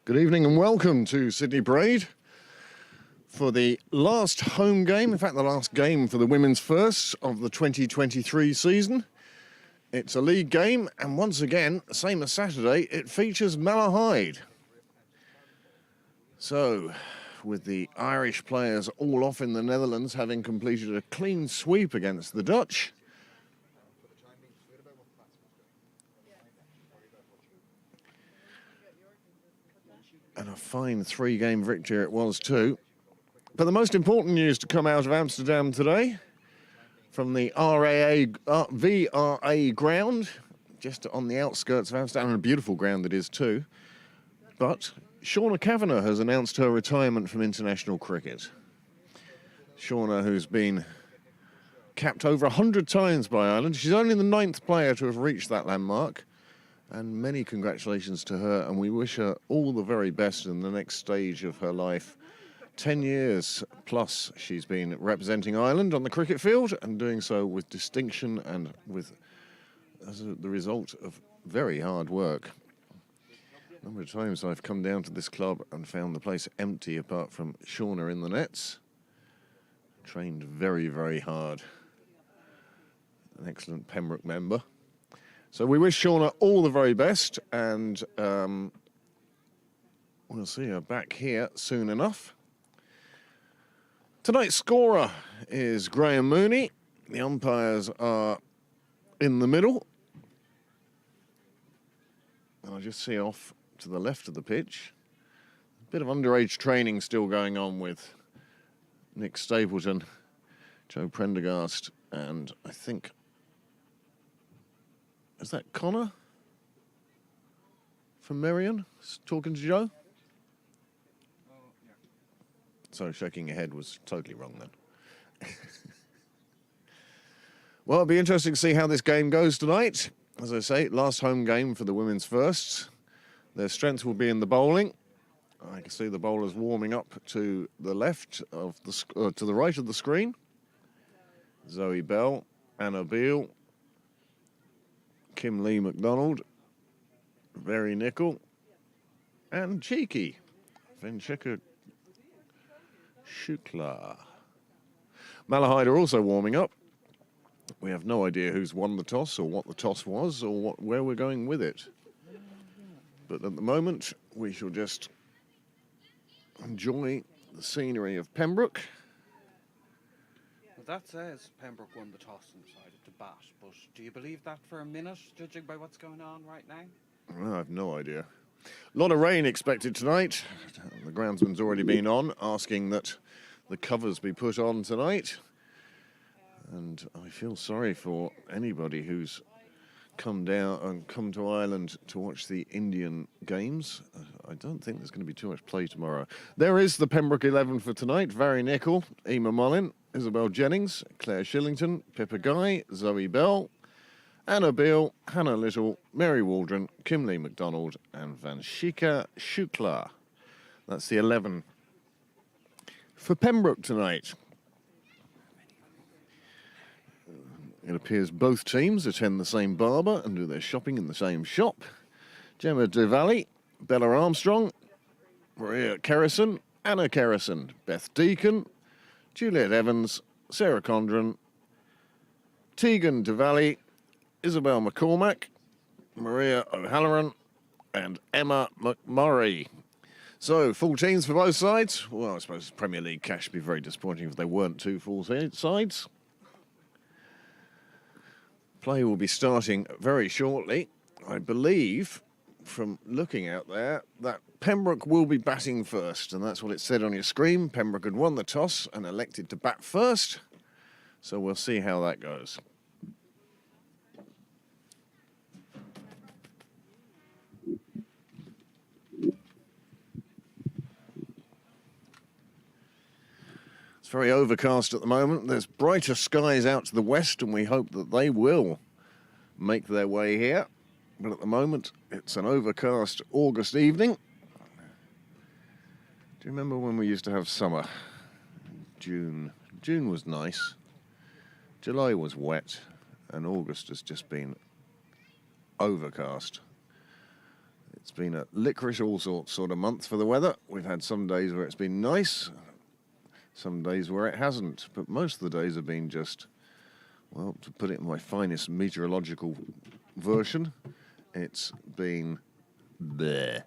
Good evening and welcome to Sydney Parade for the last home game, in fact the last game for the women's first of the 2023 season. It's a league game and once again, same as Saturday, it features Malahide. So, with the Irish players all off in the Netherlands having completed a clean sweep against the Dutch, and a fine three-game victory it was too. But the most important news to come out of Amsterdam today, from the VRA ground, just on the outskirts of Amsterdam, and a beautiful ground it is too, but Shauna Kavanagh has announced her retirement from international cricket. Shauna, who's been capped over 100 times by Ireland, she's only the 9th player to have reached that landmark. And many congratulations to her, and we wish her all the very best in the next stage of her life. 10 years plus she's been representing Ireland on the cricket field and doing so with distinction and as the result of very hard work. A number of times I've come down to this club and found the place empty apart from Shauna in the nets. Trained very, very hard. An excellent Pembroke member. So we wish Shauna all the very best, and we'll see her back here soon enough. Tonight's scorer is Graham Mooney. The umpires are in the middle. And I just see off to the left of the pitch, a bit of underage training still going on with Nick Stapleton, Joe Prendergast, and I think... Is that Connor from Merion talking to Joe? So shaking your head was totally wrong then. Well, it'll be interesting to see how this game goes tonight. As I say, last home game for the women's firsts. Their strength will be in the bowling. I can see the bowlers warming up to the left of the to the right of the screen. Zoe Bell, Anna Beale, Kim Lee McDonald, Very Nickel, and Cheeky, Venchika Shukla. Malahide are also warming up. We have no idea who's won the toss or what the toss was or where we're going with it. But at the moment, we shall just enjoy the scenery of Pembroke. Well, that says Pembroke won the toss and decided to bat, but do you believe that for a minute, judging by what's going on right now? Well, I have no idea. A lot of rain expected tonight. The groundsman's already been on, asking that the covers be put on tonight. And I feel sorry for anybody who's come down and come to Ireland to watch the Indian games. I don't think there's going to be too much play tomorrow. There is the Pembroke 11 for tonight. Very Nickel, Emma Mullin, Isabel Jennings, Claire Shillington, Pippa Guy, Zoe Bell, Anna Beale, Hannah Little, Mary Waldron, Kim Lee McDonald, and Vanshika Shukla. That's the 11 for Pembroke tonight. It appears both teams attend the same barber and do their shopping in the same shop. Gemma Diwali, Bella Armstrong, Maria Kerrison, Anna Kerrison, Beth Deacon, Juliet Evans, Sarah Condren, Tegan Diwali, Isabel McCormack, Maria O'Halloran, and Emma McMurray. So, full teams for both sides. Well, I suppose Premier League cash would be very disappointing if they weren't two full sides. Play will be starting very shortly. I believe, from looking out there, that Pembroke will be batting first, and that's what it said on your screen. Pembroke had won the toss and elected to bat first, so we'll see how that goes. It's very overcast at the moment. There's brighter skies out to the west, and we hope that they will make their way here. But at the moment, it's an overcast August evening. Do you remember when we used to have summer? June was nice. July was wet, and August has just been overcast. It's been a licorice all sorts sort of month for the weather. We've had some days where it's been nice, some days where it hasn't, but most of the days have been just, well, to put it in my finest meteorological version, it's been bleh.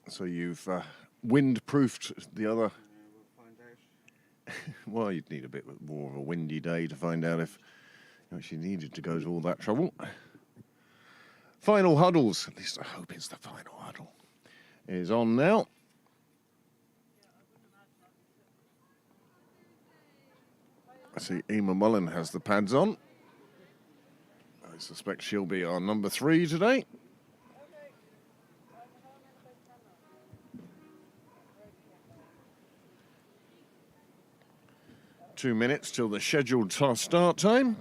So you've wind-proofed the other. We'll find out. Well, you'd need a bit more of a windy day to find out if you actually needed to go to all that trouble. Final huddles, at least I hope it's the final huddle, is on now. I see Emma Mullen has the pads on. I suspect she'll be our number 3 today. Two minutes till the scheduled start time.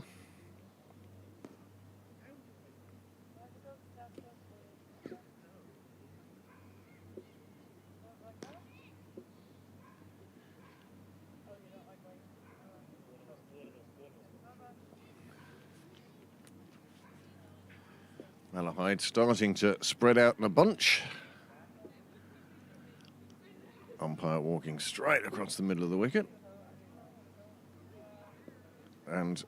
Malahide starting to spread out in a bunch. Umpire walking straight across the middle of the wicket. And,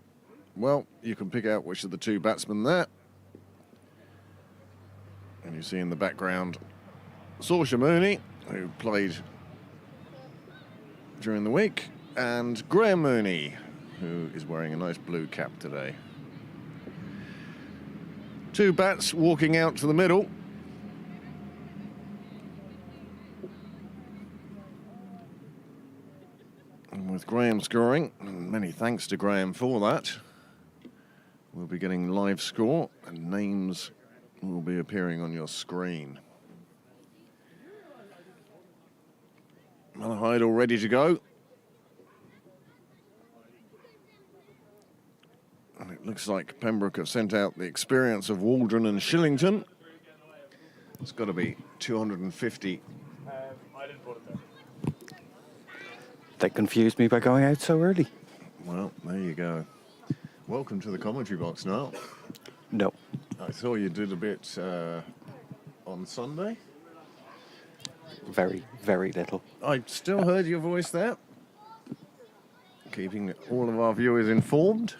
well, you can pick out which of the two batsmen there. And you see in the background Saoirse Mooney, who played during the week, and Graham Mooney, who is wearing a nice blue cap today. Two bats walking out to the middle. And with Graham scoring, and many thanks to Graham for that, we'll be getting live score and names will be appearing on your screen. Malahide all ready to go. And it looks like Pembroke have sent out the experience of Waldron and Shillington. It's got to be 250. I didn't put it there. They confused me by going out so early. Well, there you go. Welcome to the commentary box now. No. I saw you did a bit on Sunday. Very, very little. I still heard your voice there. Keeping all of our viewers informed.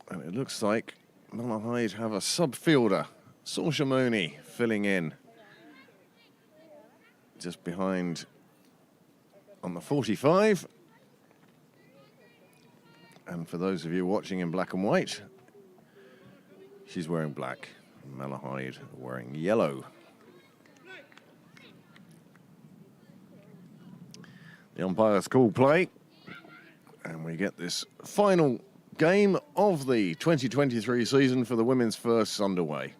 And it looks like Malahide have a sub-fielder, Saoirse Mooney, filling in. Just behind on the 45. And for those of you watching in black and white, she's wearing black. Malahide wearing yellow. The umpires call play. And we get this final game of the 2023 season for the women's first underway.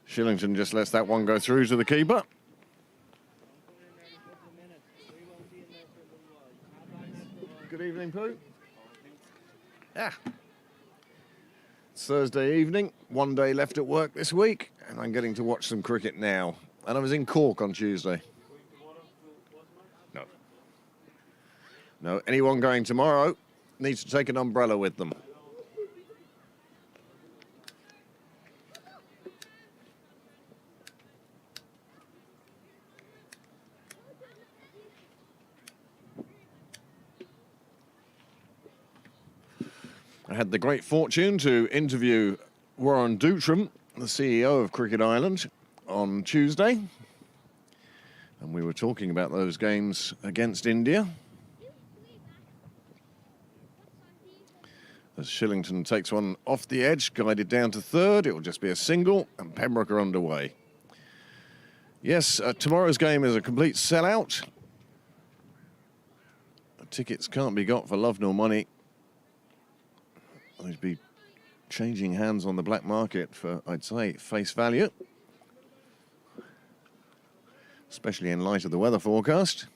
Shillington just lets that one go through to the keeper. Good evening, Pooh. It's Thursday evening, one day left at work this week, and I'm getting to watch some cricket now. And I was in Cork on Tuesday. No, anyone going tomorrow needs to take an umbrella with them. I had the great fortune to interview Warren Dootram, the CEO of Cricket Ireland, on Tuesday. And we were talking about those games against India. As Shillington takes one off the edge, guided down to third, it will just be a single, and Pembroke are underway. Yes, tomorrow's game is a complete sellout. Tickets can't be got for love nor money. They'd be changing hands on the black market for, I'd say, face value. Especially in light of the weather forecast.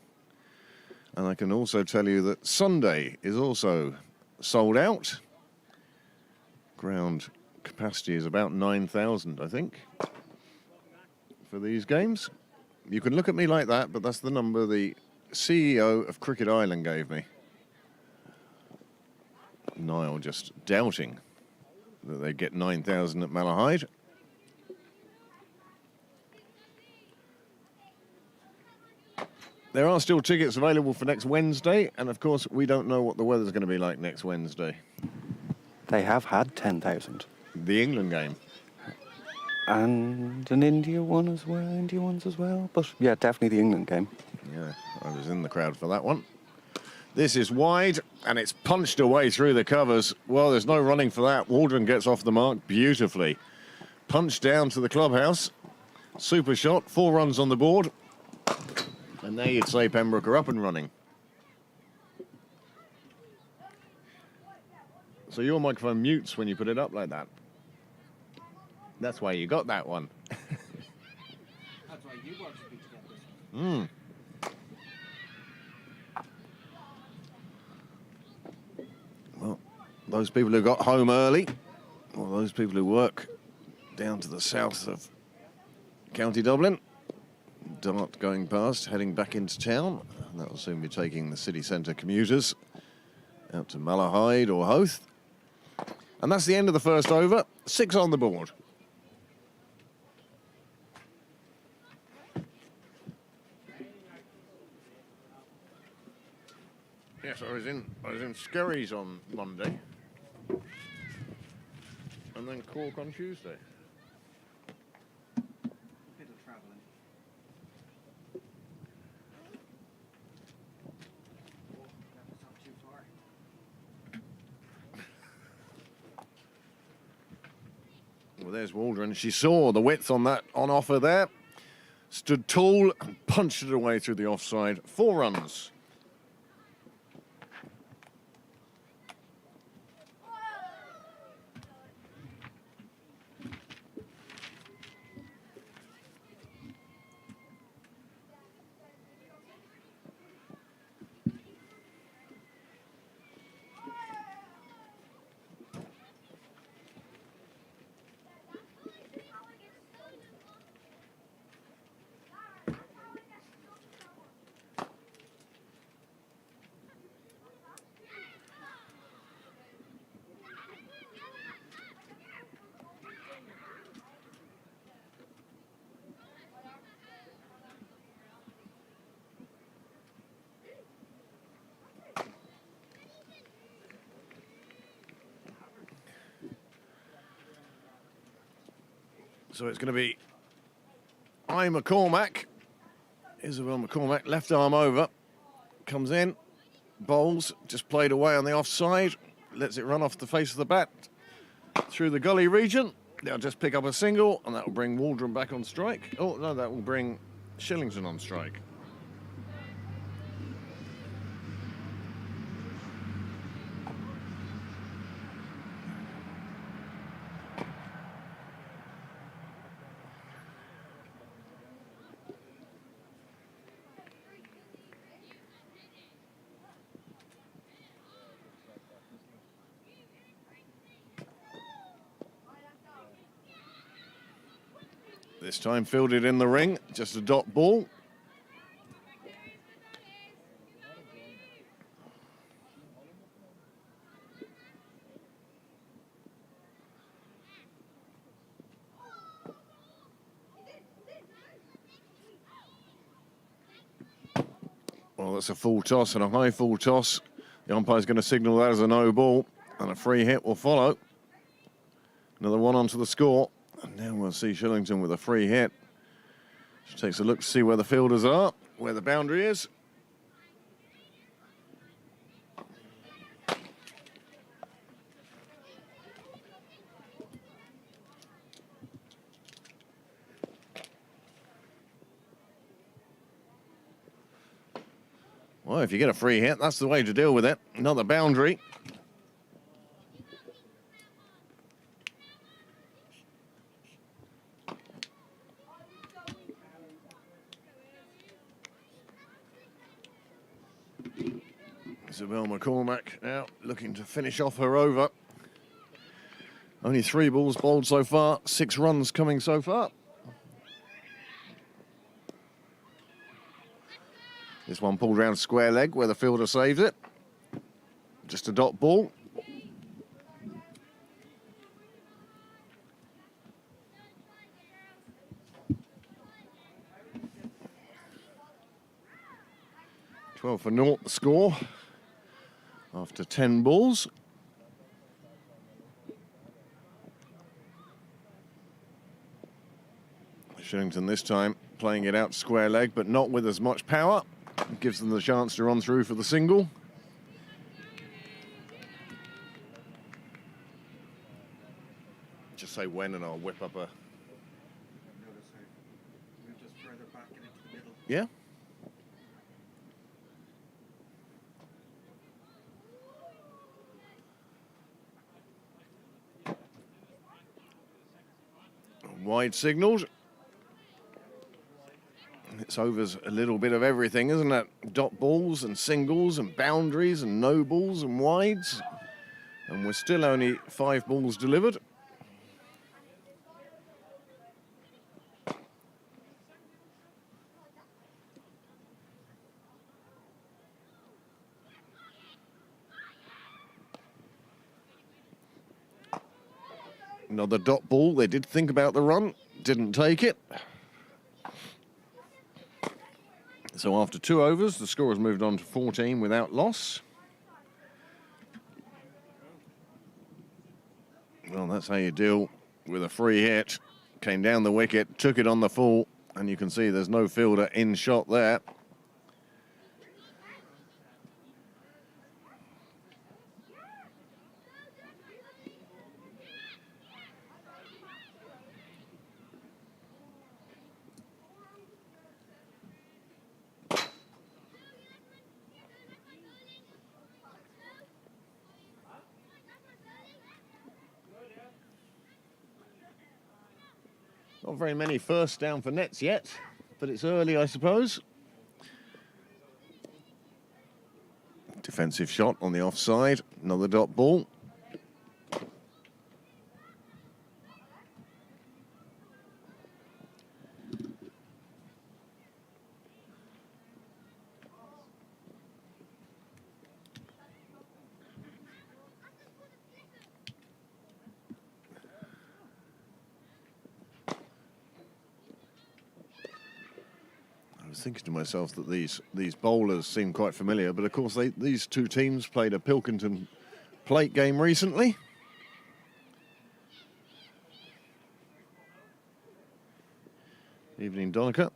And I can also tell you that Sunday is also sold out. Ground capacity is about 9,000, I think, for these games. You can look at me like that, but that's the number the CEO of Cricket Island gave me. Niall just doubting that they'd get 9,000 at Malahide. There are still tickets available for next Wednesday, and of course we don't know what the weather's going to be like next Wednesday. They have had 10,000. The England game. And an India one as well, India ones as well. But yeah, definitely the England game. Yeah, I was in the crowd for that one. This is wide, and it's punched away through the covers. Well, there's no running for that. Waldron gets off the mark beautifully. Punched down to the clubhouse. Super shot, 4 runs on the board. And there you'd say Pembroke are up and running. So your microphone mutes when you put it up like that. That's why you got that one. That's why you wanted me to get this one. Well, those people who got home early, or those people who work down to the south of County Dublin, Dart going past, heading back into town. And that will soon be taking the city centre commuters out to Malahide or Howth. And that's the end of the first over. 6 on the board. Yes, I was in Skerries on Monday, and then Cork on Tuesday. Bit of travelling. That's not too far. Well, there's Waldron. She saw the width on that on offer there. Stood tall and punched it away through the offside. 4 runs. So it's going to be McCormack. Isabel McCormack, left arm over. Comes in, bowls, just played away on the offside. Lets it run off the face of the bat through the gully region. They'll just pick up a single, and that will bring Waldron back on strike. Oh, no, that will bring Shillington on strike. This time fielded in the ring, just a dot ball. Well, that's a full toss and a high full toss. The umpire's going to signal that as a no ball, and a free hit will follow. Another one onto the score. And now we'll see Shillington with a free hit. She takes a look to see where the fielders are, where the boundary is. Well, if you get a free hit, that's the way to deal with it. Another boundary. Isabel McCormack now looking to finish off her over. Only 3 balls bowled so far, 6 runs coming so far. This one pulled round square leg where the fielder saves it. Just a dot ball. Twelve for naught the score after 10 balls. Shillington this time playing it out square leg, but not with as much power. It gives them the chance to run through for the single. Just say when and I'll whip up a... Yeah? Wide signals. It's overs a little bit of everything, isn't it? Dot balls and singles and boundaries and no balls and wides. And we're still only 5 balls delivered. Another dot ball. They did think about the run, didn't take it. So after 2 overs, the score has moved on to 14 without loss. Well, that's how you deal with a free hit. Came down the wicket, took it on the full, and you can see there's no fielder in shot there. Not very many first down for nets yet, but it's early, I suppose. Defensive shot on the offside, another dot ball. I was thinking to myself that these bowlers seem quite familiar, but of course these 2 teams played a Pilkington plate game recently. Evening, Donica.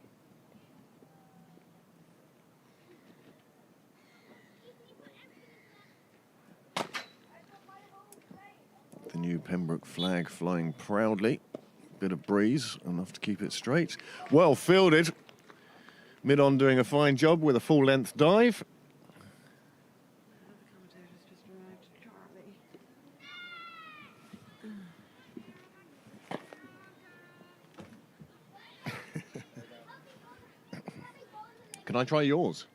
The new Pembroke flag flying proudly. Bit of breeze, enough to keep it straight. Well fielded. Mid-on doing a fine job with a full-length dive. Can I try yours?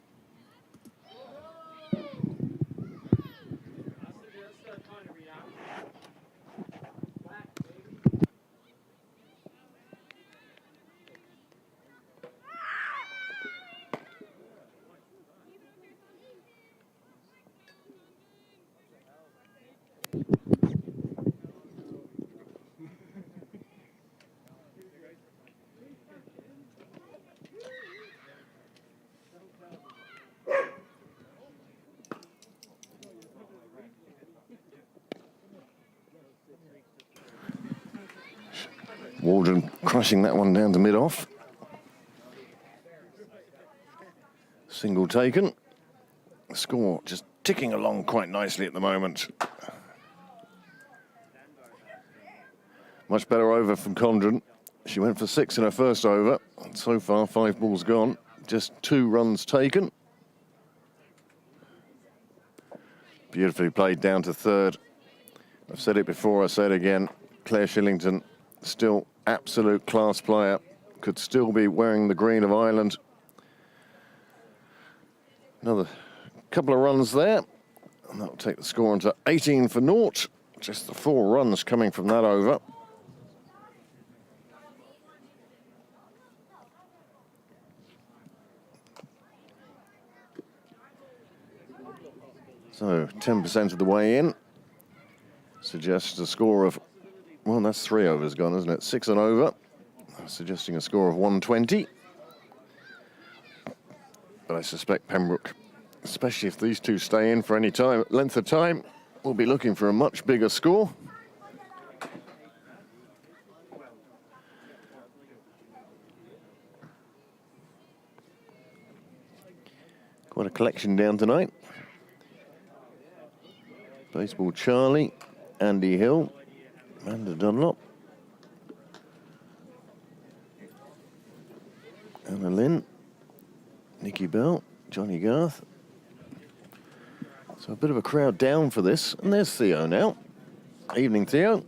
Waldron crushing that one down to mid-off. Single taken. Score just ticking along quite nicely at the moment. Much better over from Condren. She went for 6 in her first over. And so far, 5 balls gone. Just 2 runs taken. Beautifully played down to third. I've said it before, I say it again. Claire Shillington, still absolute class player. Could still be wearing the green of Ireland. Another couple of runs there. And that'll take the score onto 18 for naught. Just the 4 runs coming from that over. So 10% of the way in. Suggests a score of, well, that's 3 overs gone, isn't it? 6 and over. Suggesting a score of 120. But I suspect Pembroke, especially if these two stay in for any time, length of time, will be looking for a much bigger score. Quite a collection down tonight. Baseball Charlie, Andy Hill, Amanda Dunlop, Anna Lynn, Nikki Bell, Johnny Garth. So a bit of a crowd down for this. And there's Theo now. Evening, Theo.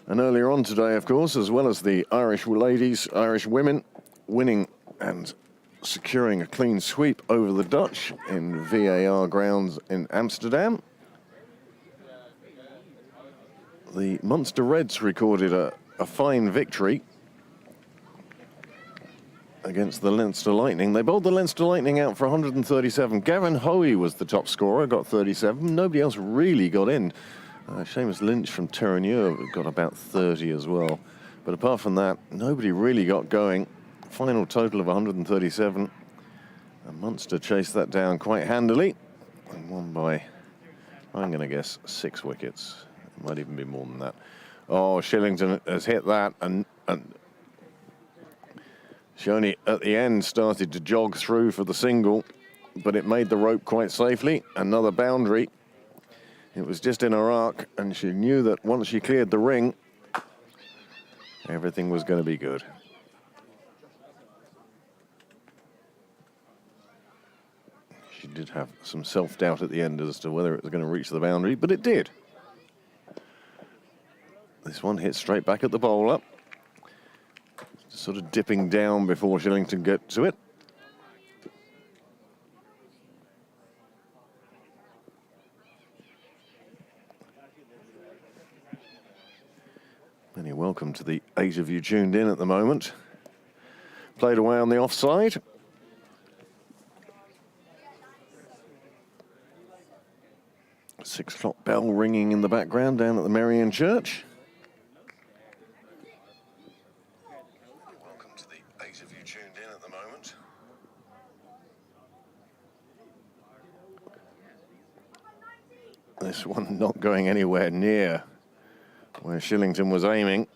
And earlier on today, of course, as well as the Irish ladies, Irish women, winning and securing a clean sweep over the Dutch in VAR grounds in Amsterdam. The Munster Reds recorded a fine victory against the Leinster Lightning. They bowled the Leinster Lightning out for 137. Gavin Hoey was the top scorer, got 37. Nobody else really got in. Seamus Lynch from Terenure got about 30 as well. But apart from that, nobody really got going. Final total of 137. And Munster chased that down quite handily and won by, I'm going to guess, 6 wickets. It might even be more than that. Oh, Shillington has hit that, and she only at the end started to jog through for the single, but it made the rope quite safely. Another boundary. It was just in her arc, and she knew that once she cleared the ring, everything was going to be good. She did have some self-doubt at the end as to whether it was going to reach the boundary, but it did. This one hit straight back at the bowler. Sort of dipping down before Shillington get to it. Many welcome to the 8 of you tuned in at the moment. Played away on the offside. Six-o'clock bell ringing in the background down at the Marian Church. Welcome to the 8 of you tuned in at the moment. This one not going anywhere near where Shillington was aiming.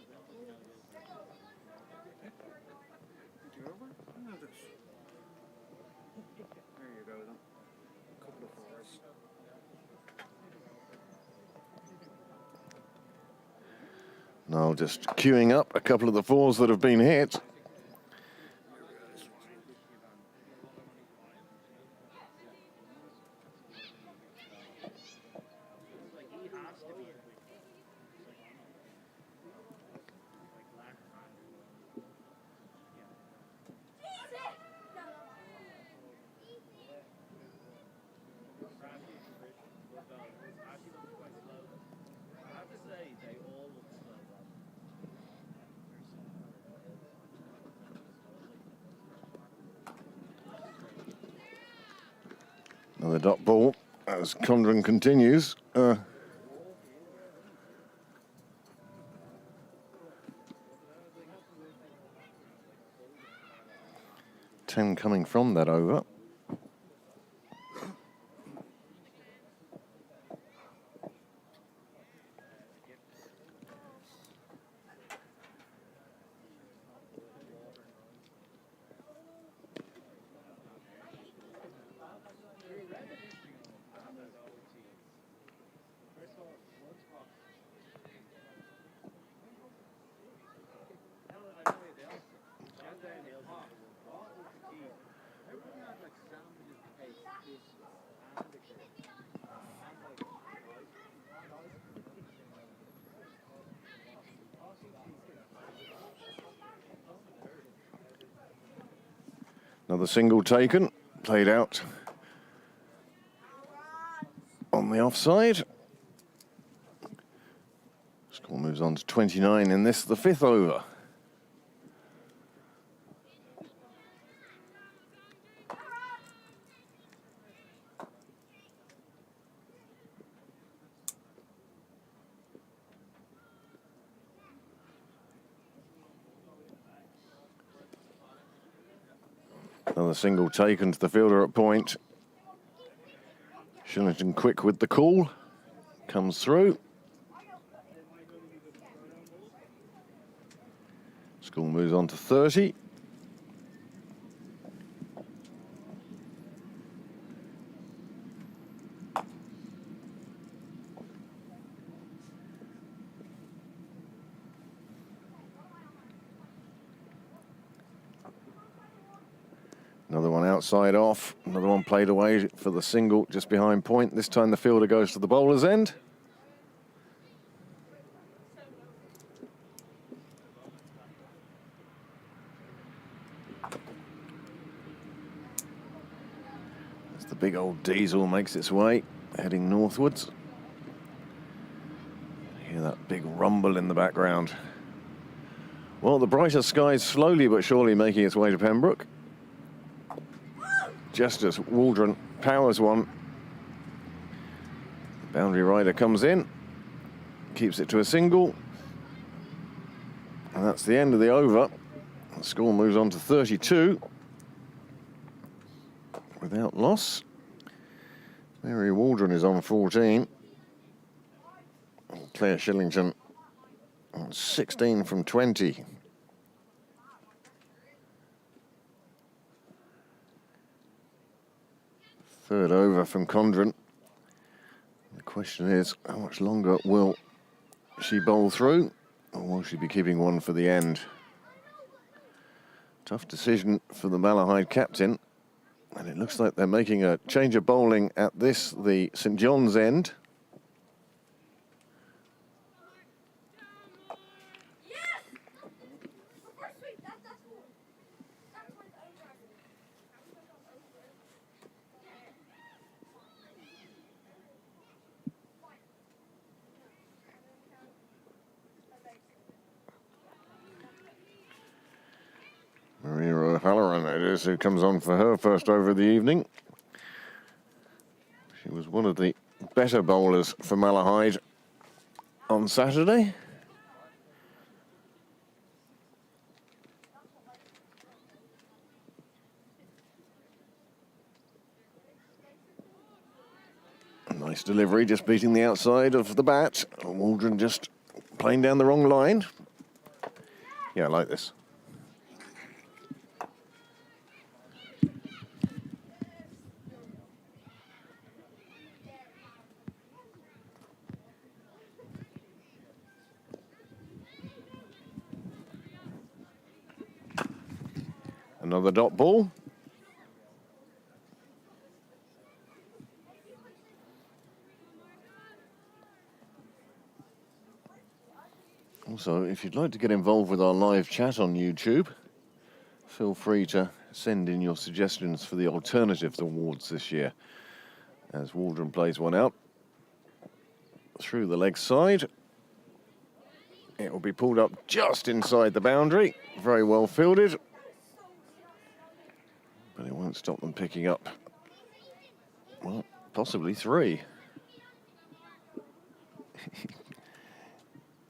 Now just queuing up a couple of the 4s that have been hit. Another dot ball as Condren continues. 10 coming from that over. Another single taken, played out on the offside. Score moves on to 29 in this, the 5th over. Another single taken to the fielder at point. Shillington quick with the call. Comes through. Score moves on to 30. Another one outside off. Another one played away for the single just behind point. This time the fielder goes to the bowler's end. As the big old diesel makes its way, heading northwards. Hear that big rumble in the background. Well, the brighter skies slowly but surely making its way to Pembroke. Just as Waldron powers one. Boundary rider comes in, keeps it to a single. And that's the end of the over. The score moves on to 32. Without loss. Mary Waldron is on 14. And Claire Shillington on 16 from 20. Third over from Condren. The question is, how much longer will she bowl through, or will she be keeping one for the end? Tough decision for the Malahide captain, and it looks like they're making a change of bowling at this, the St John's end. Maria O'Halloran, it is, who comes on for her first over of the evening. She was one of the better bowlers for Malahide on Saturday. Nice delivery, just beating the outside of the bat. Waldron just playing down the wrong line. Yeah, I like this. Another dot ball. Also, if you'd like to get involved with our live chat on YouTube, feel free to send in your suggestions for the Alternatives Awards this year. As Waldron plays one out through the leg side. It will be pulled up just inside the boundary. Very well fielded. But it won't stop them picking up, well, possibly 3.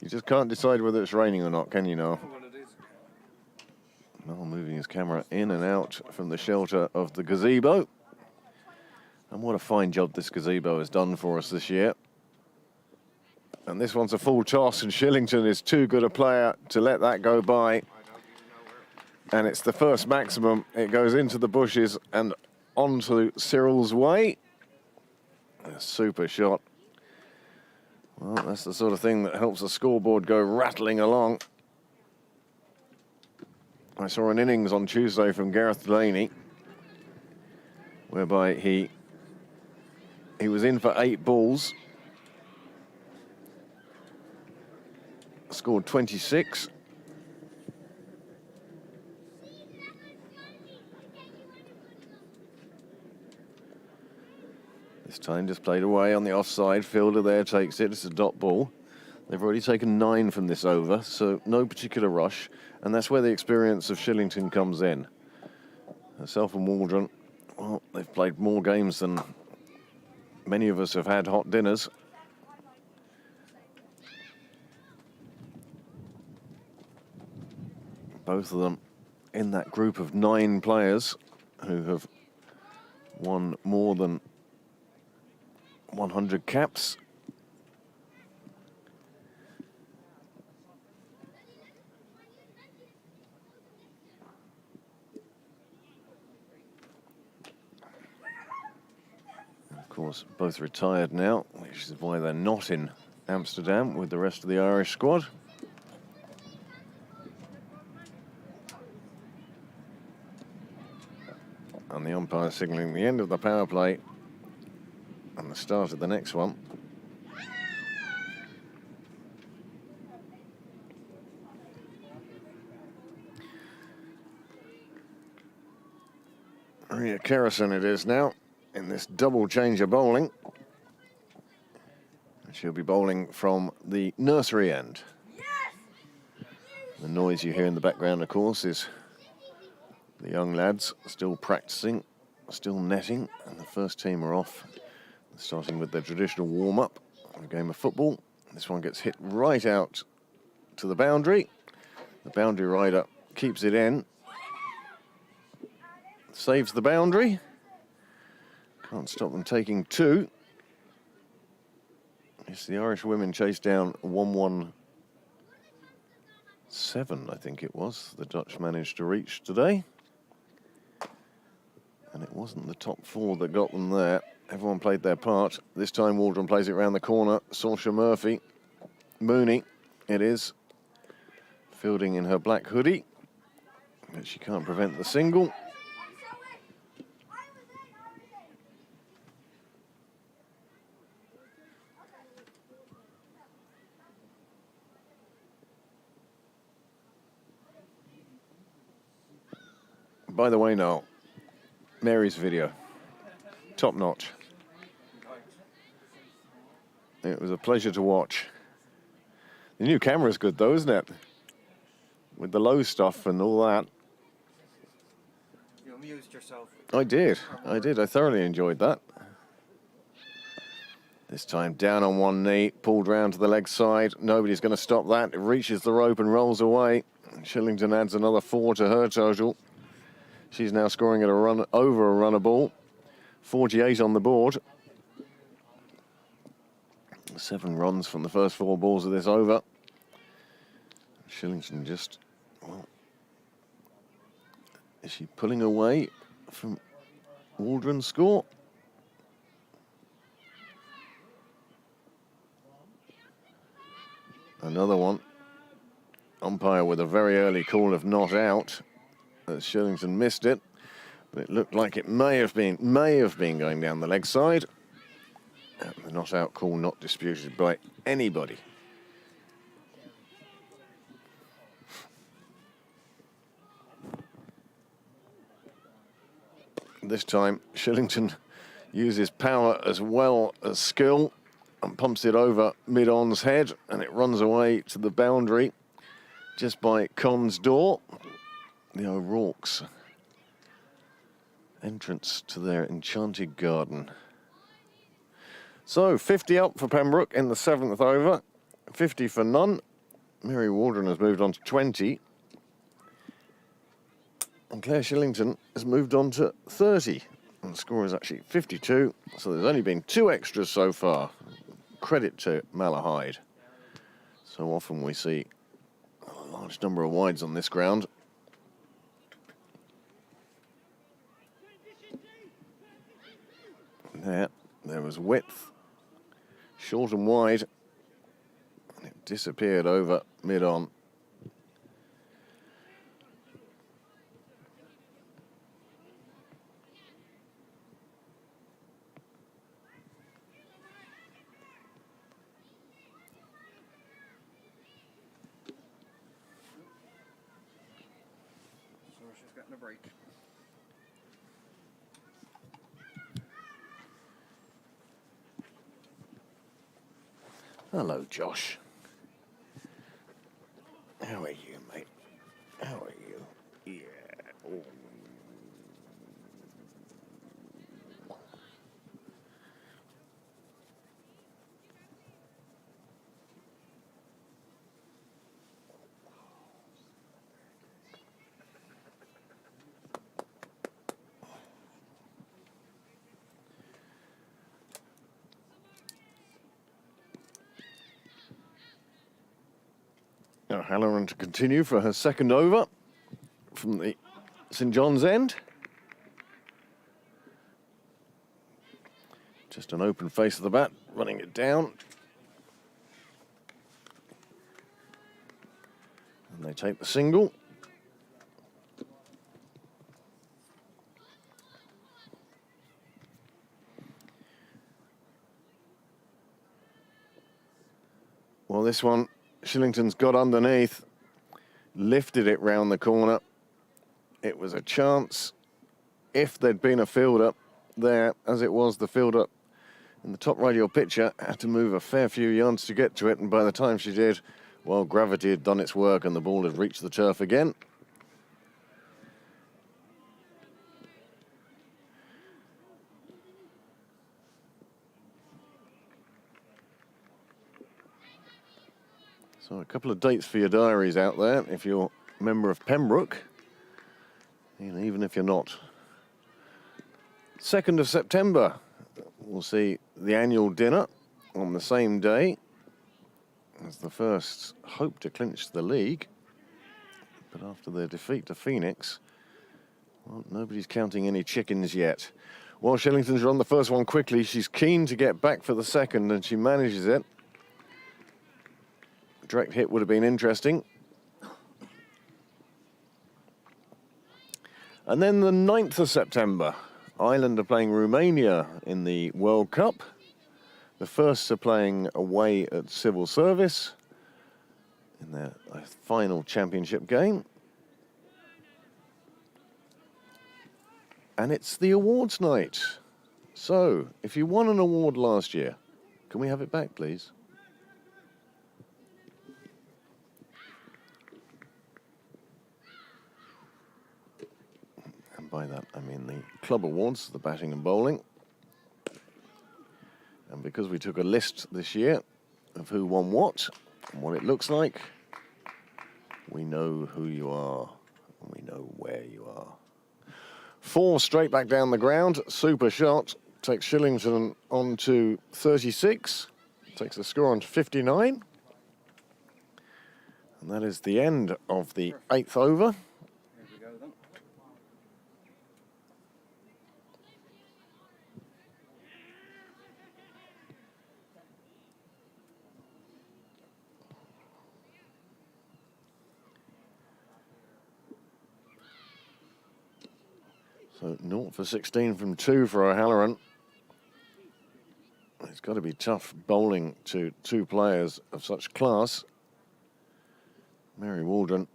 You just can't decide whether it's raining or not, can you, Noel? Well, it is. Noel moving his camera in and out from the shelter of the gazebo. And what a fine job this gazebo has done for us this year. And this one's a full toss, and Shillington is too good a player to let that go by. And it's the first maximum. It goes into the bushes and onto Cyril's way. A super shot. Well, that's the sort of thing that helps the scoreboard go rattling along. I saw an innings on Tuesday from Gareth Delaney, whereby he was in for 8 balls, scored 26. time just played away on the offside. Fielder there takes it. It's a dot ball. They've already taken 9 from this over, so no particular rush. And that's where the experience of Shillington comes in. Herself and Waldron, well, they've played more games than many of us have had hot dinners. Both of them in that group of 9 players who have won more than 100 caps. Of course, both retired now, which is why they're not in Amsterdam with the rest of the Irish squad. And the umpire signalling the end of the power play and the start of the next one. Maria Kerrison it is now in this double change of bowling. She'll be bowling from the nursery end. The noise you hear in the background, of course, is the young lads still practicing, still netting, and the first team are off, starting with their traditional warm-up of a game of football. This one gets hit right out to the boundary. The boundary rider keeps it in, saves the boundary. Can't stop them taking 2. Yes, the Irish women chased down 117, I think it was, the Dutch managed to reach today. And it wasn't the top 4 that got them there. Everyone played their part. This time Waldron plays it round the corner. Saoirse Murphy. Mooney, it is. Fielding in her black hoodie. But she can't prevent the single. By the way, Noel, Mary's video, top notch. It was a pleasure to watch. The new camera's good though, isn't it? With the low stuff and all that. You amused yourself. I did. I thoroughly enjoyed that. This time down on one knee, pulled round to the leg side. Nobody's going to stop that. It reaches the rope and rolls away. Shillington adds another 4 to her total. She's now scoring at a run over a runner ball. 48 on the board. 7 runs from the first 4 balls of this over. Shillington just, well, is she pulling away from Waldron's score? Another one. Umpire with a very early call of not out. As Shillington missed it, but it looked like it may have been going down the leg side. And the not out call not disputed by anybody. This time Shillington uses power as well as skill and pumps it over mid-on's head, and it runs away to the boundary just by Con's door. The O'Rourke's entrance to their enchanted garden. So 50 up for Pembroke in the 7th over, 50 for none. Mary Waldron has moved on to 20. And Claire Shillington has moved on to 30. And the score is actually 52, so there's only been 2 extras so far. Credit to Malahide. So often we see a large number of wides on this ground. There was width, short and wide, and it disappeared over mid-on. Saoirse's getting a break. Hello, Josh. How are you, mate? How are you? Yeah. Oh. Now Halloran to continue for her second over from the St John's end. Just an open face of the bat, running it down. And they take the single. Well, this one, Shillington's got underneath, lifted it round the corner. It was a chance. If there'd been a fielder there, as it was, the fielder in the top right of your picture had to move a fair few yards to get to it, and by the time she did, well, gravity had done its work and the ball had reached the turf again. So a couple of dates for your diaries out there if you're a member of Pembroke, and even if you're not. 2nd of September, we'll see the annual dinner on the same day as the first hope to clinch the league. But after their defeat to Phoenix, well, nobody's counting any chickens yet. While Shillington's run the first one quickly, she's keen to get back for the second, and she manages it. Direct hit would have been interesting. And then the 9th of September, Ireland are playing Romania in the World Cup. The firsts are playing away at Civil Service in their final championship game. And it's the awards night. So, if you won an award last year, can we have it back, please? By that, I mean the club awards, the batting and bowling. And because we took a list this year of who won what and what it looks like, we know who you are and we know where you are. 4 straight back down the ground, super shot, takes Shillington on to 36, takes the score on to 59. And that is the end of the 8th over. So 0 for 16 from 2 for O'Halloran. It's got to be tough bowling to 2 players of such class. Mary Waldron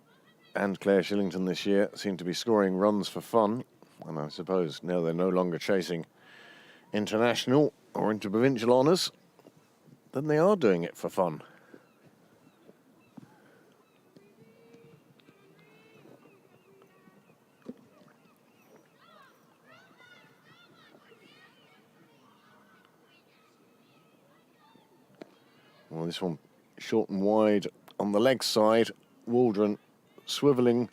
and Claire Shillington this year seem to be scoring runs for fun. And I suppose now they're no longer chasing international or interprovincial honours, then they are doing it for fun. Well, this one short and wide on the leg side. Waldron swivelling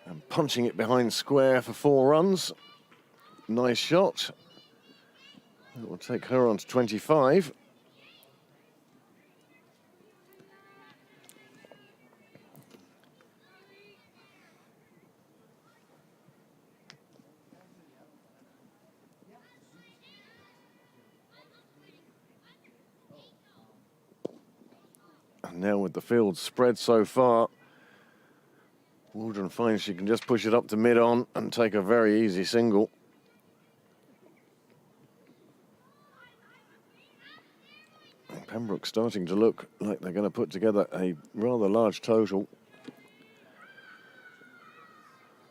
and punching it behind square for 4 runs. Nice shot. It will take her on to 25. And now with the field spread so far, Waldron finds she can just push it up to mid-on and take a very easy single. And Pembroke starting to look like they're going to put together a rather large total.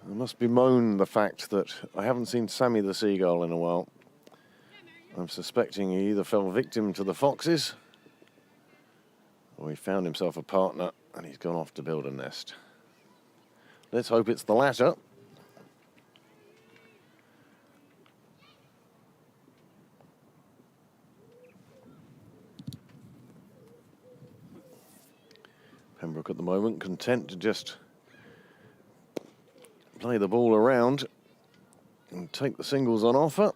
I must bemoan the fact that I haven't seen Sammy the Seagull in a while. I'm suspecting he either fell victim to the foxes Well, he found himself a partner and he's gone off to build a nest. Let's hope it's the latter. Pembroke at the moment content to just play the ball around and take the singles on offer.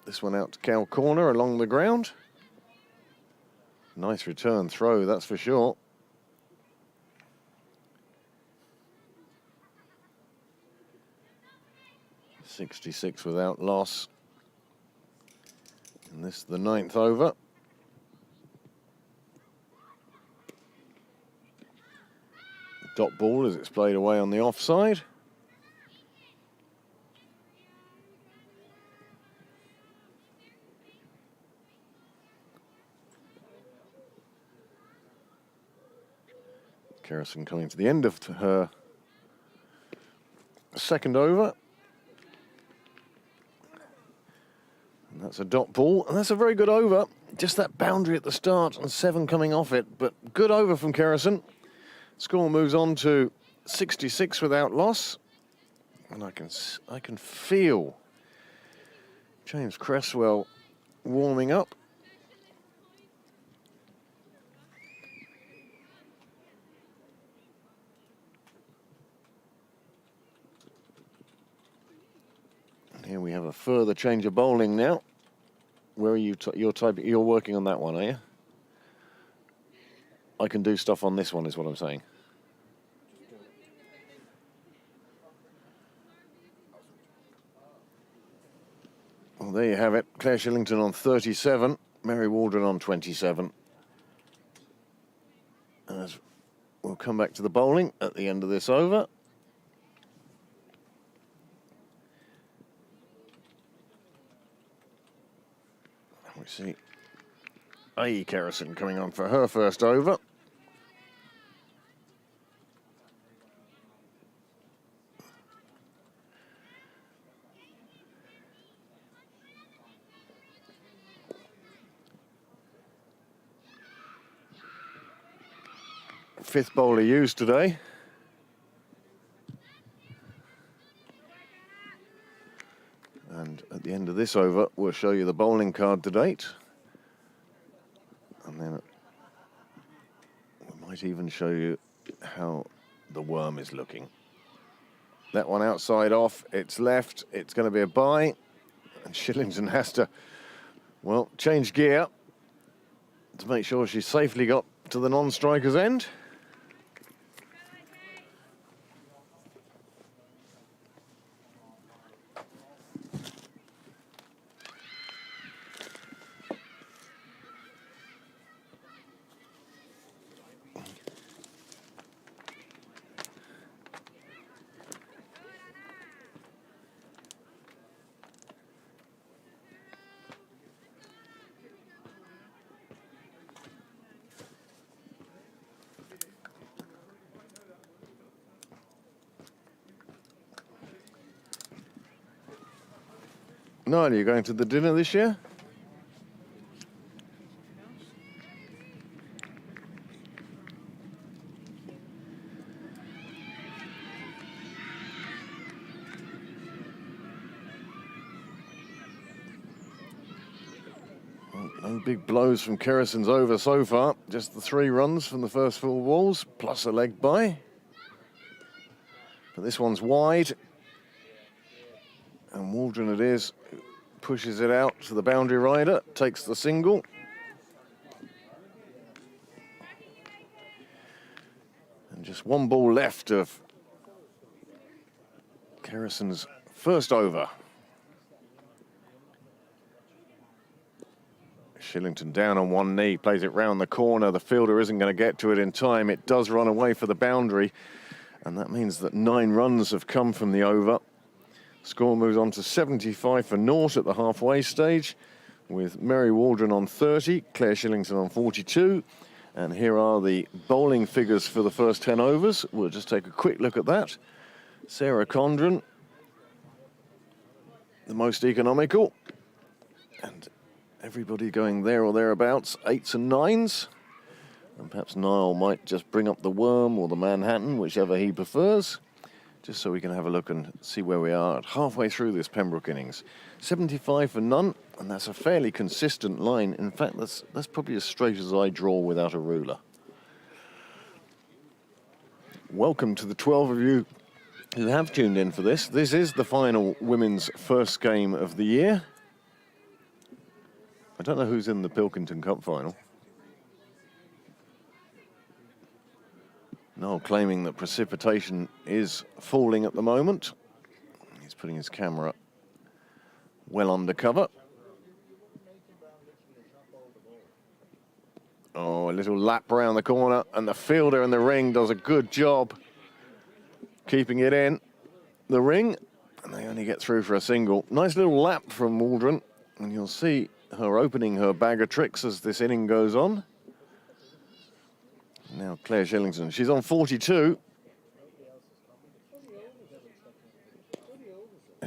This one out to cow corner along the ground. Nice return throw, that's for sure. .66 without loss. And this is the 9th over. Dot ball as it's played away on the offside. Kerrison coming to the end of her second over. And that's a dot ball, and that's a very good over. Just that boundary at the start and 7 coming off it, but good over from Kerrison. Score moves on to 66 without loss. And I can feel James Cresswell warming up. And here we have a further change of bowling now. Where are you? You're working on that one, are you? I can do stuff on this one, is what I'm saying. Well, there you have it. Claire Shillington on 37, Mary Waldron on 27. As we'll come back to the bowling at the end of this over. We see A. Kerrison coming on for her first over. Fifth bowler used today. And at the end of this over, we'll show you the bowling card to date. And then we might even show you how the worm is looking. That one outside off, it's left, it's going to be a bye. And Shillington has to, well, change gear to make sure she's safely got to the non-striker's end. Niall, are you going to the dinner this year? Well, no big blows from Kerrison's over so far. Just the 3 runs from the first 4 balls, plus a leg bye. But this one's wide. And Waldron it is, pushes it out to the boundary rider, takes the single. And just 1 ball left of Kerrison's first over. Shillington down on 1 knee, plays it round the corner. The fielder isn't going to get to it in time. It does run away for the boundary. And that means that 9 runs have come from the over. Score moves on to 75 for naught at the halfway stage, with Mary Waldron on 30, Claire Shillington on 42. And here are the bowling figures for the first 10 overs. We'll just take a quick look at that. Sarah Condren, the most economical. And everybody going there or thereabouts, 8s and 9s. And perhaps Niall might just bring up the worm or the Manhattan, whichever he prefers, just so we can have a look and see where we are halfway through this Pembroke innings. 75 for none, and that's a fairly consistent line. In fact, that's probably as straight as I draw without a ruler. Welcome to the 12 of you who have tuned in for this. This is the final women's first game of the year. I don't know who's in the Pilkington Cup final. Noel claiming that precipitation is falling at the moment. He's putting his camera well under cover. Oh, a little lap around the corner, and the fielder in the ring does a good job keeping it in the ring, and they only get through for a single. Nice little lap from Waldron, and you'll see her opening her bag of tricks as this inning goes on. Now Claire Shillington, she's on 42.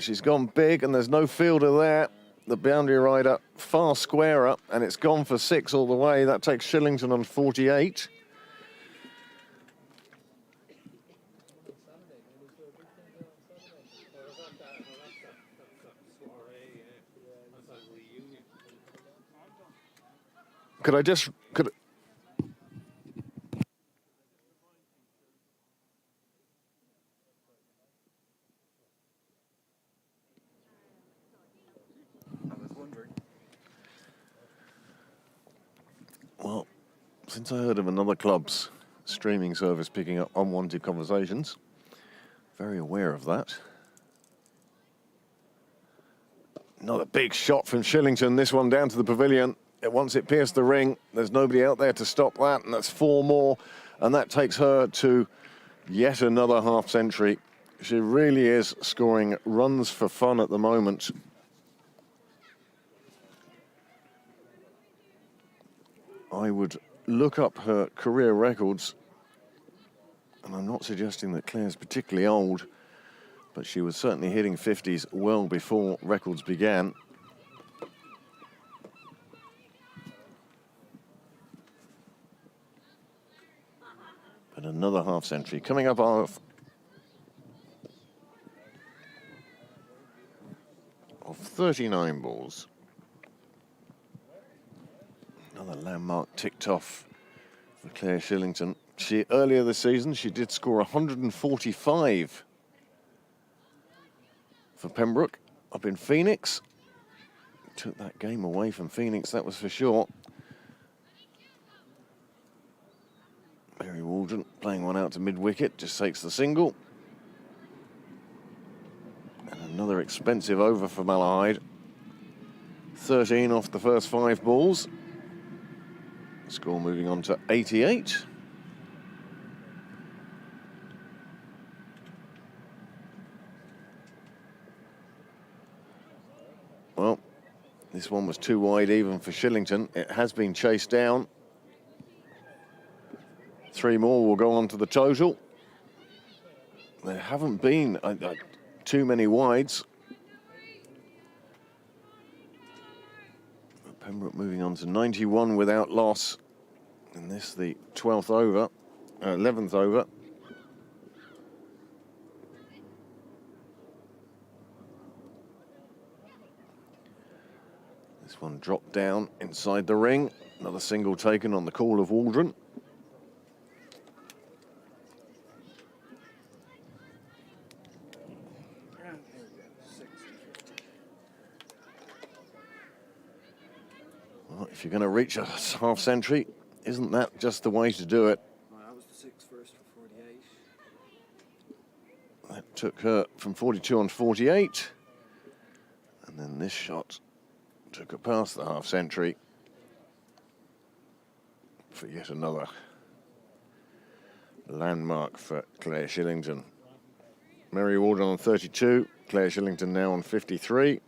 She's gone big and there's no fielder there. The boundary rider far squarer, and it's gone for 6 all the way. That takes Shillington on 48. Could Well, since I heard of another club's streaming service picking up unwanted conversations, very aware of that. Another big shot from Shillington, this one down to the pavilion. Once it pierced the ring, there's nobody out there to stop that, and that's 4 more, and that takes her to yet another half-century. She really is scoring runs for fun at the moment. I would look up her career records, and I'm not suggesting that Claire's particularly old, but she was certainly hitting 50s well before records began. But another half-century coming up of 39 balls. Another landmark ticked off for Claire Shillington. Earlier this season, she did score 145 for Pembroke up in Phoenix. Took that game away from Phoenix, that was for sure. Mary Waldron playing one out to mid-wicket, just takes the single. And another expensive over for Malahide. 13 off the first 5 balls. Score moving on to 88. Well, this one was too wide even for Shillington. It has been chased down. 3 more will go on to the total. There haven't been too many wides. Pembroke moving on to 91 without loss. And this the 12th over, 11th over. This one dropped down inside the ring. Another single taken on the call of Waldron. Well, if you're going to reach a half-century, isn't that just the way to do it? Well, that was the 6 first for 48. That took her from 42 on 48. And then this shot took her past the half-century for yet another landmark for Claire Shillington. Mary Waldron on 32, Claire Shillington now on 53.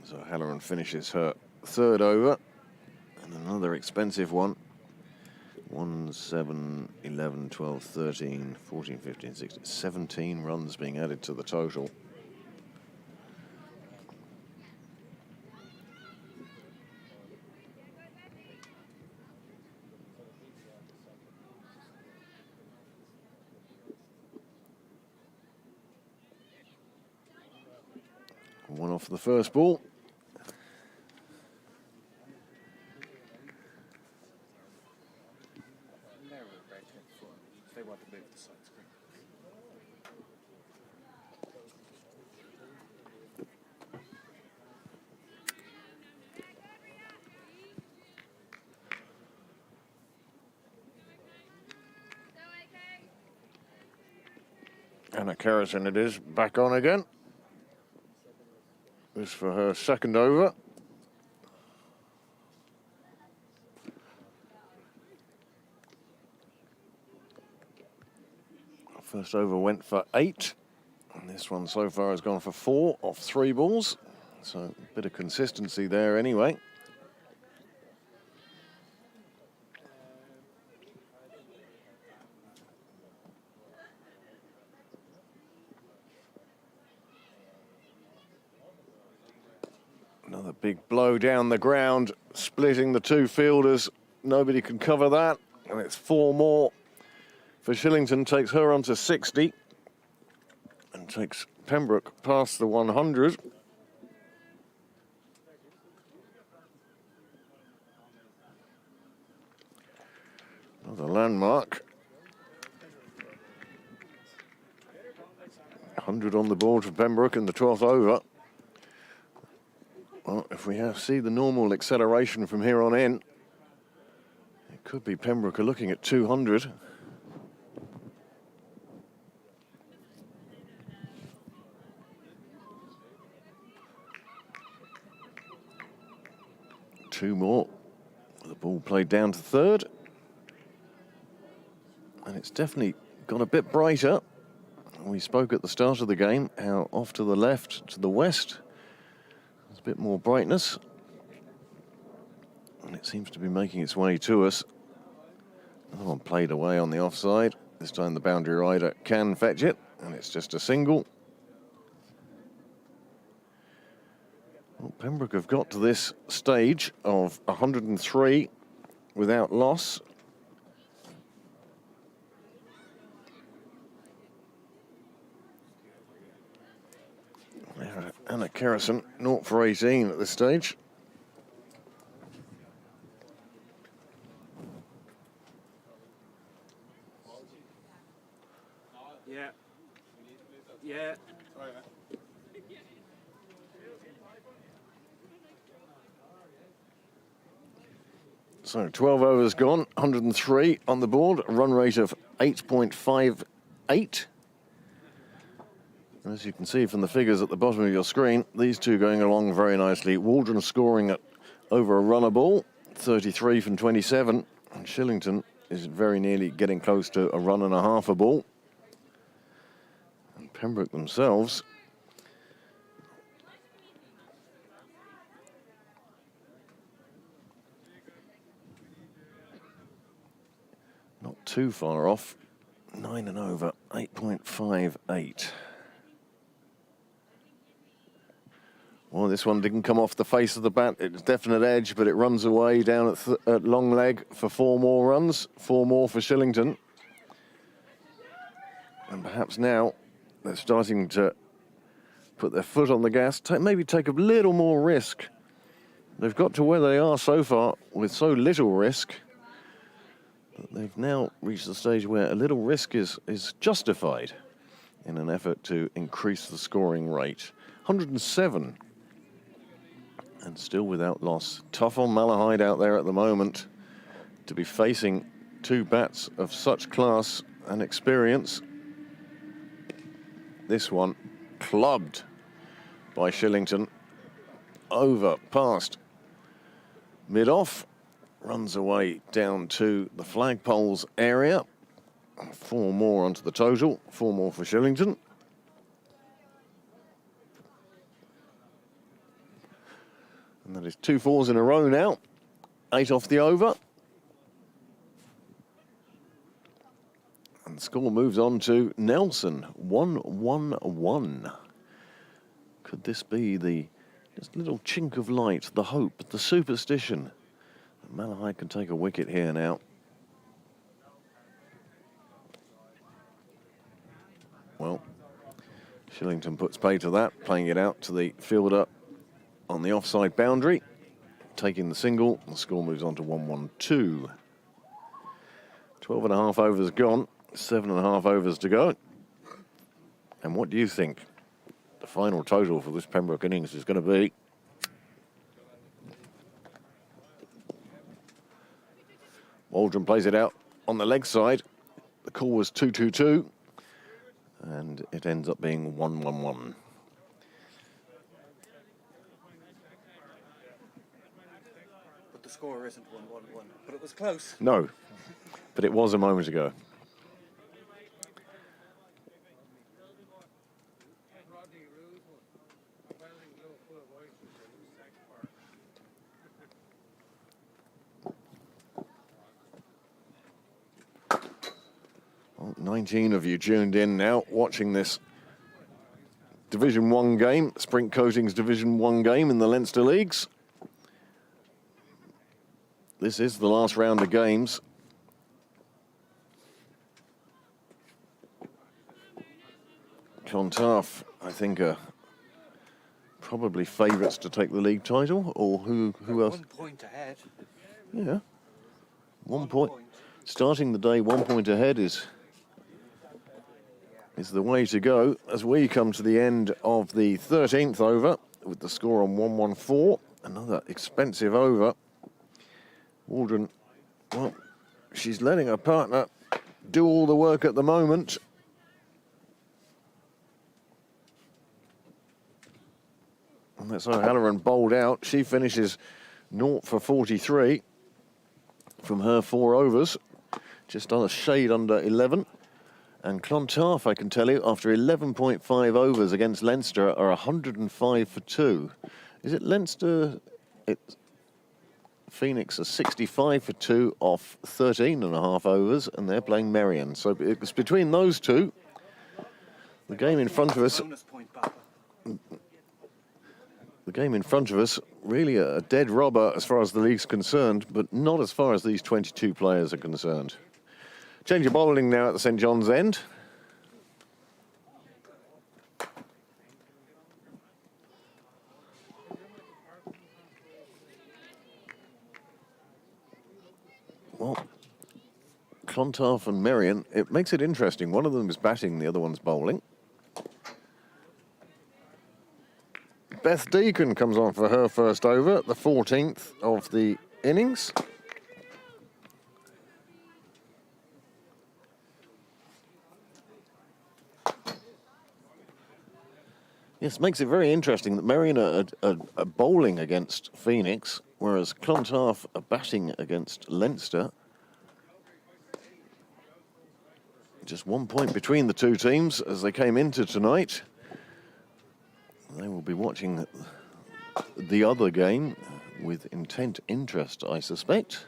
So Halloran finishes her 3rd over, and another expensive one. 1, 7, 11, 12, 13, 14, 15, 16, 17 runs being added to the total. One off the first ball. They want to move the side screen. Anna Kerrison it is, back on again. This for her second over. First over went for 8. And this one so far has gone for 4 off 3 balls. So a bit of consistency there anyway. Another big blow down the ground, splitting the 2 fielders. Nobody can cover that. And it's 4 more for Shillington, takes her on to 60. And takes Pembroke past the 100. Another landmark. 100 on the board for Pembroke in the 12th over. Well, if we see the normal acceleration from here on in, it could be Pembroke are looking at 200. Two more. The ball played down to third. And it's definitely got a bit brighter. We spoke at the start of the game how off to the left, to the west, there's a bit more brightness. And it seems to be making its way to us. Another one played away on the offside. This time the boundary rider can fetch it, and it's just a single. Well, Pembroke have got to this stage of 103 without loss. Anna Kerrison, 0 for 18 at this stage. Yeah. Yeah. So 12 overs gone, 103 on the board, a run rate of 8.58. As you can see from the figures at the bottom of your screen, these two going along very nicely. Waldron scoring at over a run a ball, 33 from 27. And Shillington is very nearly getting close to a run and a half a ball. And Pembroke themselves not too far off. 9 and over, 8.58. Well, this one didn't come off the face of the bat. It's definite edge, but it runs away down at long leg for 4 more runs. 4 more for Shillington. And perhaps now they're starting to put their foot on the gas, maybe take a little more risk. They've got to where they are so far with so little risk. But they've now reached the stage where a little risk is justified in an effort to increase the scoring rate. 107. And still without loss. Tough on Malahide out there at the moment to be facing 2 bats of such class and experience. This one clubbed by Shillington. Over past mid-off. Runs away down to the flagpoles area. 4 more onto the total. 4 more for Shillington. And that is 2 fours in a row now. 8 off the over. And the score moves on to Nelson. 1-1-1. Could this be the just little chink of light, the hope, the superstition that Malahide can take a wicket here now? Well, Shillington puts pay to that, playing it out to the fielder on the offside boundary, taking the single. The score moves on to 1-1-2. 12.5 overs gone, 7.5 overs to go. And what do you think the final total for this Pembroke innings is going to be? Waldron plays it out on the leg side. The call was 2-2-2, and it ends up being 1-1-1. But the score isn't 1-1-1. But it was close. No, but it was a moment ago. Well, 19 of you tuned in now, watching this Division 1 game, Sprint Coatings Division 1 game in the Leinster Leagues. This is the last round of games. Clontarf, I think, are probably favourites to take the league title, or who else? 1 point ahead. Yeah, 1 point. Starting the day 1 point ahead is the way to go as we come to the end of the 13th over with the score on 1-1-4. Another expensive over. Waldron, well, she's letting her partner do all the work at the moment. And that's O'Halloran bowled out. She finishes 0 for 43 from her 4 overs, just on a shade under 11. And Clontarf, I can tell you, after 11.5 overs against Leinster, are 105 for 2. Is it Leinster? It's Phoenix are 65 for 2 off 13.5 overs, and they're playing Merion. So it's between those two. The game in front of us. Bonus point, Papa. The game in front of us, really a dead rubber as far as the league's concerned, but not as far as these 22 players are concerned. Change of bowling now at the St John's end. Well, Clontarf and Merion, it makes it interesting. One of them is batting, the other one's bowling. Beth Deacon comes on for her first over, the 14th of the innings. Yes, makes it very interesting that Merion are bowling against Phoenix, whereas Clontarf are batting against Leinster. Just 1 point between the two teams as they came into tonight. They will be watching the other game with intent interest, I suspect.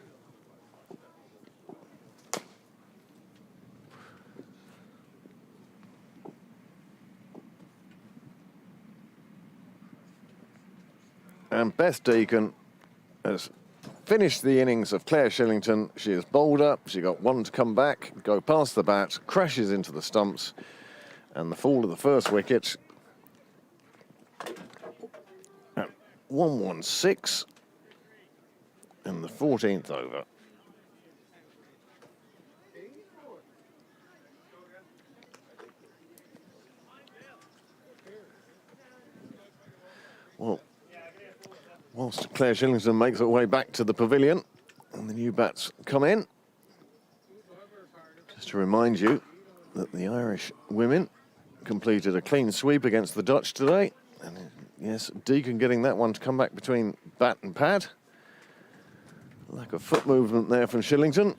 And Beth Deacon has finished the innings of Claire Shillington. She is bowled up. She got one to come back, go past the bat, crashes into the stumps, and the fall of the first wicket at 1-1-6 in the 14th over. Well, whilst Claire Shillington makes her way back to the pavilion and the new bats come in, just to remind you that the Irish women completed a clean sweep against the Dutch today. And yes, Deacon getting that one to come back between bat and pad. Lack of foot movement there from Shillington.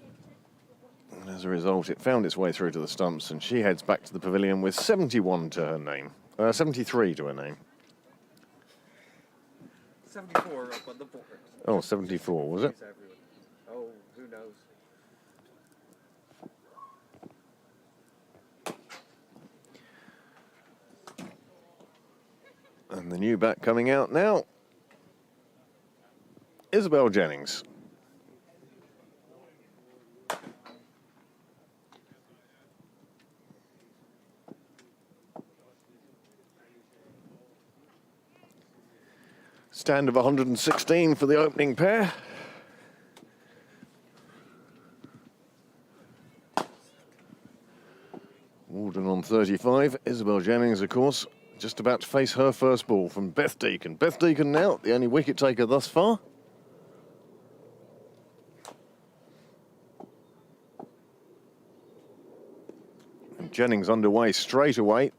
And as a result, it found its way through to the stumps, and she heads back to the pavilion with 71 to her name. 73 to her name. 74 up on the board. Oh, 74, was it? Oh, who knows? And the new bat coming out now, Isabel Jennings. Stand of 116 for the opening pair. Walden on 35. Isabel Jennings, of course, just about to face her first ball from Beth Deacon. Beth Deacon now, the only wicket taker thus far. And Jennings underway straight away,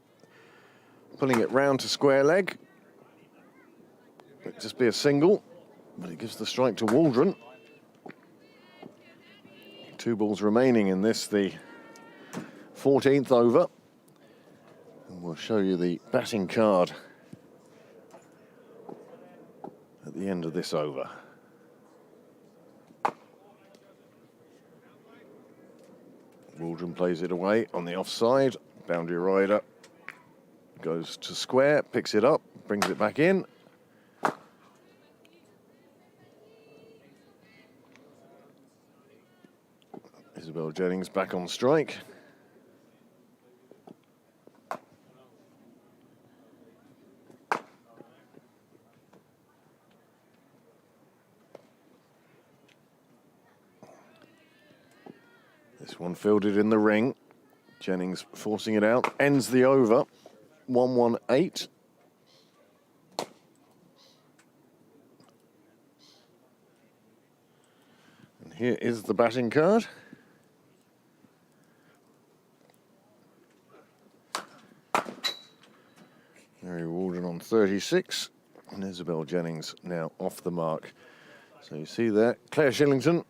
pulling it round to square leg. It'll just be a single, but it gives the strike to Waldron. 2 balls remaining in this, the 14th over. And we'll show you the batting card at the end of this over. Waldron plays it away on the offside. Boundary rider goes to square, picks it up, brings it back in. Isabel Jennings back on strike. This one fielded in the ring. Jennings forcing it out, ends the over. 118. And here is the batting card. Mary Walden on 36, and Isabel Jennings now off the mark. So you see there, Claire Shillington,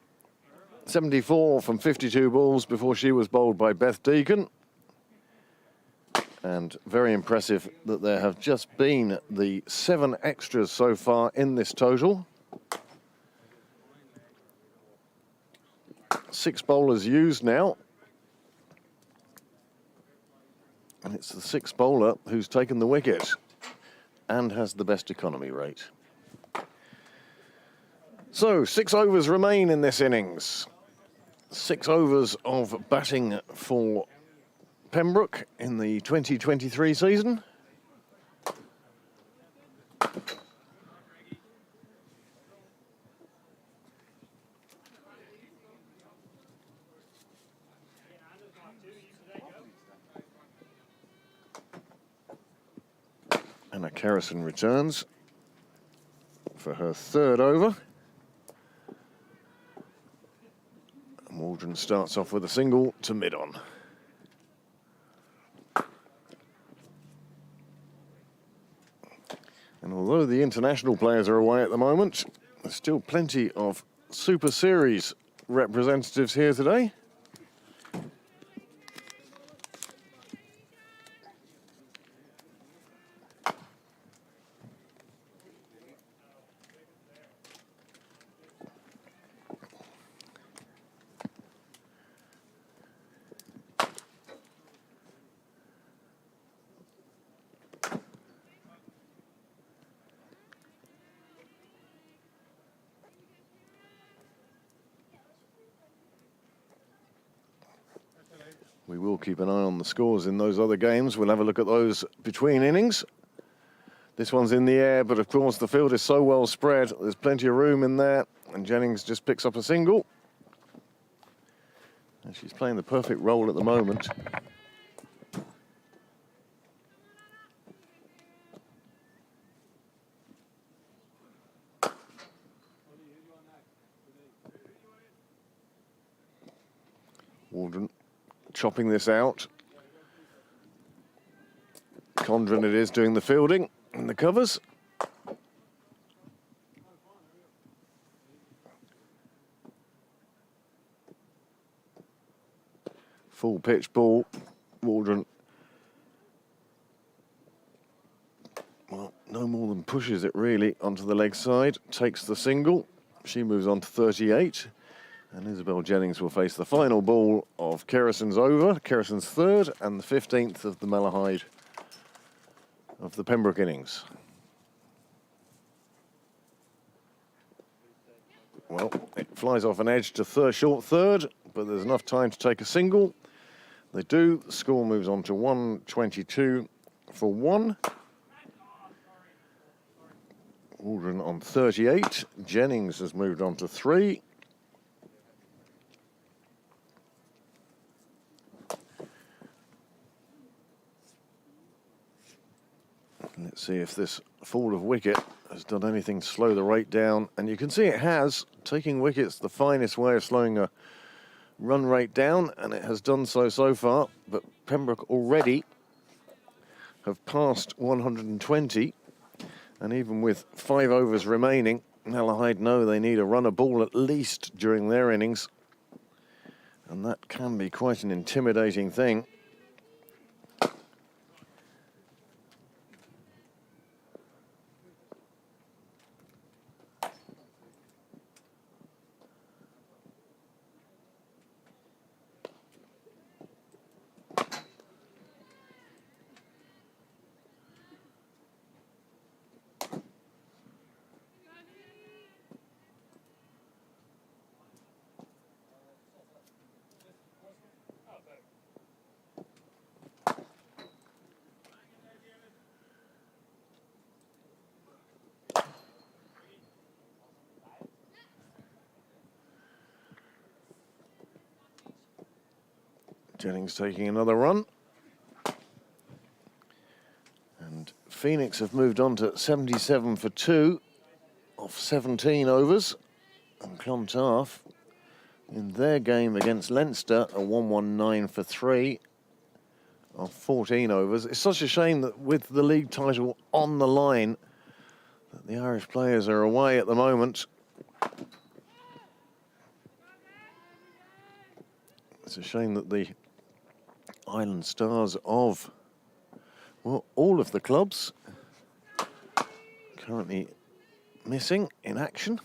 74 from 52 balls before she was bowled by Beth Deacon. And very impressive that there have just been the 7 extras so far in this total. 6 bowlers used now. And it's the 6th bowler who's taken the wicket and has the best economy rate. So 6 overs remain in this innings. 6 overs of batting for Pembroke in the 2023 season. Anna Kerrison returns for her 3rd over. And Waldron starts off with a single to mid-on. And although the international players are away at the moment, there's still plenty of Super Series representatives here today. We will keep an eye on the scores in those other games. We'll have a look at those between innings. This one's in the air, but of course the field is so well spread, there's plenty of room in there, and Jennings just picks up a single. And she's playing the perfect role at the moment. Waldron chopping this out. Condren it is doing the fielding in the covers. Full pitch ball. Waldron, well, no more than pushes it really onto the leg side. Takes the single. She moves on to 38. And Isabel Jennings will face the final ball of Kerrison's over, Kerrison's 3rd, and the 15th of the Malahide of the Pembroke innings. Well, it flies off an edge to short 3rd, but there's enough time to take a single. They do. The score moves on to 122 for 1. Waldron on 38. Jennings has moved on to 3. Let's see if this fall of wicket has done anything to slow the rate down. And you can see it has. Taking wickets, the finest way of slowing a run rate down, and it has done so far. But Pembroke already have passed 120. And even with 5 overs remaining, Malahide know they need a run a ball at least during their innings. And that can be quite an intimidating thing. Jennings taking another run. And Phoenix have moved on to 77 for 2 off 17 overs. And Clontarf, in their game against Leinster, are 119 for 3 off 14 overs. It's such a shame that with the league title on the line, that the Irish players are away at the moment. It's a shame that the Island stars of, well, all of the clubs currently missing in action.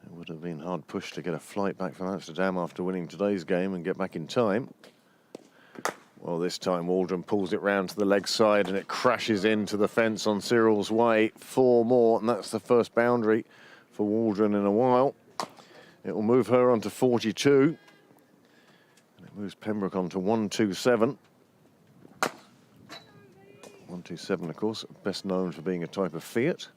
It would have been hard pushed to get a flight back from Amsterdam after winning today's game and get back in time. Well, this time Waldron pulls it round to the leg side and it crashes into the fence on Cyril's way. 4 more, and that's the first boundary for Waldron in a while. It will move her on to 42. And it moves Pembroke on to 127. 127, of course, best known for being a type of Fiat.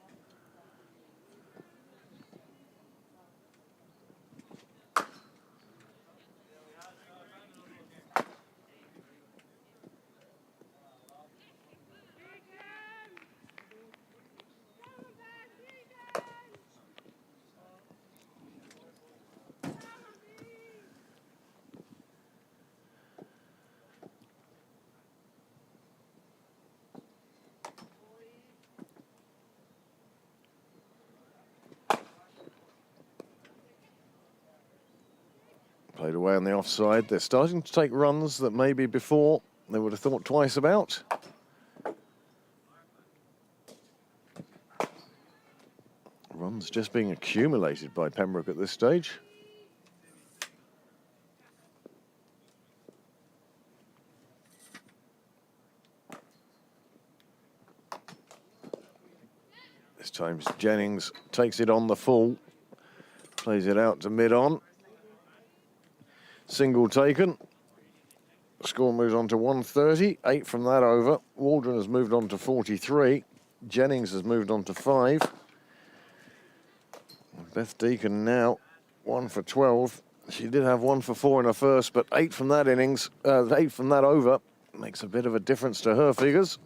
Played away on the offside. They're starting to take runs that maybe before they would have thought twice about. Runs just being accumulated by Pembroke at this stage. This time Jennings takes it on the full, plays it out to mid-on. Single taken. Score moves on to 130. 8 from that over. Waldron has moved on to 43. Jennings has moved on to 5. Beth Deacon now 1 for 12. She did have 1 for 4 in her first, but 8 from that innings, 8 from that over makes a bit of a difference to her figures.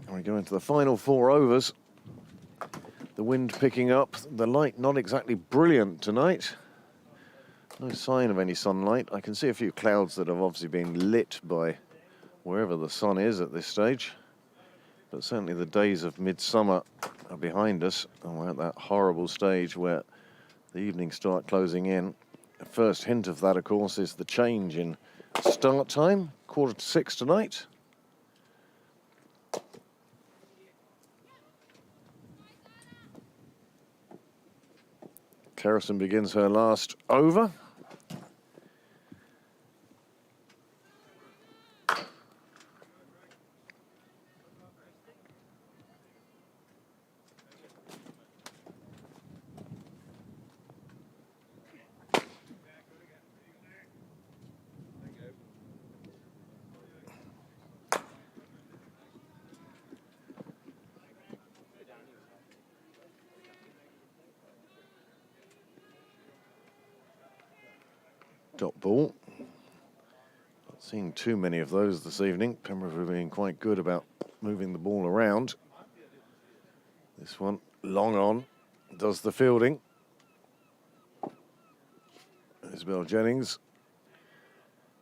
And we go into the final 4 overs. The wind picking up, the light not exactly brilliant tonight. No sign of any sunlight. I can see a few clouds that have obviously been lit by wherever the sun is at this stage. But certainly the days of midsummer are behind us, and we're at that horrible stage where the evenings start closing in. The first hint of that, of course, is the change in start time, 5:45 tonight. Kerrison begins her last over. dot ball. Not seeing too many of those this evening. Pembroke have been quite good about moving the ball around. This one, long on, does the fielding. Isabel Jennings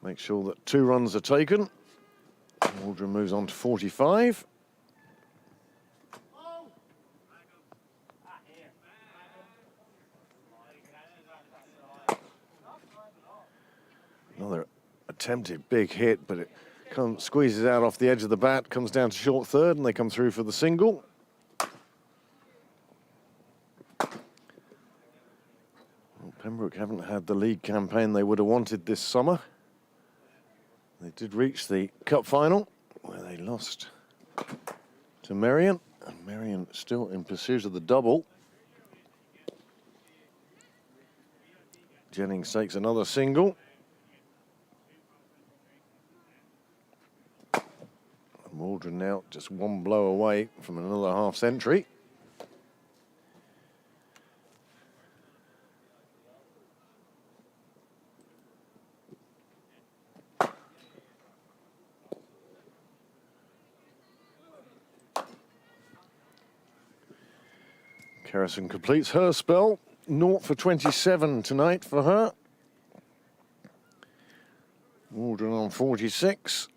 makes sure that 2 runs are taken. Waldron moves on to 45. Another attempted big hit, but it squeezes out off the edge of the bat, comes down to short third, and they come through for the single. Well, Pembroke haven't had the league campaign they would have wanted this summer. They did reach the cup final, where they lost to Merion, and Merion still in pursuit of the double. Jennings takes another single. Waldron now just 1 blow away from another half century. Kerrison completes her spell. 0 for 27 tonight for her. Waldron on 46.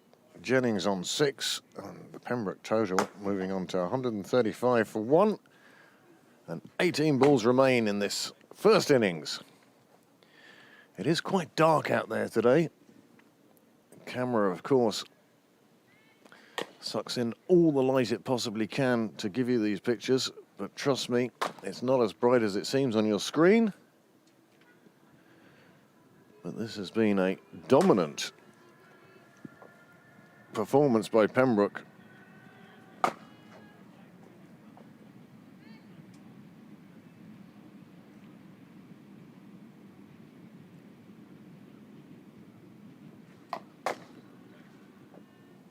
Jennings on 6, and the Pembroke total moving on to 135 for 1, and 18 balls remain in this first innings. It is quite dark out there today. The camera, of course, sucks in all the light it possibly can to give you these pictures, but trust me, it's not as bright as it seems on your screen. But this has been a dominant performance by Pembroke.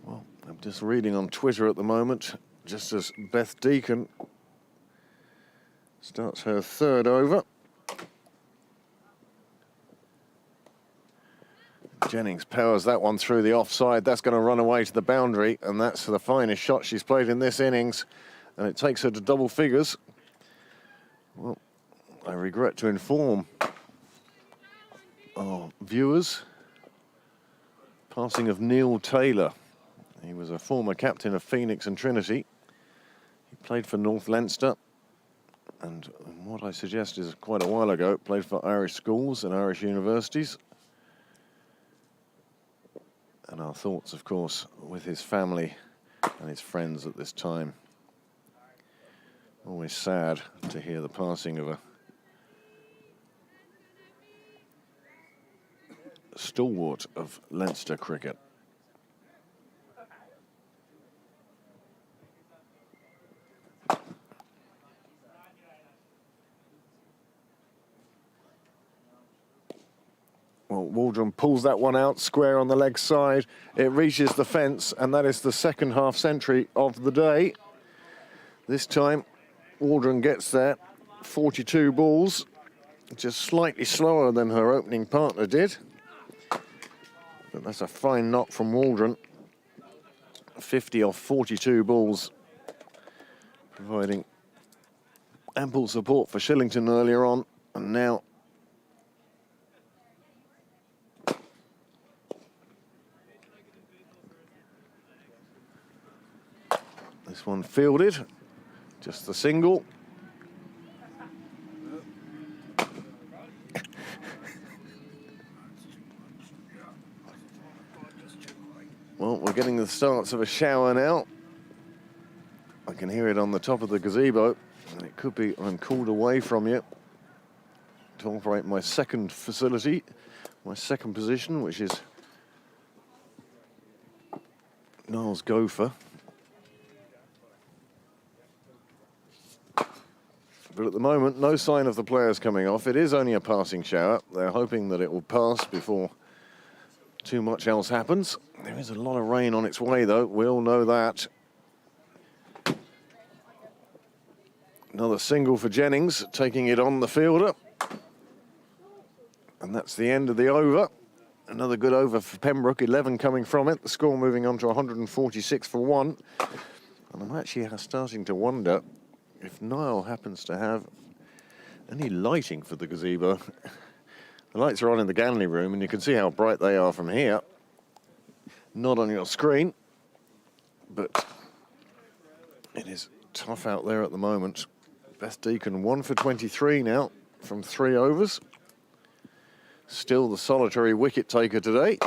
Well, I'm just reading on Twitter at the moment, just as Beth Deacon starts her 3rd over. Jennings powers that one through the offside. That's going to run away to the boundary, and that's the finest shot she's played in this innings, and it takes her to double figures. Well, I regret to inform our viewers, passing of Neil Taylor. He was a former captain of Phoenix and Trinity. He played for North Leinster, and what I suggest is quite a while ago, played for Irish schools and Irish universities. And our thoughts, of course, with his family and his friends at this time. Always sad to hear the passing of a stalwart of Leinster cricket. Well, Waldron pulls that one out, square on the leg side. It reaches the fence, and that is the 2nd half century of the day. This time, Waldron gets there, 42 balls, just slightly slower than her opening partner did. But that's a fine knock from Waldron. 50 off 42 balls, providing ample support for Shillington earlier on, and now this one fielded, just the single. Well, we're getting the starts of a shower now. I can hear it on the top of the gazebo, and it could be I'm called away from you to operate my second facility, my second position, which is Niles Gopher. But at the moment, no sign of the players coming off. It is only a passing shower. They're hoping that it will pass before too much else happens. There is a lot of rain on its way, though. We all know that. Another single for Jennings, taking it on the fielder. And that's the end of the over. Another good over for Pembroke, 11 coming from it. The score moving on to 146 for 1. And I'm actually starting to wonder if Niall happens to have any lighting for the gazebo. The lights are on in the gallery room, and you can see how bright they are from here. Not on your screen, but it is tough out there at the moment. Beth Deacon 1 for 23 now from 3 overs. Still the solitary wicket taker today.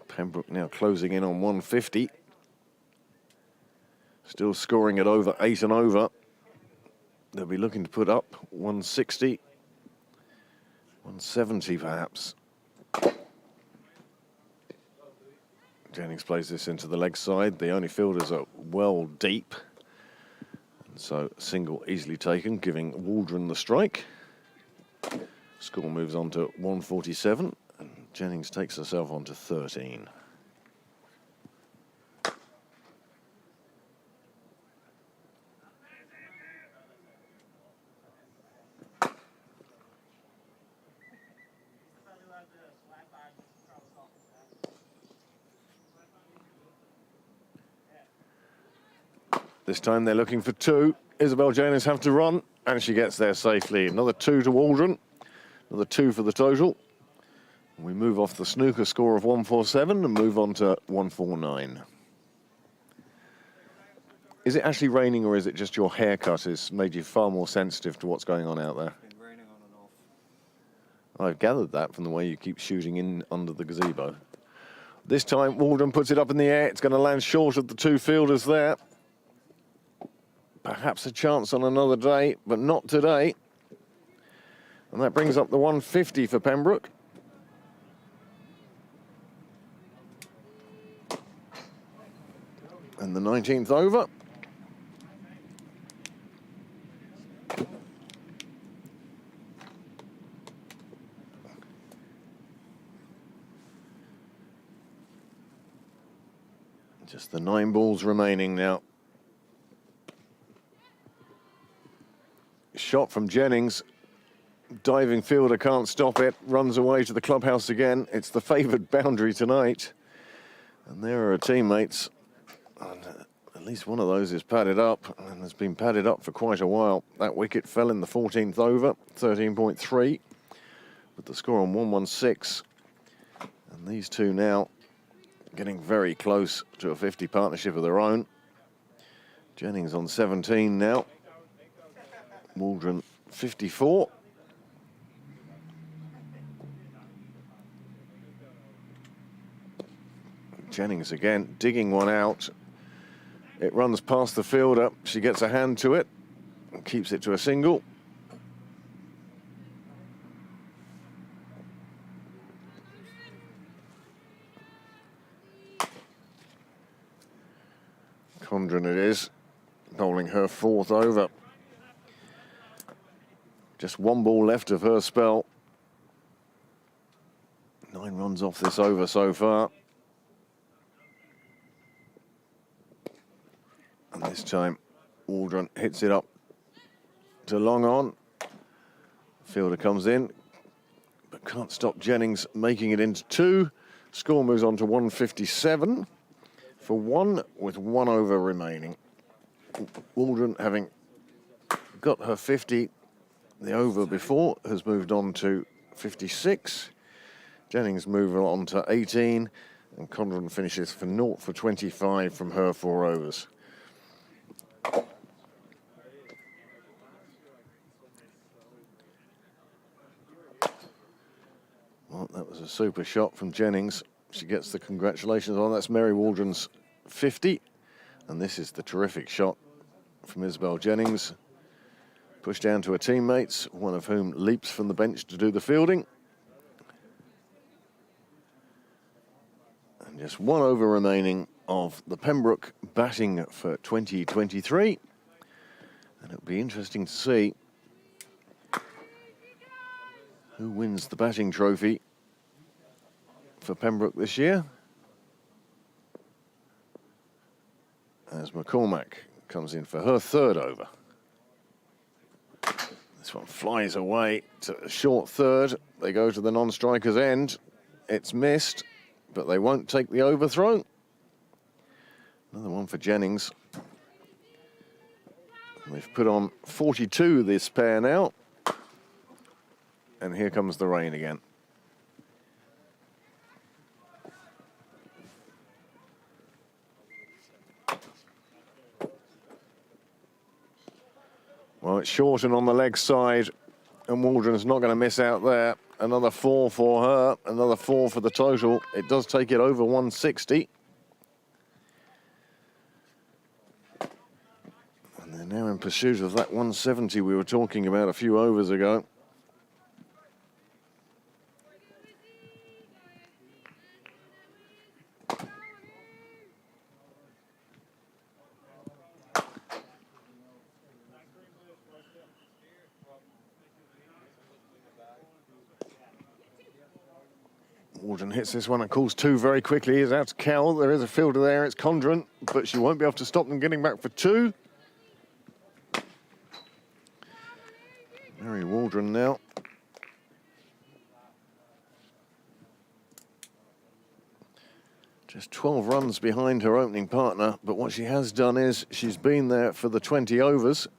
Pembroke now closing in on 150. Still scoring at over 8 and over. They'll be looking to put up 160, 170 perhaps. Jennings plays this into the leg side. The only fielders are well deep. And so single easily taken, giving Waldron the strike. Score moves on to 147. And Jennings takes herself on to 13. This time they're looking for 2. Isabel Janus have to run, and she gets there safely. Another 2 to Waldron, another 2 for the total. We move off the snooker score of 147 and move on to 149. Is it actually raining, or is it just your haircut has made you far more sensitive to what's going on out there? It's been raining on and off. I've gathered that from the way you keep shooting in under the gazebo. This time Waldron puts it up in the air. It's going to land short of the 2 fielders there. Perhaps a chance on another day, but not today. And that brings up the 150 for Pembroke. And the 19th over. Just the 9 balls remaining now. Shot from Jennings. Diving fielder can't stop it. Runs away to the clubhouse again. It's the favoured boundary tonight. And there are her teammates. And at least one of those is padded up, and has been padded up for quite a while. That wicket fell in the 14th over, 13.3. With the score on 116. And these two now getting very close to a 50 partnership of their own. Jennings on 17 now. Waldron 54. Jennings again digging one out. It runs past the fielder. She gets a hand to it and keeps it to a single. Condren it is, bowling her 4th over. Just 1 ball left of her spell. 9 runs off this over so far. And this time, Waldron hits it up to long on. Fielder comes in, but can't stop Jennings making it into 2. Score moves on to 157 for 1 with 1 over remaining. Waldron, having got her 50 the over before, has moved on to 56. Jennings moves on to 18, and Condren finishes for 0 for 25 from her 4 overs. Well, that was a super shot from Jennings. She gets the congratulations on. That's Mary Waldron's 50. And this is the terrific shot from Isabel Jennings. Pushed down to her teammates, one of whom leaps from the bench to do the fielding. And just 1 over remaining of the Pembroke batting for 2023. And it'll be interesting to see who wins the batting trophy for Pembroke this year. As McCormack comes in for her third over. This one flies away to a short third. They go to the non-striker's end. It's missed, but they won't take the overthrow. Another one for Jennings. They've put on 42 this pair now. And here comes the rain again. Well, it's short and on the leg side, and Waldron's not going to miss out there. Another 4 for her, another 4 for the total. It does take it over 160. And they're now in pursuit of that 170 we were talking about a few overs ago. Waldron hits this one and calls 2 very quickly. He's out to Cowell. There is a fielder there. It's Condren, but she won't be able to stop them getting back for 2. Mary Waldron now. Just 12 runs behind her opening partner, but what she has done is she's been there for the 20 overs.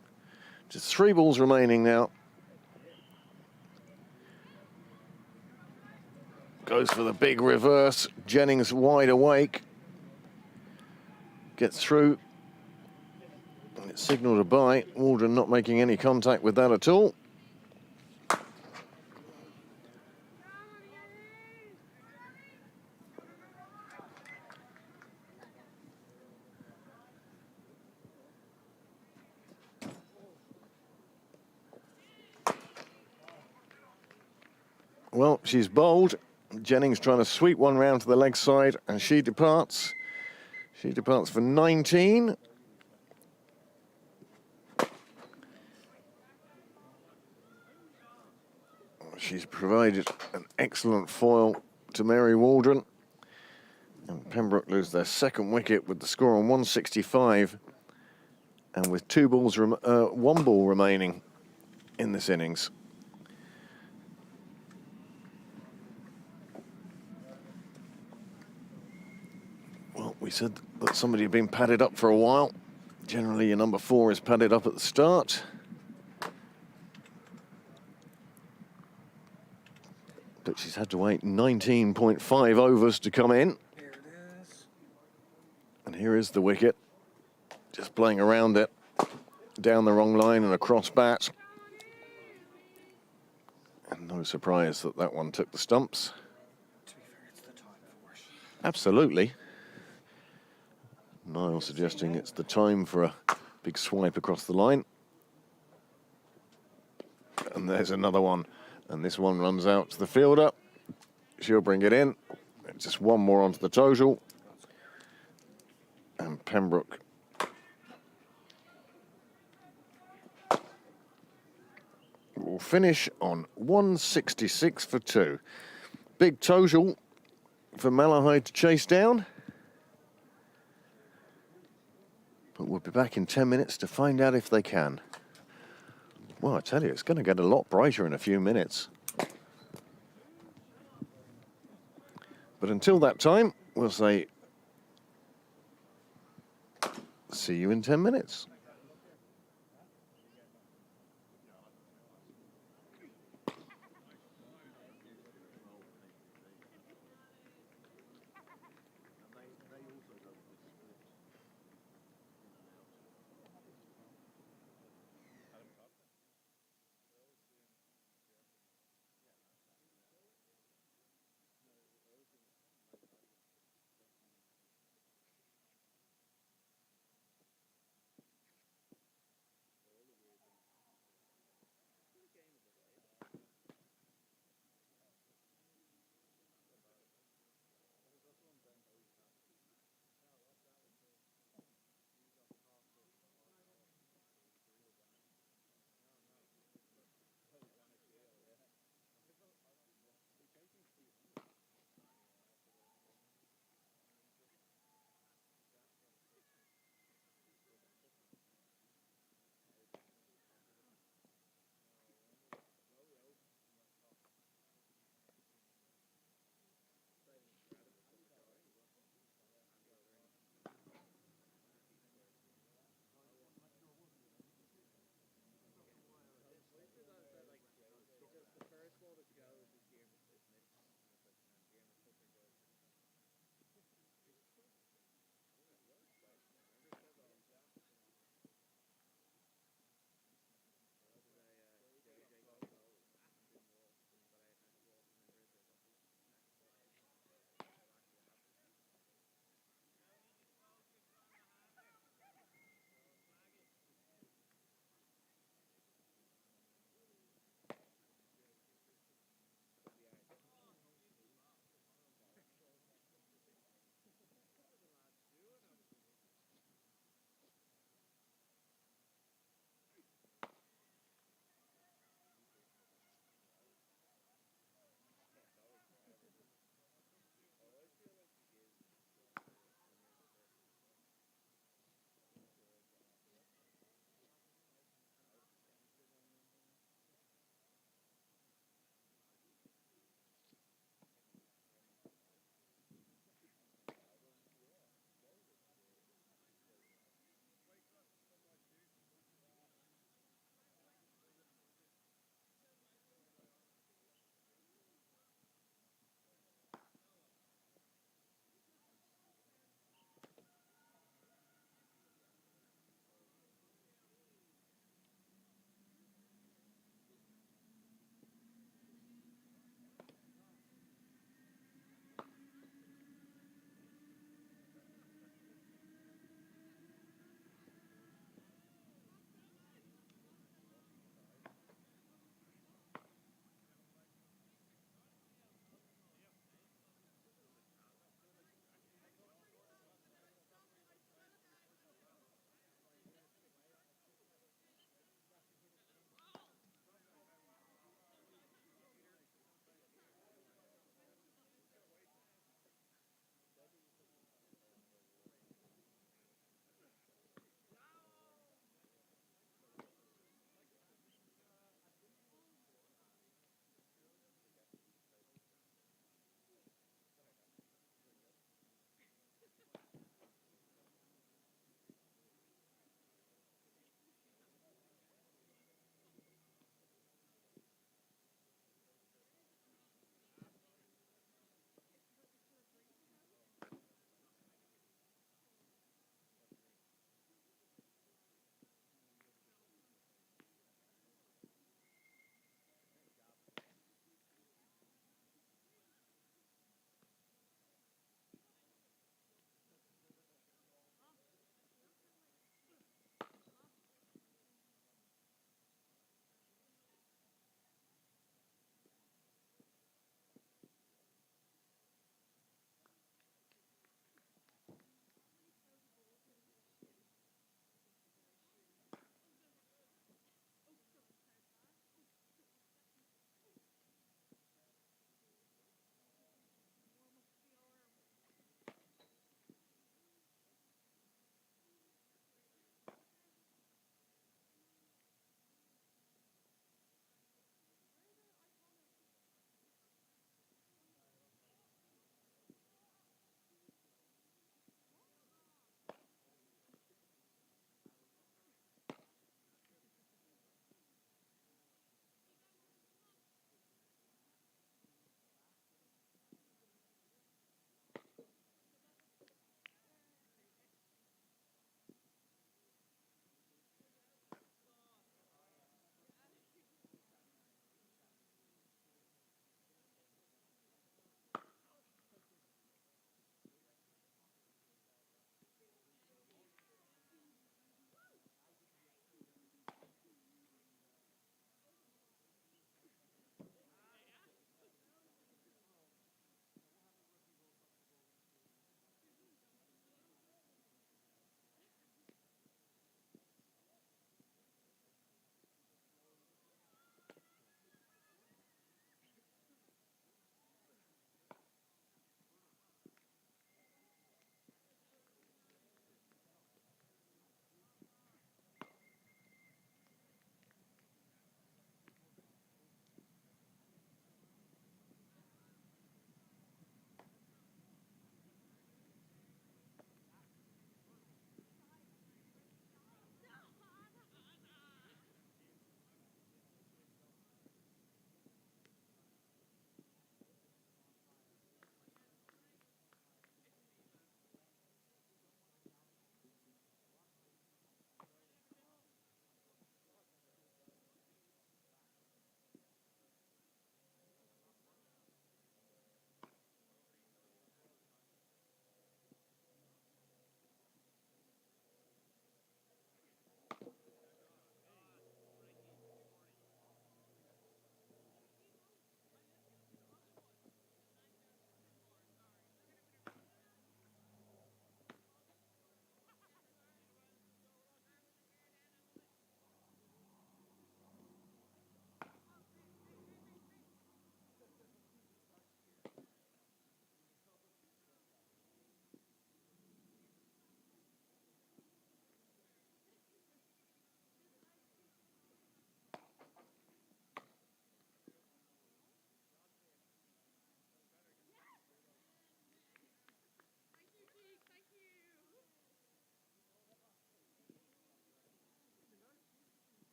Just 3 balls remaining now. Goes for the big reverse. Jennings wide awake. Gets through. And it's signalled a bye. Waldron not making any contact with that at all. Well, she's bowled. Jennings trying to sweep one round to the leg side, and she departs. She departs for 19. She's provided an excellent foil to Mary Waldron. And Pembroke lose their second wicket with the score on 165, and with 1 ball remaining in this innings. Well, we said that somebody had been padded up for a while. Generally, your number 4 is padded up at the start. But she's had to wait 19.5 overs to come in. Here it is. And here is the wicket. Just playing around it. Down the wrong line and across bat. And no surprise that that one took the stumps. To be fair, it's the time for it. Absolutely. Niall suggesting it's the time for a big swipe across the line. And there's another one. And this one runs out to the fielder. She'll bring it in. Just 1 more onto the total. And Pembroke will finish on 166 for 2. Big total for Malahide to chase down. But we'll be back in 10 minutes to find out if they can. Well, I tell you, it's going to get a lot brighter in a few minutes. But until that time, we'll say, see you in 10 minutes.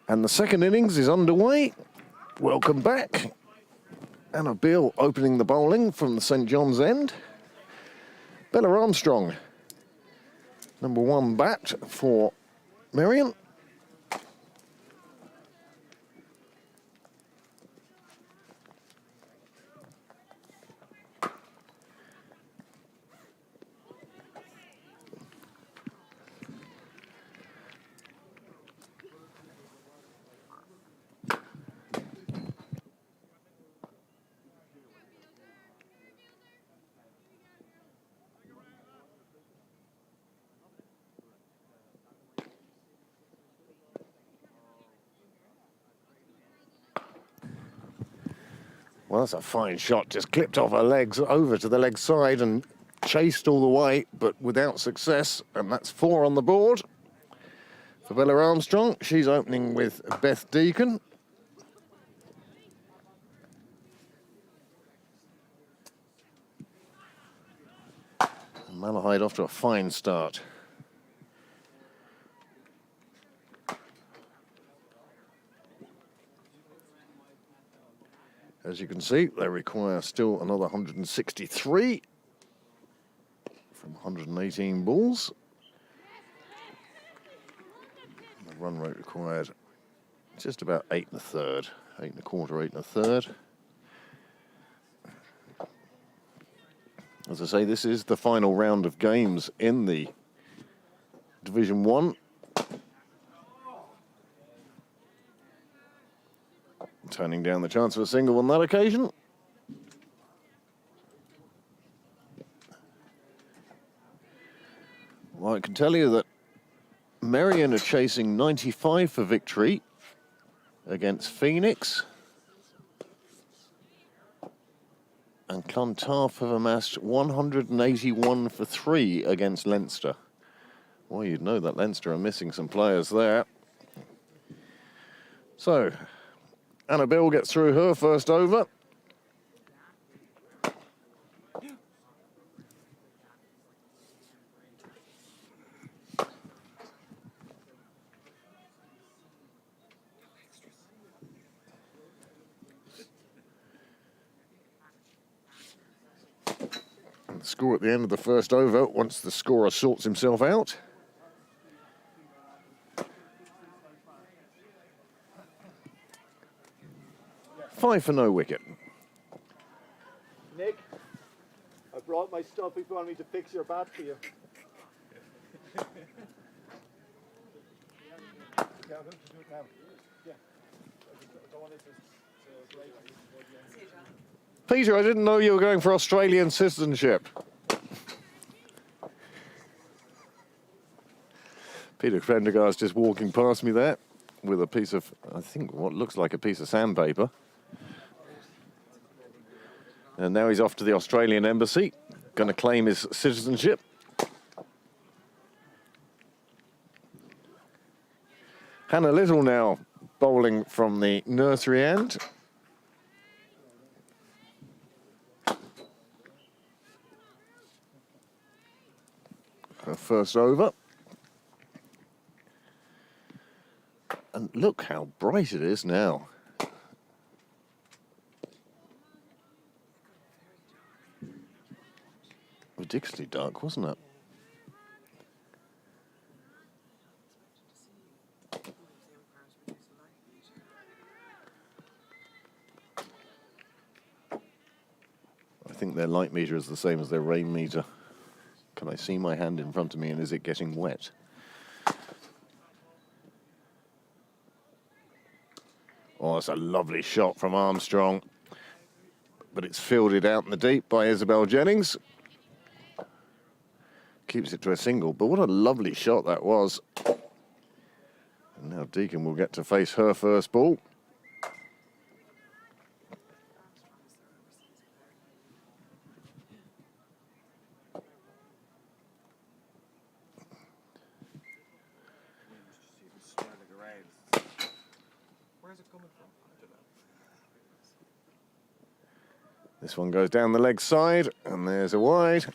And the second innings is underway. Welcome back. Anna Beale opening the bowling from the St John's end. Bella Armstrong, number one bat for Merion. Well, that's a fine shot. Just clipped off her legs over to the leg side and chased all the way, but without success. And that's 4 on the board for Bella Armstrong. She's opening with Beth Deacon. And Malahide off to a fine start. As you can see, they require still another 163 from 118 balls. The run rate required just about 8 1/3, 8 1/4, 8 1/3. As I say, this is the final round of games in the Division 1. Turning down the chance of a single on that occasion. Well, I can tell you that Merion are chasing 95 for victory against Phoenix. And Clontarf have amassed 181 for 3 against Leinster. Well, you'd know that Leinster are missing some players there. So, Annabelle gets through her first over. And the score at the end of the first over, once the scorer sorts himself out. Five for no wicket. Nick, I brought my stuff if you want me to fix your bat for you. Yeah, I'm going to do it now. Yeah. I don't want it to break. Peter, I didn't know you were going for Australian citizenship. Peter Prendergast just walking past me there with a piece of, I think, what looks like a piece of sandpaper. And now he's off to the Australian embassy, going to claim his citizenship. Hannah Little now bowling from the nursery end. Her first over. And look how bright it is now. Ridiculously dark, wasn't it? I think their light meter is the same as their rain meter. Can I see my hand in front of me and is it getting wet? Oh, that's a lovely shot from Armstrong. But it's fielded out in the deep by Isabel Jennings. Keeps it to a single, but what a lovely shot that was. And now Deacon will get to face her first ball. Where's it coming from? I don't know. This one goes down the leg side, and there's a wide.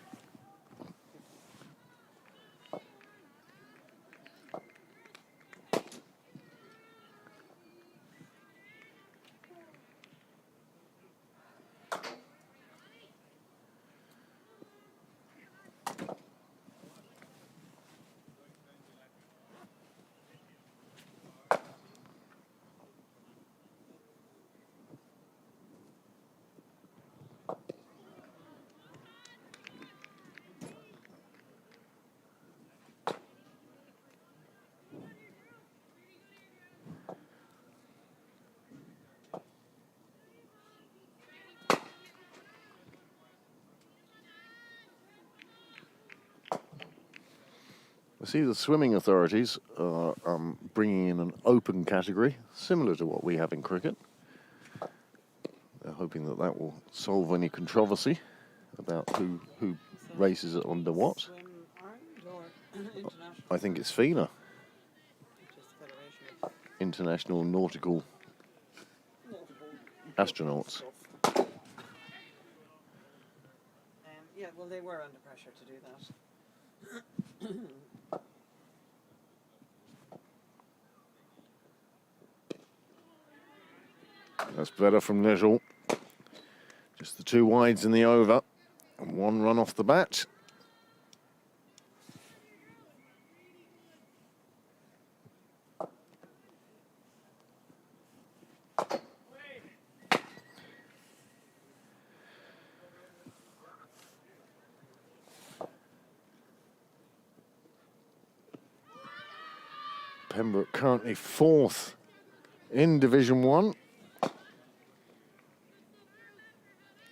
I see the swimming authorities are bringing in an open category, similar to what we have in cricket. They're hoping hoping that that will solve any controversy about who races it under what. Swim Ireland or international? I think it's FINA, Which is the Federation of International Nautical Astronauts. Yeah, well, they were under pressure to do that. That's better from Nigel. Just the 2 wides in the over and 1 run off the bat. Pembroke currently 4th in Division 1.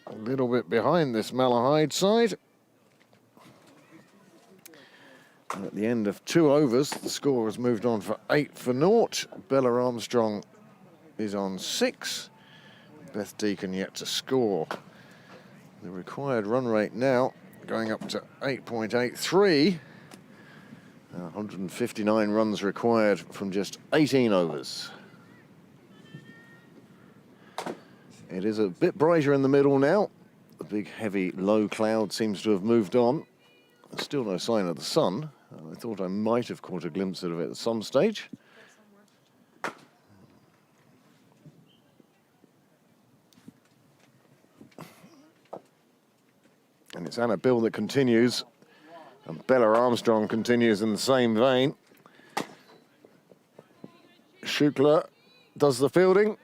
A little bit behind this Malahide side. And at the end of 2 overs, the score has moved on for 8 for naught. Bella Armstrong is on 6. Beth Deacon yet to score. The required run rate now going up to 8.83. 159 runs required from just 18 overs. It is a bit brighter in the middle now. The big, heavy, low cloud seems to have moved on. There's still no sign of the sun. I thought I might have caught a glimpse of it at some stage. And it's Anna Bill that continues. And Bella Armstrong continues in the same vein. Shukla does the fielding.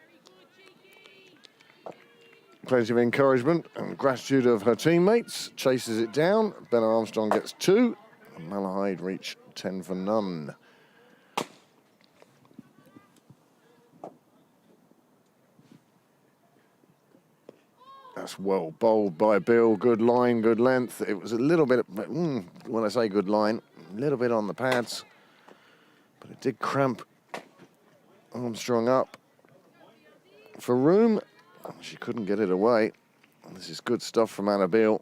Plenty of encouragement and gratitude of her teammates. Chases it down. Bella Armstrong gets 2. And Malahide reach 10 for none. That's well bowled by Bill. Good line, good length. It was a little bit, when I say good line, a little bit on the pads. But it did cramp Armstrong up for room. She couldn't get it away. This is good stuff from Anna Beale.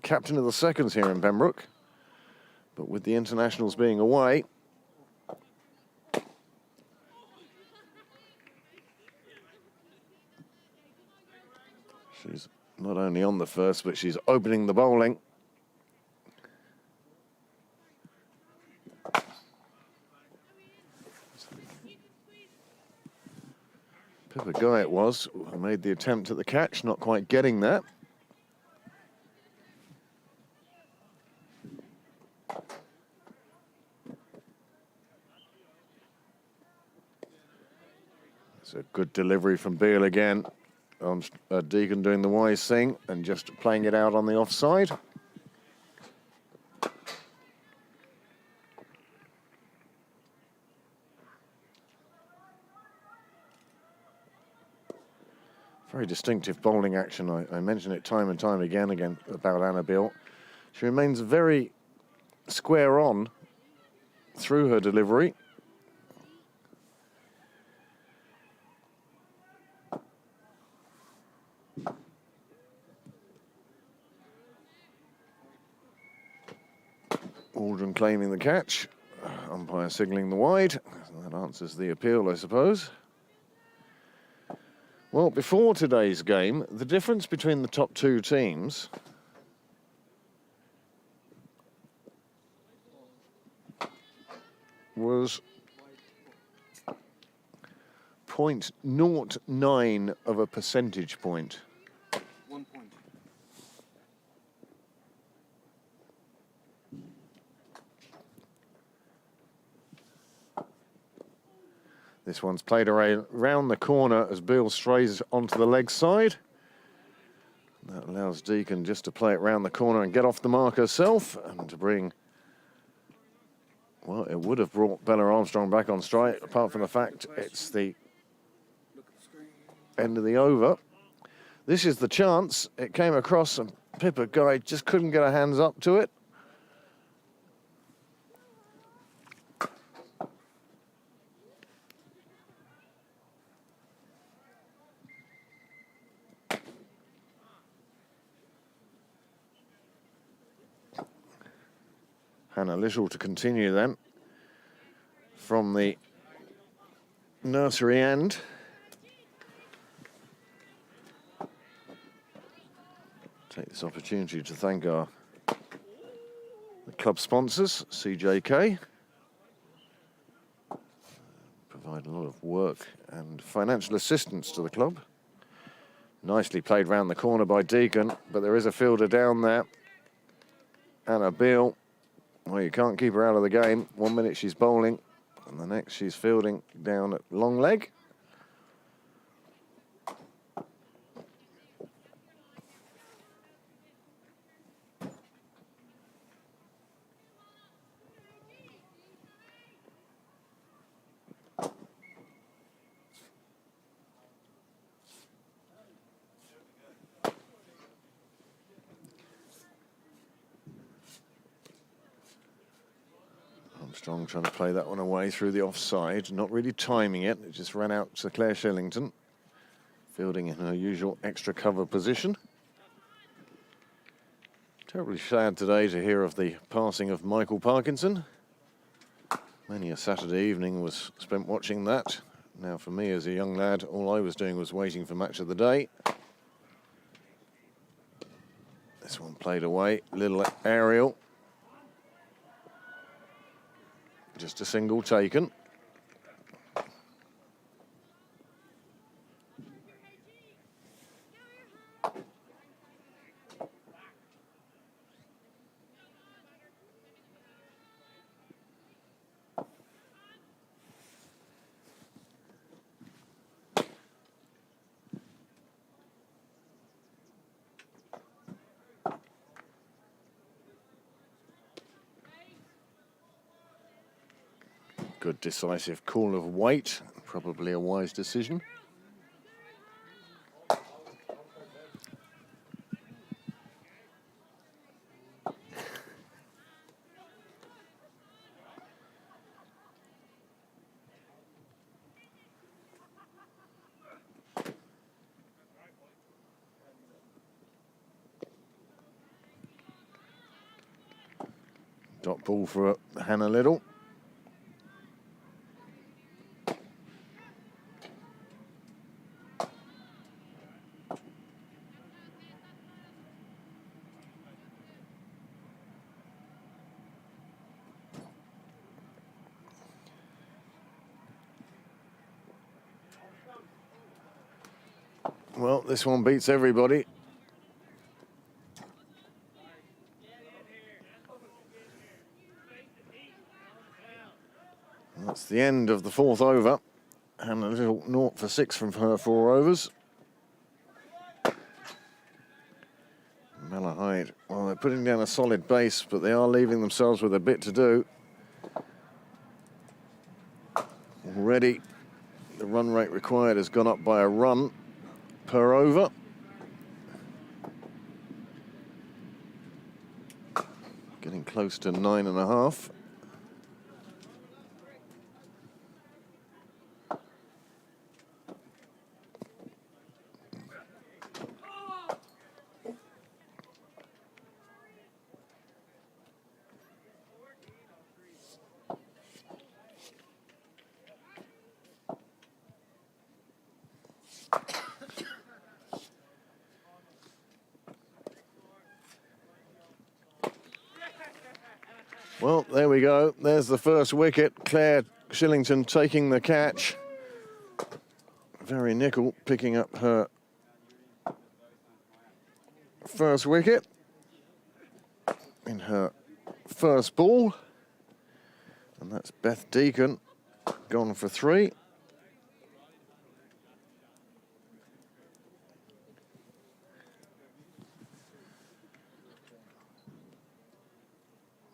Captain of the seconds here in Pembroke. But with the internationals being away, she's not only on the first, but she's opening the bowling. Pippa Guy it was, who made the attempt at the catch, not quite getting that. It's a good delivery from Beale again. Deacon doing the wise thing and just playing it out on the offside. Very distinctive bowling action. I mention it time and time again about Anna Beale. She remains very square on through her delivery. Aldrin claiming the catch. Umpire signalling the wide. That answers the appeal, I suppose. Well, before today's game, the difference between the top 2 teams was 0.09 of a percentage point. 1 point. This one's played around the corner as Beale strays onto the leg side. That allows Deacon just to play it round the corner and get off the mark herself and to bring... Well, it would have brought Bella Armstrong back on strike, apart from the fact it's the end of the over. This is the chance. It came across and Pippa Guy just couldn't get her hands up to it. Hannah Little to continue then from the nursery end. Take this opportunity to thank the club sponsors, CJK. Provide a lot of work and financial assistance to the club. Nicely played round the corner by Deacon, but there is a fielder down there. Anna Beale. Well, you can't keep her out of the game. 1 minute she's bowling, and the next she's fielding down at long leg. Armstrong trying to play that one away through the offside, not really timing it. It just ran out to Claire Shillington, fielding in her usual extra cover position. Terribly sad today to hear of the passing of Michael Parkinson. Many a Saturday evening was spent watching that. Now for me as a young lad, all I was doing was waiting for match of the day. This one played away, little aerial. Just a single taken. Good decisive call of weight, probably a wise decision. Dot ball for Hannah Little. Well, this one beats everybody. And that's the end of the fourth over. And a little 0 for 6 from her 4 overs. Malahide, well, they're putting down a solid base, but they are leaving themselves with a bit to do. Already, the run rate required has gone up by a run per over. Getting close to 9.5. Well, there we go. There's the first wicket. Claire Shillington taking the catch. Very Nickel picking up her first wicket in her first ball. And that's Beth Deacon gone for 3.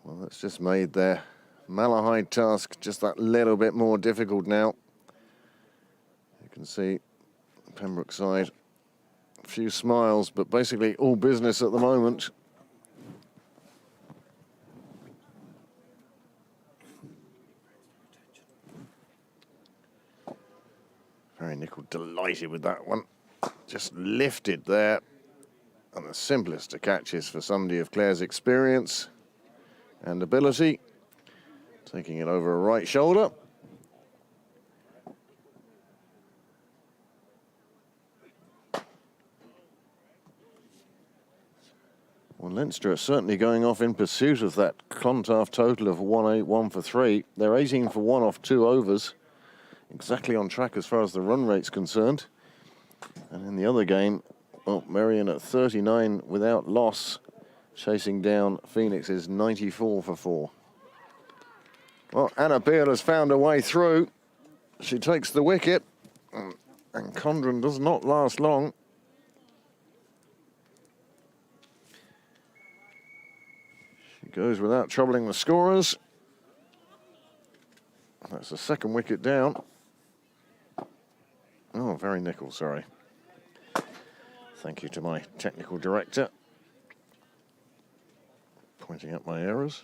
Well, that's just made their Malahide task just that little bit more difficult now. You can see Pembroke side, a few smiles, but basically all business at the moment. Very Nickel delighted with that one. Just lifted there. And the simplest of catches for somebody of Claire's experience. and ability. Taking it over a right shoulder. Well, Leinster are certainly going off in pursuit of that Clontarf total of 181 for 3. They're 18 for 1 off 2 overs. Exactly on track as far as the run rate's concerned. And in the other game, Marion at 39 without loss, chasing down Phoenix's 94 for 4. Well, Anna Beale has found her way through. She takes the wicket, and Condren does not last long. She goes without troubling the scorers. That's the second wicket down. Oh, very nickel, sorry. Thank you to my technical director pointing out my errors.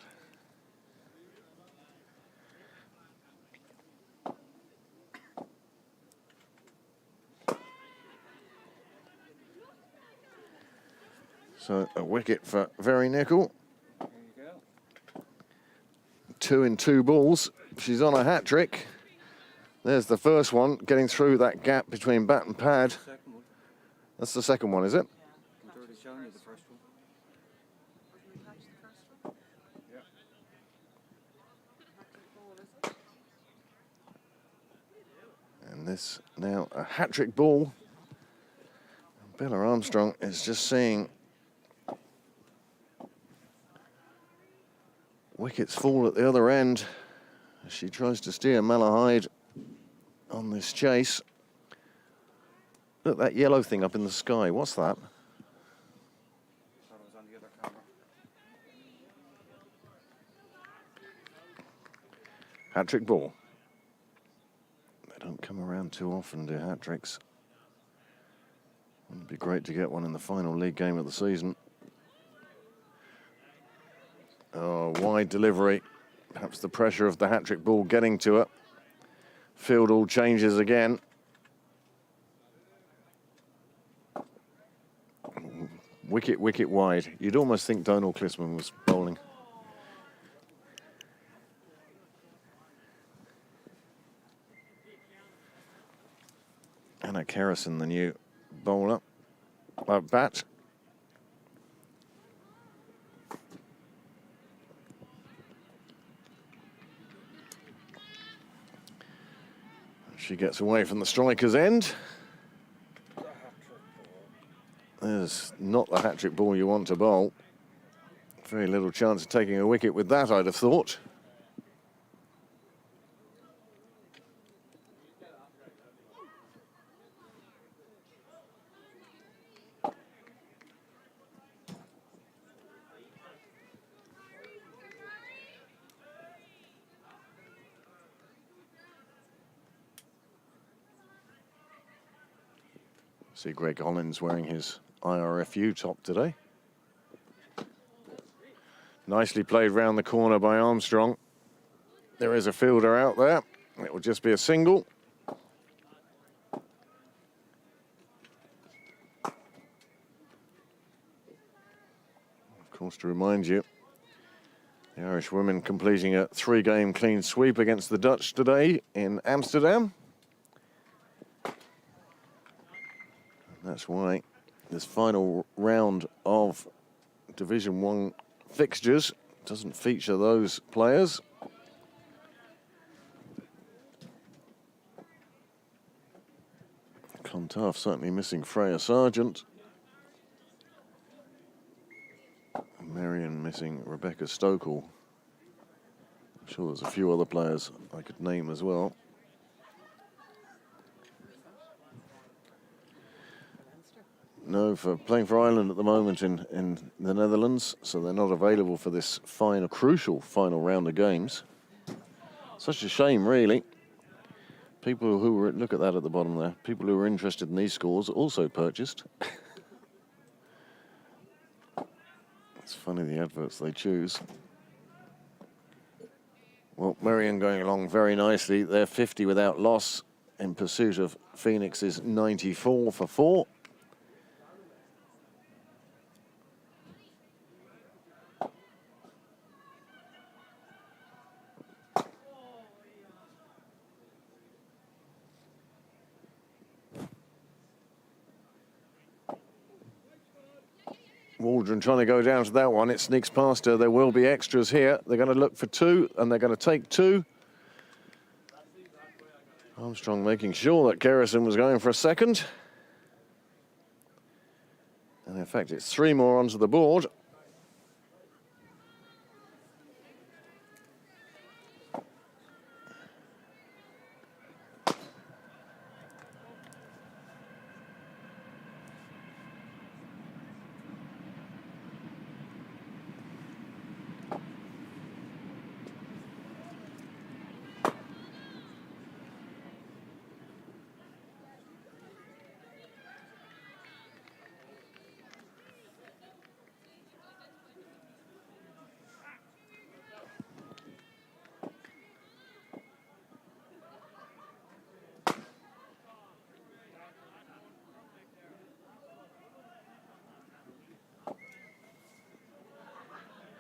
So a wicket for Very Nickel. There you go. 2 in 2 balls. She's on a hat trick. There's the first one, getting through that gap between bat and pad. Second one. That's the second one, is it? I've already shown you the first one. And this now a hat-trick ball. Bella Armstrong is just seeing wickets fall at the other end as she tries to steer Malahide on this chase. Look, that yellow thing up in the sky, what's that? Thought it was on the other camera. Hat-trick ball. They don't come around too often, do hat-tricks. It'd be great to get one in the final league game of the season. Oh, wide delivery. Perhaps the pressure of the hat-trick ball getting to her. Field all changes again. Wicket, wicket wide. You'd almost think Donald Clisman was bowling. Anna Kerrison, the new bowler. Bat. She gets away from the striker's end. There's not the hat-trick ball you want to bowl. Very little chance of taking a wicket with that, I'd have thought. See Greg Hollins wearing his IRFU top today. Nicely played round the corner by Armstrong. There is a fielder out there. It will just be a single. Of course, to remind you, the Irish women completing a 3-game clean sweep against the Dutch today in Amsterdam. That's why this final round of Division 1 fixtures doesn't feature those players. Clontarf certainly missing Freya Sargent. Marion missing Rebecca Stokel. I'm sure there's a few other players I could name as well. No, for playing for Ireland at the moment in the Netherlands, so they're not available for this crucial final round of games. Such a shame, really. People who were, look at that at the bottom there, people who were interested in these scores also purchased. It's funny the adverts they choose. Well, Marion going along very nicely. They're 50 without loss in pursuit of Phoenix's 94 for 4. Waldron trying to go down to that one. It sneaks past her. There will be extras here. They're going to look for 2, and they're going to take 2. Armstrong making sure that Kerrison was going for a second. And in fact, it's 3 more onto the board.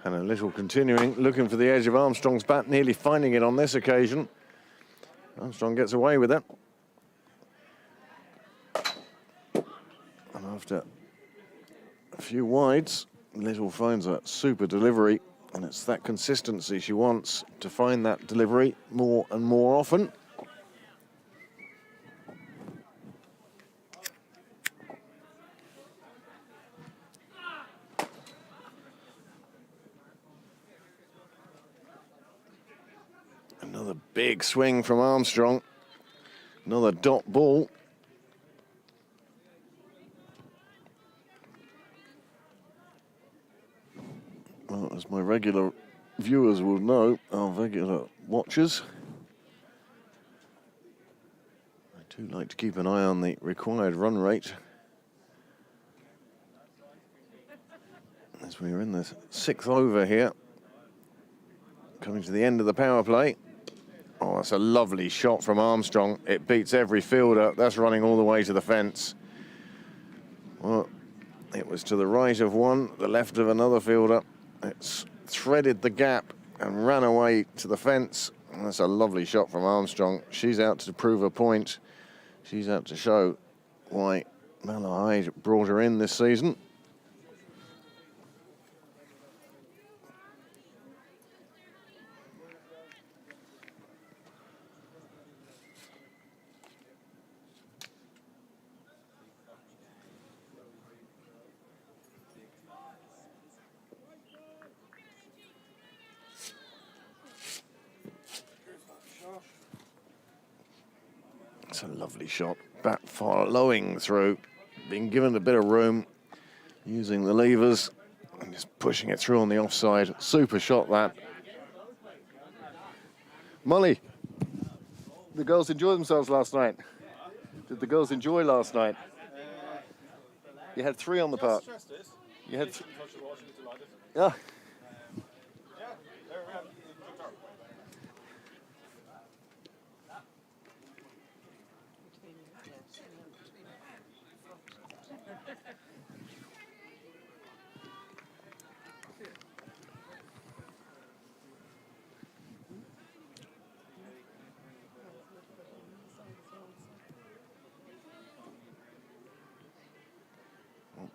And a little continuing, looking for the edge of Armstrong's bat, nearly finding it on this occasion. Armstrong gets away with it. And after a few wides, Little finds a super delivery, and it's that consistency she wants to find that delivery more and more often. Another big swing from Armstrong. Another dot ball. Well, as my regular viewers will know, our regular watchers, I do like to keep an eye on the required run rate. As we're in the 6th over here, coming to the end of the power play. Oh, that's a lovely shot from Armstrong. It beats every fielder. That's running all the way to the fence. Well, it was to the right of one, the left of another fielder. It's threaded the gap and ran away to the fence. And that's a lovely shot from Armstrong. She's out to prove a point. She's out to show why Malahide brought her in this season. It's a lovely shot. Bat following through, being given a bit of room, using the levers and just pushing it through on the offside. Super shot, that. Molly, the girls enjoyed themselves last night. Did the girls enjoy last night? You had 3 on the park. You had. Yeah.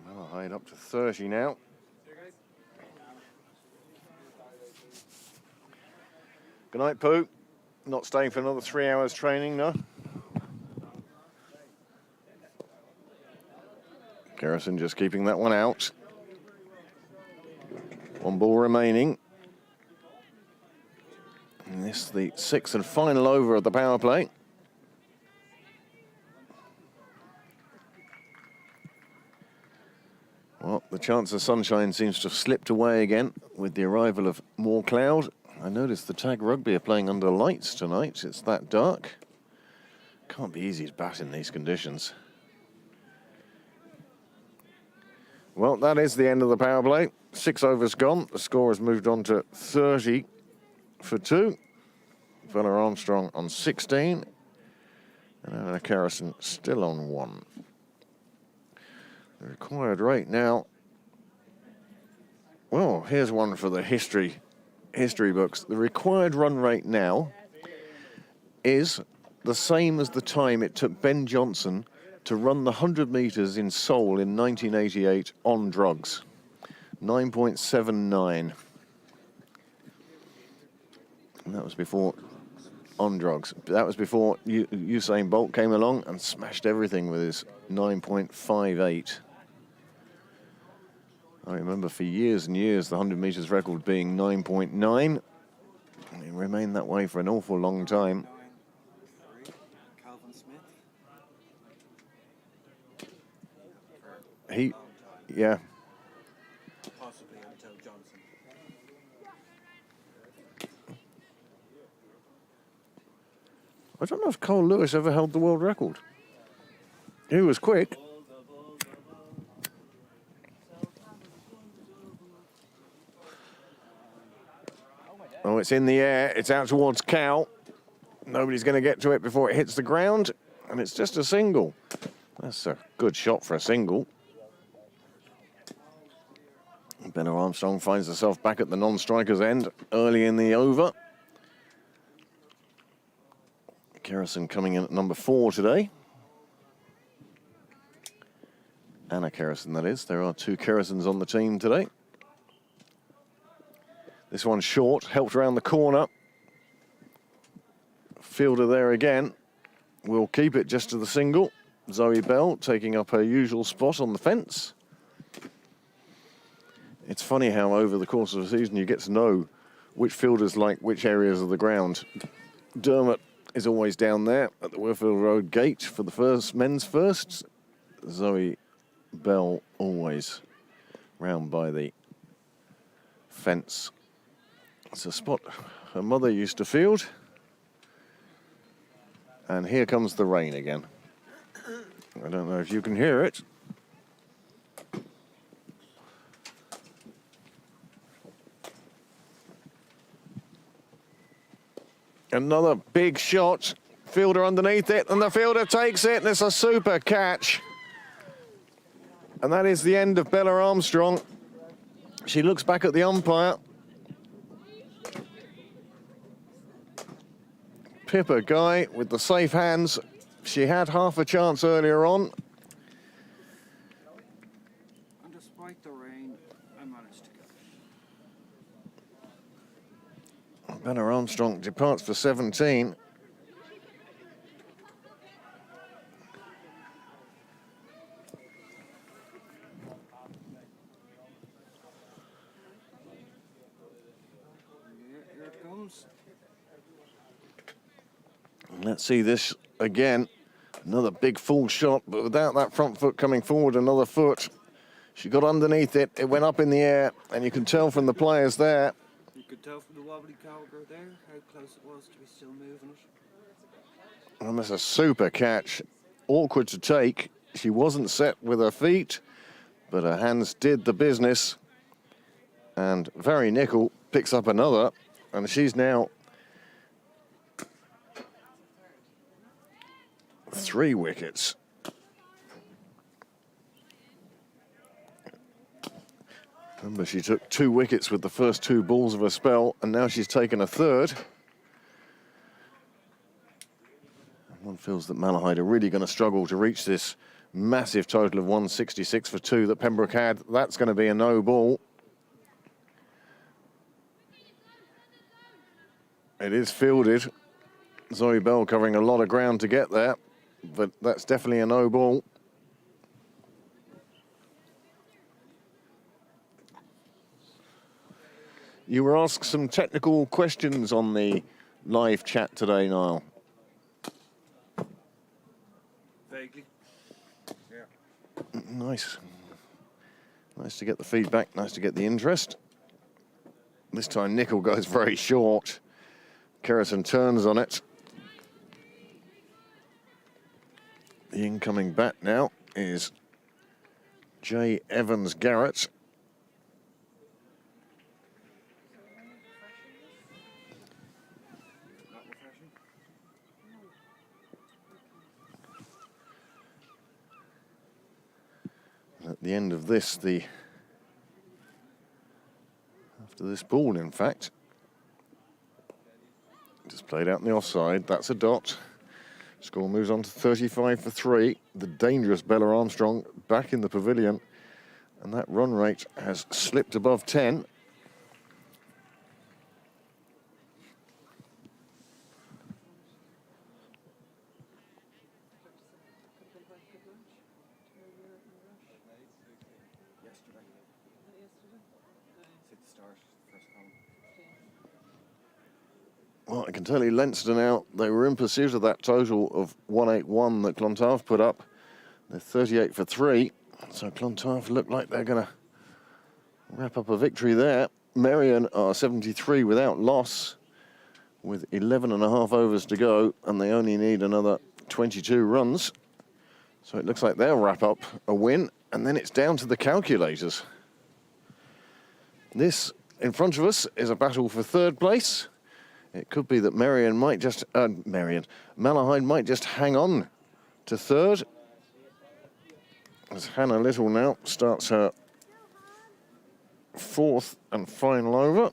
Malahide up to 30 now. Good night, Pooh. Not staying for another 3 hours training, no? Kerrison just keeping that one out. 1 ball remaining. And this the 6th and final over of the power play. Well, the chance of sunshine seems to have slipped away again with the arrival of more cloud. I noticed the tag rugby are playing under lights tonight. It's that dark. Can't be easy to bat in these conditions. Well, that is the end of the power play. 6 overs gone. The score has moved on to 30 for 2. Bella Armstrong on 16. And Anna Kerrison still on 1. The required rate now. Well, here's one for the history books. The required run rate now is the same as the time it took Ben Johnson to run the 100 metres in Seoul in 1988 on drugs. 9.79. And that was before on drugs. That was before Usain Bolt came along and smashed everything with his 9.58. I remember for years and years the 100 metres record being 9.9. And it remained that way for an awful long time. 9-3. Calvin Smith. He, yeah. Possibly until Johnson. I don't know if Cole Lewis ever held the world record. He was quick. Oh, it's in the air. It's out towards Cal. Nobody's going to get to it before it hits the ground. And it's just a single. That's a good shot for a single. Bella Armstrong finds herself back at the non-striker's end early in the over. Kerrison coming in at number 4 today. Anna Kerrison, that is. There are 2 Kerrisons on the team today. This one's short, helped around the corner. Fielder there again. Will keep it just to the single. Zoe Bell taking up her usual spot on the fence. It's funny how over the course of a season you get to know which fielders like which areas of the ground. Dermot is always down there at the Werfield Road gate for the men's firsts. Zoe Bell always round by the fence. It's a spot her mother used to field. And here comes the rain again. I don't know if you can hear it. Another big shot. Fielder underneath it, and the fielder takes it, and it's a super catch. And that is the end of Bella Armstrong. She looks back at the umpire. Pippa Guy with the safe hands. She had half a chance earlier on. And despite the rain, I managed to get it. Bella Armstrong departs for 17. Here it comes. Let's see this again. Another big full shot, but without that front foot coming forward another foot. She got underneath it, it went up in the air, and you can tell from the players there. You could tell from the wobbly cowgirl there how close it was to be still moving it. And that's a super catch. Awkward to take. She wasn't set with her feet, but her hands did the business. And Very Nickel picks up another, and she's now 3 wickets. Remember, she took 2 wickets with the first 2 balls of her spell, and now she's taken a third. One feels that Malahide are really going to struggle to reach this massive total of 166 for 2 that Pembroke had. That's going to be a no ball. It is fielded. Zoe Bell covering a lot of ground to get there, but that's definitely a no ball. You were asked some technical questions on the live chat today, Niall. Vaguely. Nice. Nice to get the feedback, nice to get the interest. This time Nickel goes very short. Kerrison turns on it. The incoming bat now is J. Evans-Garrett. At the end of this, after this ball, in fact, just played out in the offside. That's a dot. Score moves on to 35 for 3. The dangerous Bella Armstrong back in the pavilion. And that run rate has slipped above 10. Yesterday. See the start, first column. Well, I can tell you Leinster now, they were in pursuit of that total of 181 that Clontarf put up. They're 38 for 3, so Clontarf look like they're going to wrap up a victory there. Merion are 73 without loss, with 11 and a half overs to go, and they only need another 22 runs. So it looks like they'll wrap up a win, and then it's down to the calculators. This, in front of us, is a battle for third place. It could be that Malahide might just hang on to third, as Hannah Little now starts her fourth and final over.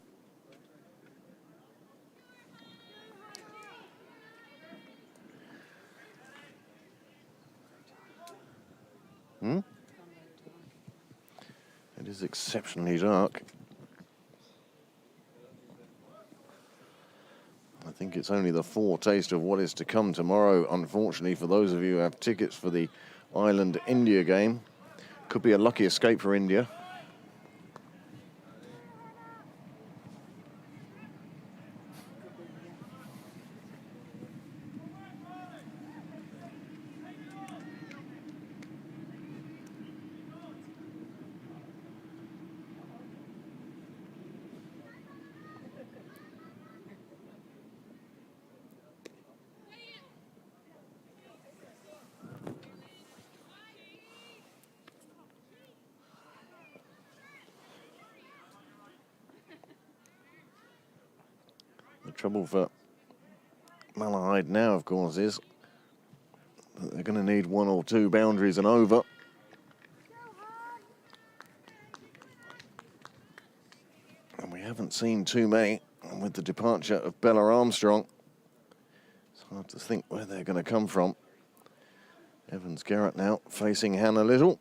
It is exceptionally dark. I think it's only the foretaste of what is to come tomorrow, unfortunately, for those of you who have tickets for the Ireland-India game. Could be a lucky escape for India. The trouble for Malahide now, of course, is that they're going to need 1 or 2 boundaries and over. And we haven't seen too many. And with the departure of Bella Armstrong, it's hard to think where they're going to come from. Evans Garrett now facing Hannah Little.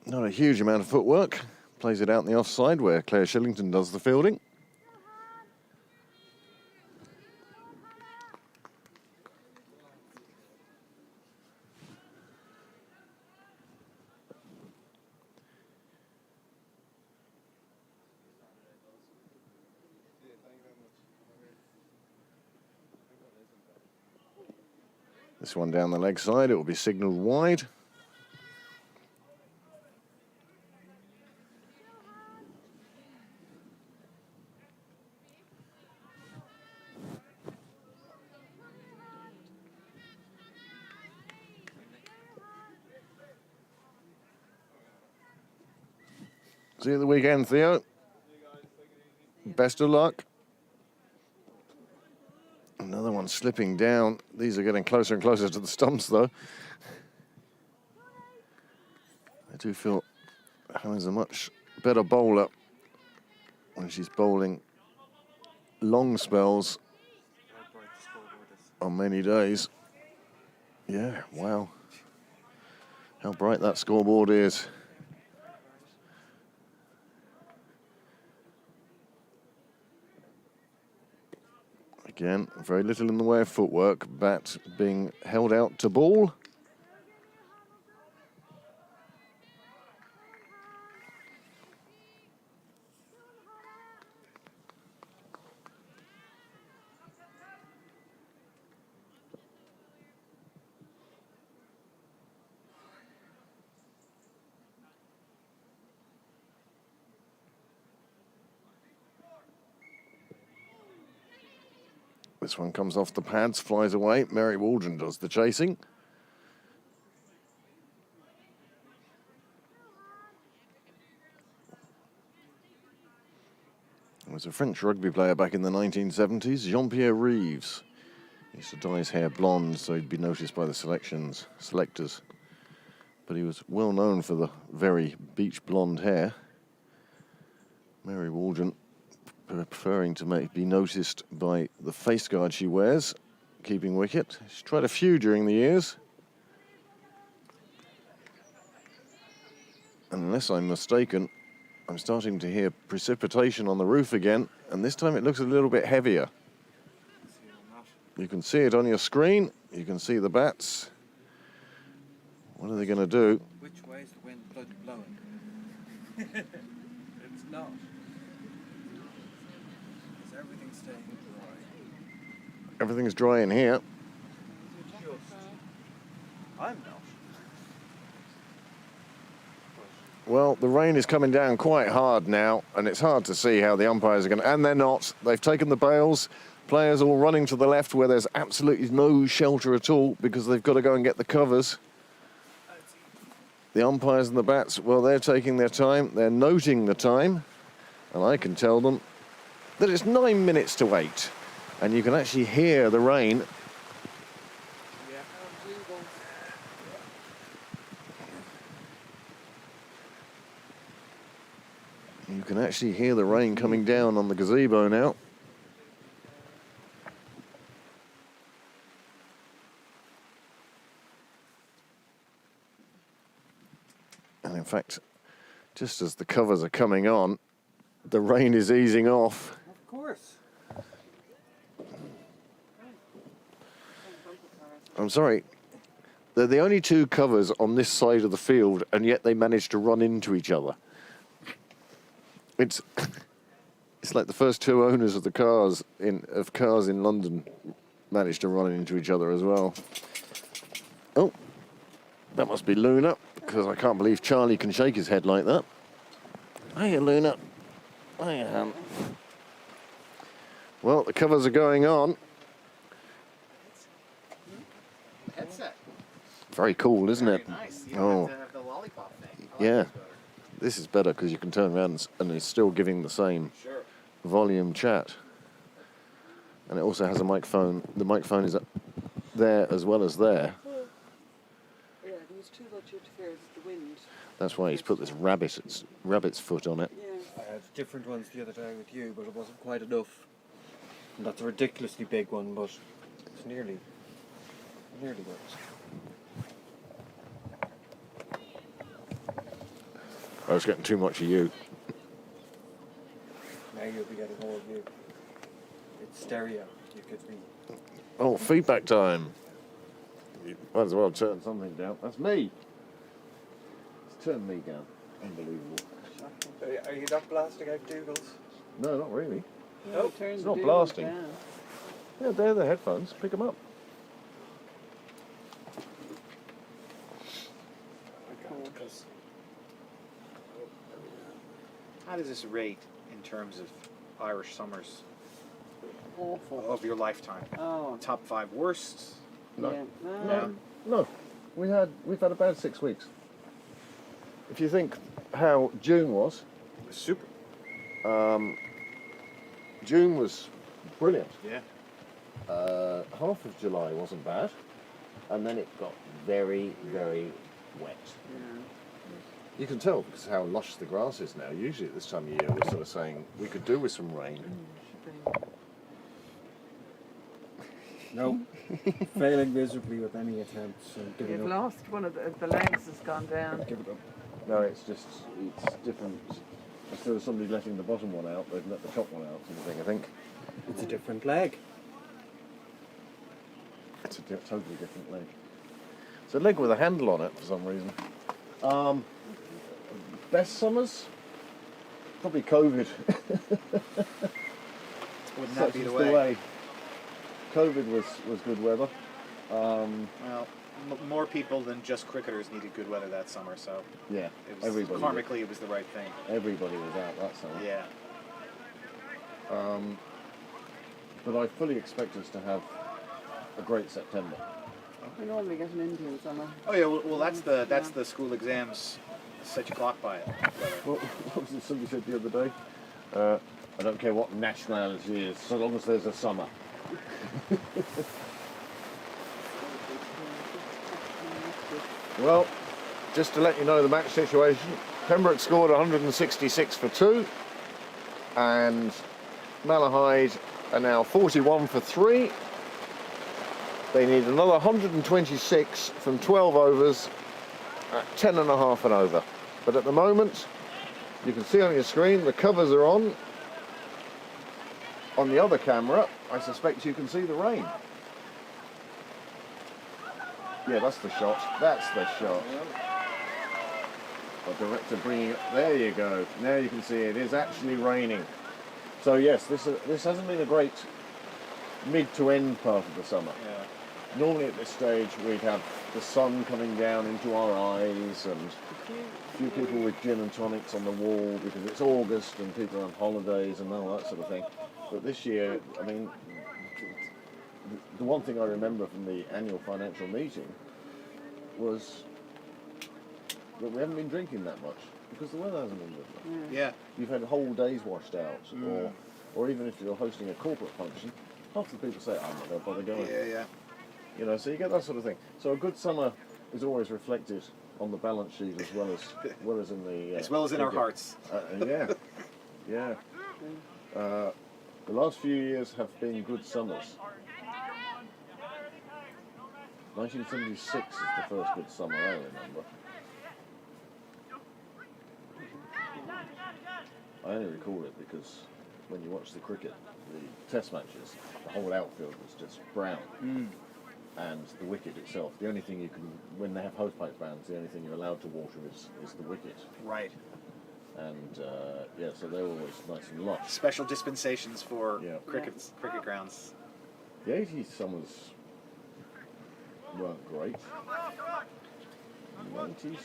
Not a huge amount of footwork. Plays it out in the offside where Claire Shillington does the fielding. This one down the leg side, it will be signalled wide. See you at the weekend, Theo. Best of luck. Another one slipping down. These are getting closer and closer to the stumps, though. I do feel Hannah's a much better bowler when she's bowling long spells on many days. Yeah, wow. How bright that scoreboard is. Again, very little in the way of footwork. Bat being held out to ball. This one comes off the pads, flies away. Mary Waldron does the chasing. There was a French rugby player back in the 1970s, Jean-Pierre Rives. He used to dye his hair blonde so he'd be noticed by the selectors. But he was well known for the very beach blonde hair. Mary Waldron preferring to be noticed by the face guard she wears, keeping wicket. She's tried a few during the years. Unless I'm mistaken, I'm starting to hear precipitation on the roof again, and this time it looks a little bit heavier. You can see it on your screen. You can see the bats. What are they going to do? Which way is the wind blowing? It's not. Is everything staying dry? Everything's dry in here. I'm not. Well, the rain is coming down quite hard now, and it's hard to see how the umpires are going to... And they're not. They've taken the bails. Players all running to the left where there's absolutely no shelter at all because they've got to go and get the covers. The umpires and the bats, well, they're taking their time. They're noting the time. And I can tell them that it's 9 minutes to 8. And you can actually hear the rain. You can actually hear the rain coming down on the gazebo now. And in fact, just as the covers are coming on, the rain is easing off. Of course. I'm sorry. They're the only two covers on this side of the field, and yet they managed to run into each other. It's like the first two owners of the cars in London managed to run into each other as well. Oh, that must be Luna, because I can't believe Charlie can shake his head like that. Hiya, Luna. Hiya, Han. Well, the covers are going on. Headset. Very cool, isn't Very it? nice. You don't Oh, have to have the lollipop thing. I like yeah. this better. This is better because you can turn around and it's still giving the same Sure. volume chat. And it also has a microphone. The microphone is up there as well as there. Yeah, there's too much interference with the wind. That's why he's put this rabbit's foot on it. Yeah. I had different ones the other day with you, but it wasn't quite enough. And that's a ridiculously big one, but it's nearly works. I was getting too much of you. Now you'll be getting all of you. It's stereo. You could be. Oh, feedback time. You might as well turn something down. That's me. Let's turn me down. Unbelievable. Are you not blasting out doodles? No, not really. No, turn it's the not doodles blasting. down. Yeah, they're the headphones. Pick them up. How does this rate in terms of Irish summers Awful. of your lifetime? Oh, Top 5 worst? No. yeah. No. No, we've had a bad 6 weeks. If you think how June was, Super. June was brilliant. Yeah. Half of July wasn't bad, and then it got very, very wet. Yeah. You can tell because how lush the grass is now. Usually at this time of year, we're sort of saying we could do with some rain. No. Failing miserably with any attempts and giving You've up. lost one of the legs has gone down. Give it up. No, it's different. Instead of somebody letting the bottom one out, they've let the top one out, sort of thing, I think. It's a different leg. It's a totally different leg. It's a leg with a handle on it for some reason. Best summers? Probably COVID. Wouldn't Such that be is the way? COVID was good weather. Well, more people than just cricketers needed good weather that summer, so Yeah, it was, everybody. karmically it was the right thing. Everybody was out that summer. Yeah. But I fully expect us to have a great September. We normally get an Indian summer. Oh yeah, well that's the school exams set your clock by it. What was it somebody said the other day? I don't care what nationality it is, so long as there's a summer. Well, just to let you know the match situation, Pembroke scored 166 for 2, and Malahide are now 41 for 3. They need another 126 from 12 overs at 10.5 and over. But at the moment, you can see on your screen the covers are on. On the other camera, I suspect you can see the rain. Yeah, that's the shot. That's the shot. The director bringing it. There you go. Now you can see it is actually raining. So yes, this hasn't been a great mid to end part of the summer. Yeah. Normally at this stage we'd have the sun coming down into our eyes and a few people with gin and tonics on the wall because it's August and people are on holidays and all that sort of thing. But this year, I mean, the one thing I remember from the annual financial meeting was that we haven't been drinking that much because the weather hasn't been good. Yeah. You've had whole days washed out, or even if you're hosting a corporate function, half the people say, I'm not going to bother going. Yeah. You know, so you get that sort of thing. So a good summer is always reflected on the balance sheet as well as in the... As well as in our hearts. Yeah. The last few years have been good summers. 1976 is the first good summer I remember. I only recall it because when you watch the cricket, the test matches, the whole outfield was just brown. And the wicket itself, the only thing you can, when they have hosepipe bands, the only thing you're allowed to water is the wicket. Right. And so they're always nice and lush. Special dispensations for cricket grounds. The 80s summers weren't great. The 90s,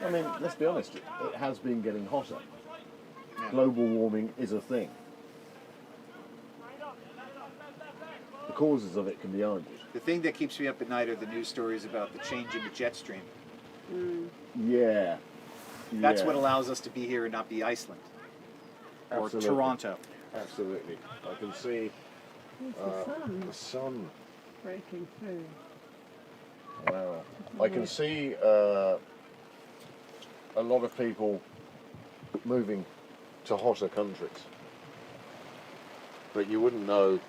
I mean, let's be honest, it has been getting hotter. Yeah. Global warming is a thing. The causes of it can be argued. The thing that keeps me up at night are the news stories about the change in the jet stream. Yeah. That's what allows us to be here and not be Iceland. Or Absolutely. Toronto. Absolutely. I can see the sun. Breaking through. Wow. I can see a lot of people moving to hotter countries. But you wouldn't know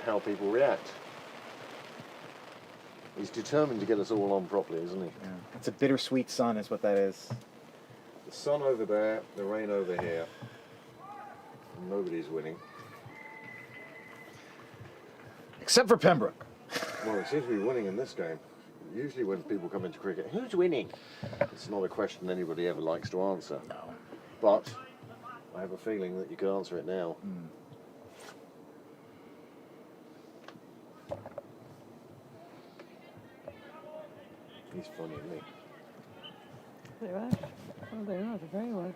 how people react. He's determined to get us all on properly, isn't he? Yeah. It's a bittersweet sun is what that is. The sun over there, the rain over here. Nobody's winning. Except for Pembroke. Well, it seems to be winning in this game. Usually when people come into cricket, who's winning? It's not a question anybody ever likes to answer. No. But I have a feeling that you could answer it now. He's funny, isn't he? They're out. Oh, they're out. They're very out.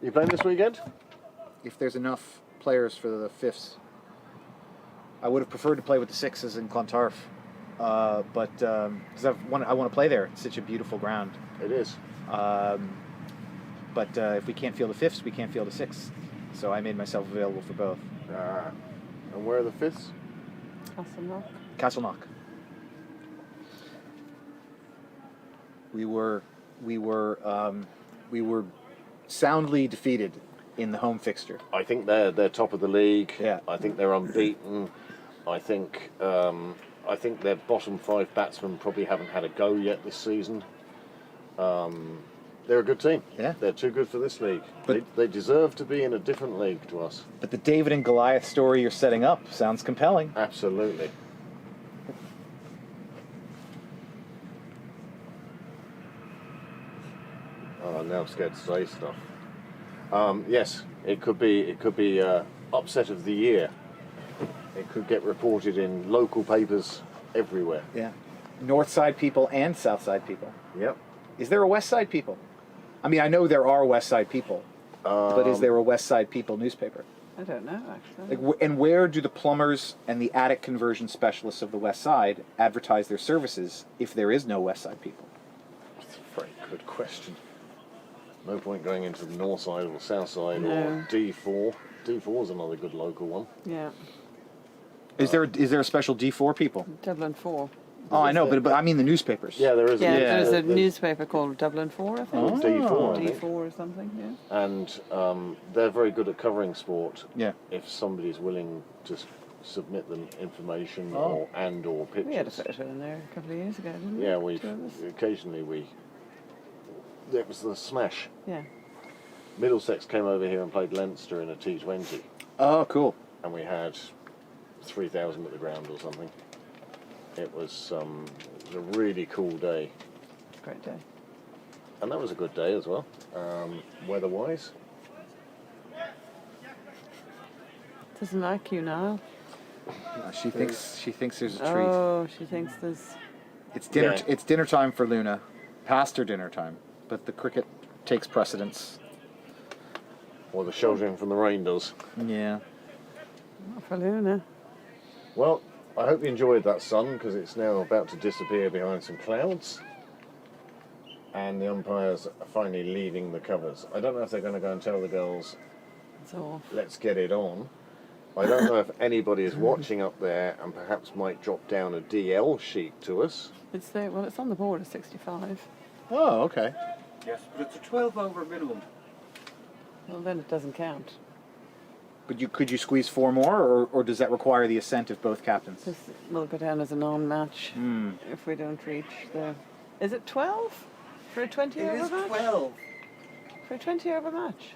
You playing this weekend? If there's enough players for the fifths. I would have preferred to play with the sixes in Clontarf. But because I want to play there. It's such a beautiful ground. It is. But if we can't field the fifths, we can't field the sixths. So I made myself available for both. And where are the fifths? Castleknock. Castleknock. We were soundly defeated in the home fixture. I think they're top of the league. Yeah. I think they're unbeaten. I think their bottom five batsmen probably haven't had a go yet this season. They're a good team. Yeah. They're too good for this league. But they deserve to be in a different league to us. But the David and Goliath story you're setting up sounds compelling. Absolutely. Oh, now I'm scared to say stuff. Yes, it could be upset of the year. It could get reported in local papers everywhere. Yeah. North side people and south side people. Yep. Is there a west side people? I mean, I know there are west side people, but is there a west side people newspaper? I don't know, actually. And where do the plumbers and the attic conversion specialists of the west side advertise their services if there is no west side people? That's a very good question. No point going into the north side or the south side No. or D4. D4 is another good local one. Yeah. Is there a special D4 people? Dublin 4. Oh, I know, but I mean the newspapers. Yeah, there is. Yeah, there's a there's newspaper called Dublin 4, I think. D4, I think. D4 or something, yeah. And they're very good at covering sport. Yeah. If somebody's willing to submit them information Oh. or pictures. We had a photo in there a couple of years ago, didn't we? Yeah, Two of us. it was the smash. Yeah. Middlesex came over here and played Leinster in a T20, Oh, cool. and we had 3,000 at the ground or something. It was a really cool day, Great day. and that was a good day as well, weather-wise. Doesn't like you now. She thinks there's a treat. Oh, she thinks there's. It's dinner. Yeah. It's dinner time for Luna, past her dinner time, but the cricket takes precedence. Or the sheltering from the rain does. Yeah. Not for Luna. Well, I hope you enjoyed that sun, because it's now about to disappear behind some clouds. And the umpires are finally leaving the covers. I don't know if they're going to go and tell the girls, It's off. let's get it on. I don't know if anybody is watching up there and perhaps might drop down a DL sheet to us. It's there. Well, it's on the board at 65. Oh, okay. Yes, but it's a 12 over minimum. Well, then it doesn't count. But could you squeeze 4 more, or does that require the assent of both captains? This will go down as a non-match Hmm. if we don't reach the. Is it 12 for a 20-over match? 12. For a 20-over match.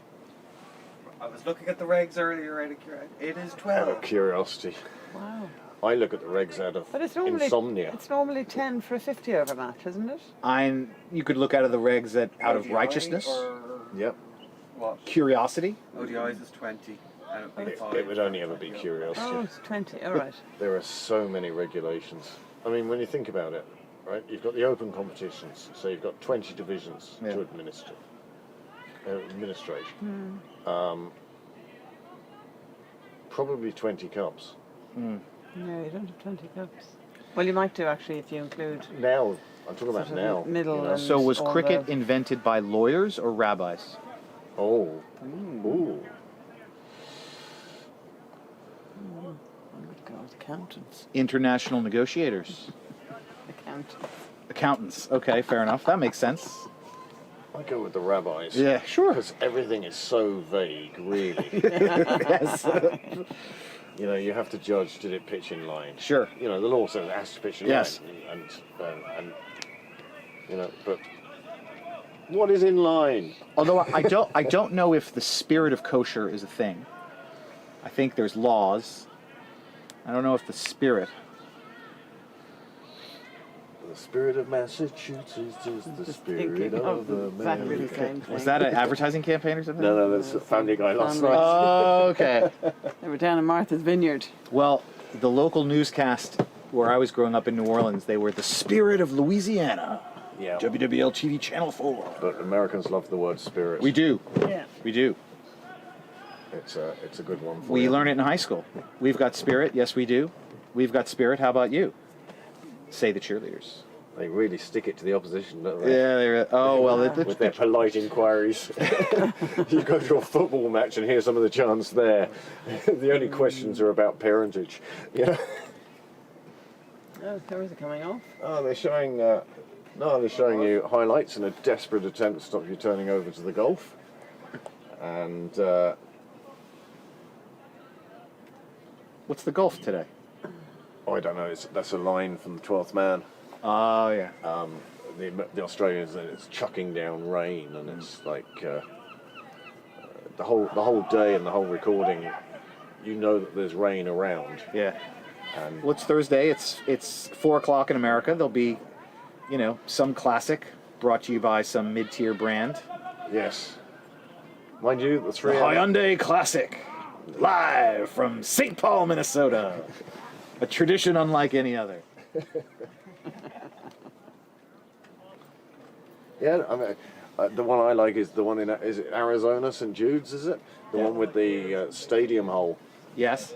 I was looking at the regs earlier, it is Out 12. of curiosity. Wow. I look at the regs out of But it's normally insomnia. It's normally 10 for a 50-over match, isn't it? You could look out of the regs out of ODI righteousness, Or Yep. what? curiosity. ODIs is 20. And it'd be It 5. would only ever be curiosity. Oh, it's 20. All right. There are so many regulations. I mean, when you think about it, right, you've got the open competitions, so you've got 20 divisions Yeah. to administration. Hmm. Probably 20 cups. No, you don't have 20 cups. Well, you might do actually if you include Now, I'm talking sort about of now. middle you know. and So was all cricket the- invented by lawyers or rabbis? Oh. Ooh. I would go with accountants. International negotiators. Accountants. Accountants. Okay, fair enough. That makes sense. I go with the rabbis. Yeah, sure. Because everything is so vague, really. Yes. You know, you have to judge, did it pitch in line? Sure. You know, the law says it has to pitch in Yes. line. And, you know, but what is in line? Although I don't know if the spirit of kosher is a thing. I think there's laws. I don't know if the spirit. The spirit of Massachusetts is the Just spirit thinking of exactly the America. same thing. Was that an advertising campaign or something? No, that's a Family Guy last Family. night. Oh, okay. They were down in Martha's Vineyard. Well, the local newscast where I was growing up in New Orleans, they were the spirit of Louisiana. Yeah. WWL TV Channel 4. But Americans love the word spirit. We do. Yeah. We do. It's a good one for We you. learn it in high school. We've got spirit. Yes, we do. We've got spirit. How about you? Say the cheerleaders. They really stick it to the opposition, don't they? Yeah, they're. Oh, well. With their polite inquiries. You go to a football match and hear some of the chants there. The only questions are about parentage. Yeah. Oh, covers are coming off. Oh, they're showing. No, they're showing you highlights in a desperate attempt to stop you turning over to the golf. And What's the golf today? I don't know. That's a line from the 12th man. Oh, yeah. The Australians, and it's chucking down rain, and it's like the whole day and the whole recording. You know that there's rain around. Yeah. And Well, it's Thursday. It's 4 o'clock in America. There'll be, some classic brought to you by some mid-tier brand. yes, mind you, the The three. Hyundai Classic, live from St. Paul, Minnesota. A tradition unlike any other. Yeah, I mean, the one I like is the one in is it Arizona, St. Jude's, is it? The one with the stadium hole. Yes.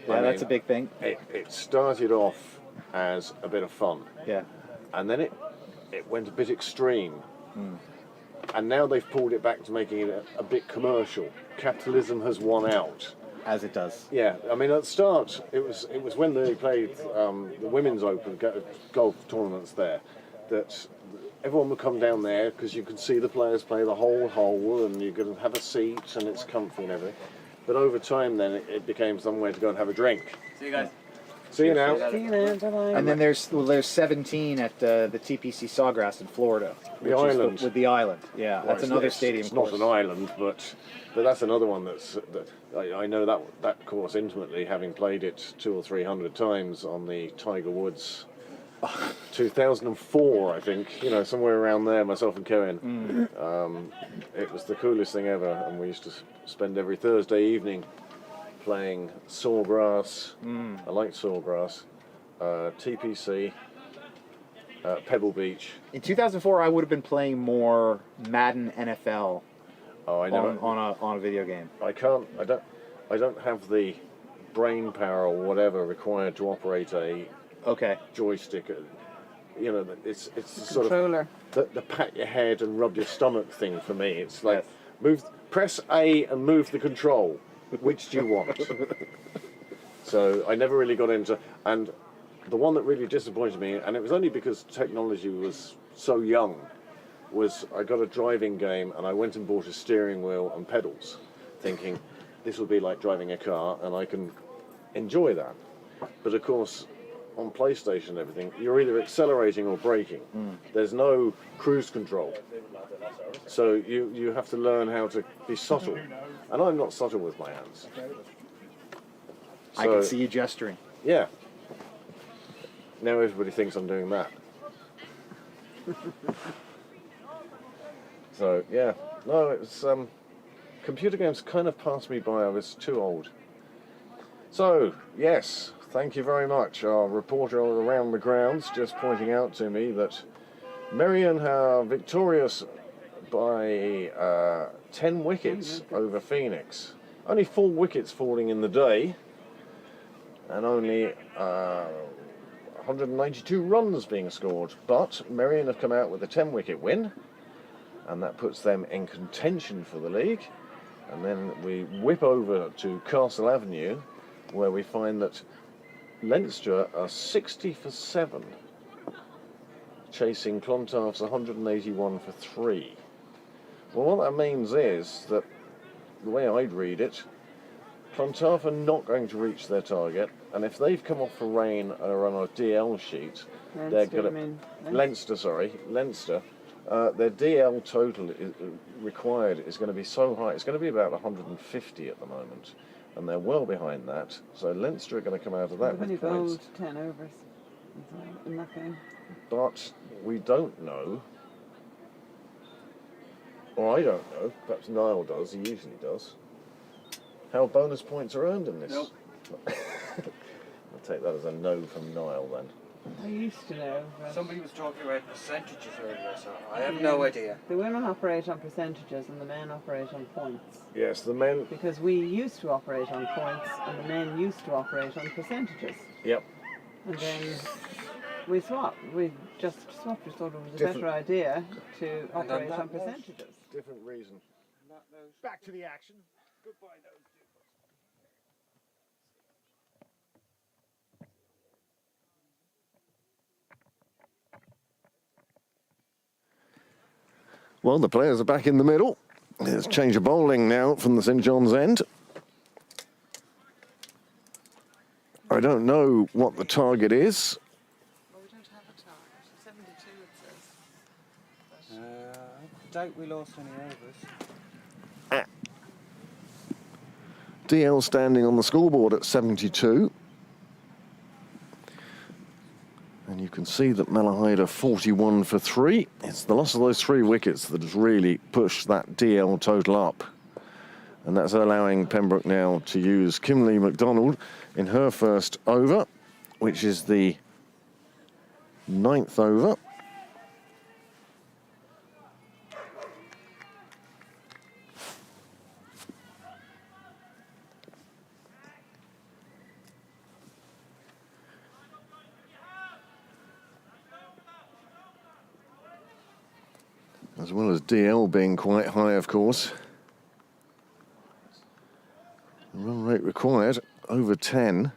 Yeah, I that's a mean, big thing. It started off as a bit of fun, Yeah. and then it went a bit extreme, and now they've pulled it back to making it a bit commercial. Capitalism has won out. As it does. Yeah, I mean at the start it was when they played the women's open golf tournaments there that everyone would come down there because you could see the players play the whole hole and you could have a seat and it's comfy and everything. But over time, then it became somewhere to go and have a drink. See you guys. See you now. See you then. Bye-bye. And then there's 17 at the TPC Sawgrass in Florida. The which is island. With the island, yeah. Well, That's it's another not- stadium It's course. not an island, but that's another one that I know that course intimately, having played it 200 or 300 times on the Tiger Woods 2004, I think. You know, somewhere around there. Myself and Cohen. It was the coolest thing ever, and we used to spend every Thursday evening playing Sawgrass. I liked Sawgrass. TPC. Pebble Beach. In 2004, I would have been playing more Madden NFL Oh, I know. on a video game. I don't have the brain power or whatever required to operate a Okay. joystick. You know, it's the sort of Controller. the pat your head and rub your stomach thing for me. It's like press A and move the control. Which do you want? So I never really got into, and the one that really disappointed me, and it was only because technology was so young, was I got a driving game and I went and bought a steering wheel and pedals, thinking this will be like driving a car and I can enjoy that. But of course, on PlayStation and everything, you're either accelerating or braking. There's no cruise control. So you have to learn how to be subtle. And I'm not subtle with my hands. I can see you gesturing. Yeah. Now everybody thinks I'm doing that. So, yeah. No, it was... computer games kind of passed me by. I was too old. So, yes, thank you very much. Our reporter around the grounds just pointing out to me that Merion are victorious by 10 wickets over Phoenix. Only 4 wickets falling in the day, and only 192 runs being scored. But Merion have come out with a 10-wicket win, and that puts them in contention for the league. And then we whip over to Castle Avenue, where we find that Leinster are 60 for 7, chasing Clontarf's 181 for 3. Well, what that means is that, the way I'd read it, Clontarf are not going to reach their target, and if they've come off for rain and are on a DL sheet, they're going to... Leinster, their DL total required is going to be so high, it's going to be about 150 at the moment, and they're well behind that, so Leinster are going to come out of that They've only with points. bowled 10 overs in that game. But we don't know, or I don't know, perhaps Niall does, he usually does, how bonus points are earned in this. Nope. I'll take that as a no from Niall then. I used to know. But Somebody was talking about percentages earlier, so I have no idea. the women operate on percentages and the men operate on points. Yes, the men. Because we used to operate on points and the men used to operate on percentages. Yep. And then we swapped. We just swapped. We thought it was a Different- better idea to And on operate that on note- percentages. Different reason. Back to the action. Well, the players are back in the middle. There's change of bowling now from the St John's end. I don't know what the target is. Well, we don't have a target. 72 it says. I doubt we lost any overs. DL standing on the scoreboard at 72. And you can see that Malahide are 41 for 3. It's the loss of those 3 wickets that has really pushed that DL total up. And that's allowing Pembroke now to use Kimberly MacDonald in her first over, which is the 9th over. As well as DL being quite high, of course. The run rate required, over 10.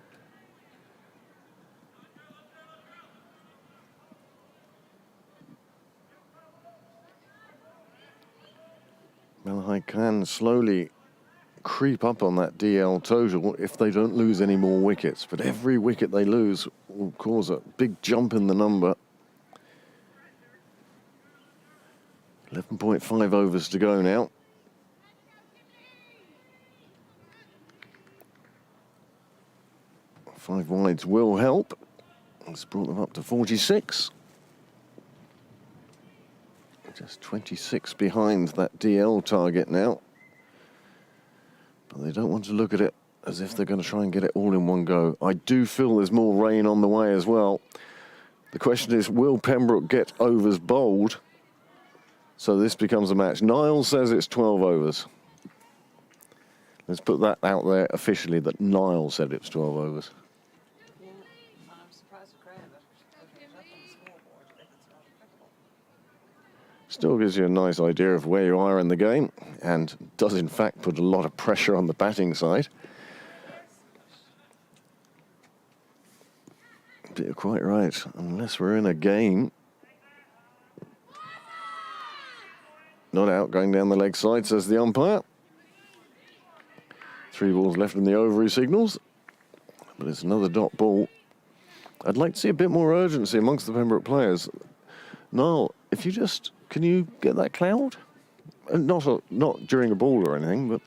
Malahide can slowly creep up on that DL total if they don't lose any more wickets. But every wicket they lose will cause a big jump in the number. 11.5 overs to go now. Five wides will help. It's brought them up to 46. Just 26 behind that DL target now. But they don't want to look at it as if they're going to try and get it all in one go. I do feel there's more rain on the way as well. The question is, will Pembroke get overs bowled? So this becomes a match. Niall says it's 12 overs. Let's put that out there officially, that Niall said it's 12 overs. Yeah, I'm surprised at Graham that it's up on the scoreboard if it's not applicable. Still gives you a nice idea of where you are in the game, and does in fact put a lot of pressure on the batting side. But you're quite right, unless we're in a game. Not out, going down the leg side, says the umpire. 3 balls left in the ovary signals, but it's another dot ball. I'd like to see a bit more urgency amongst the Pembroke players. Niall, if you just, can you get that cloud? Not during a ball or anything, but...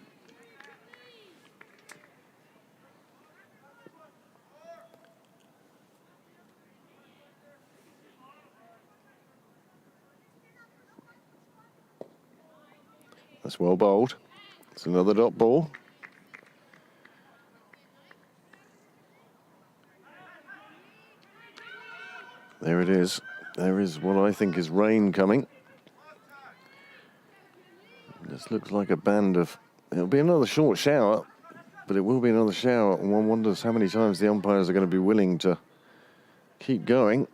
That's well bowled. It's another dot ball. There it is. There is what I think is rain coming. This looks like a band of... It'll be another short shower, but it will be another shower, and one wonders how many times the umpires are going to be willing to keep going.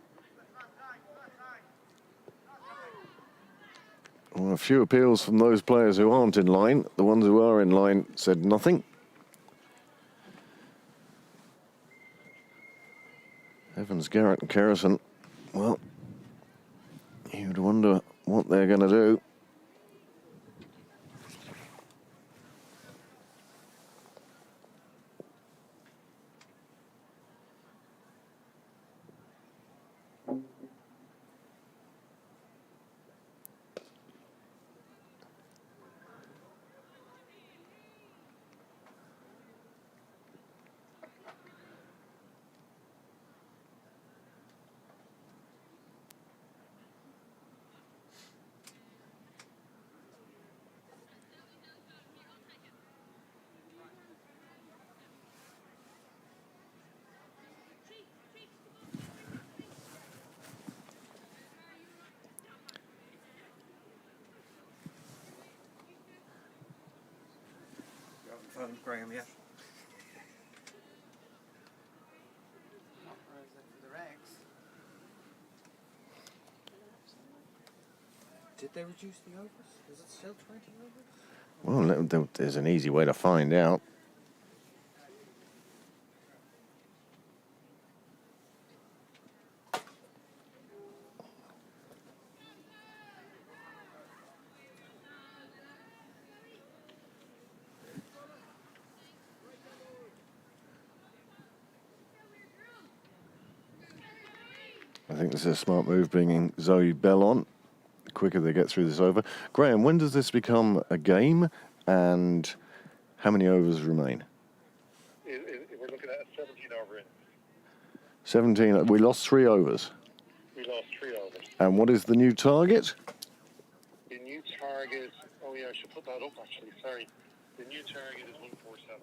Well, a few appeals from those players who aren't in line. The ones who are in line said nothing. Evans, Garrett and Kerrison, well, you'd wonder what they're going to do. Found Graham yet? Or is it for the regs? Did they reduce the overs? Is it still 20 overs? Well, there's an easy way to find out. I think this is a smart move, bringing Zoe Bell on. The quicker they get through this over. Graham, when does this become a game, and how many overs remain? We're looking at a 17 over in. 17. We lost 3 overs. We lost 3 overs. And what is the new target? The new target, oh yeah, I should put that up actually, sorry. The new target is 147.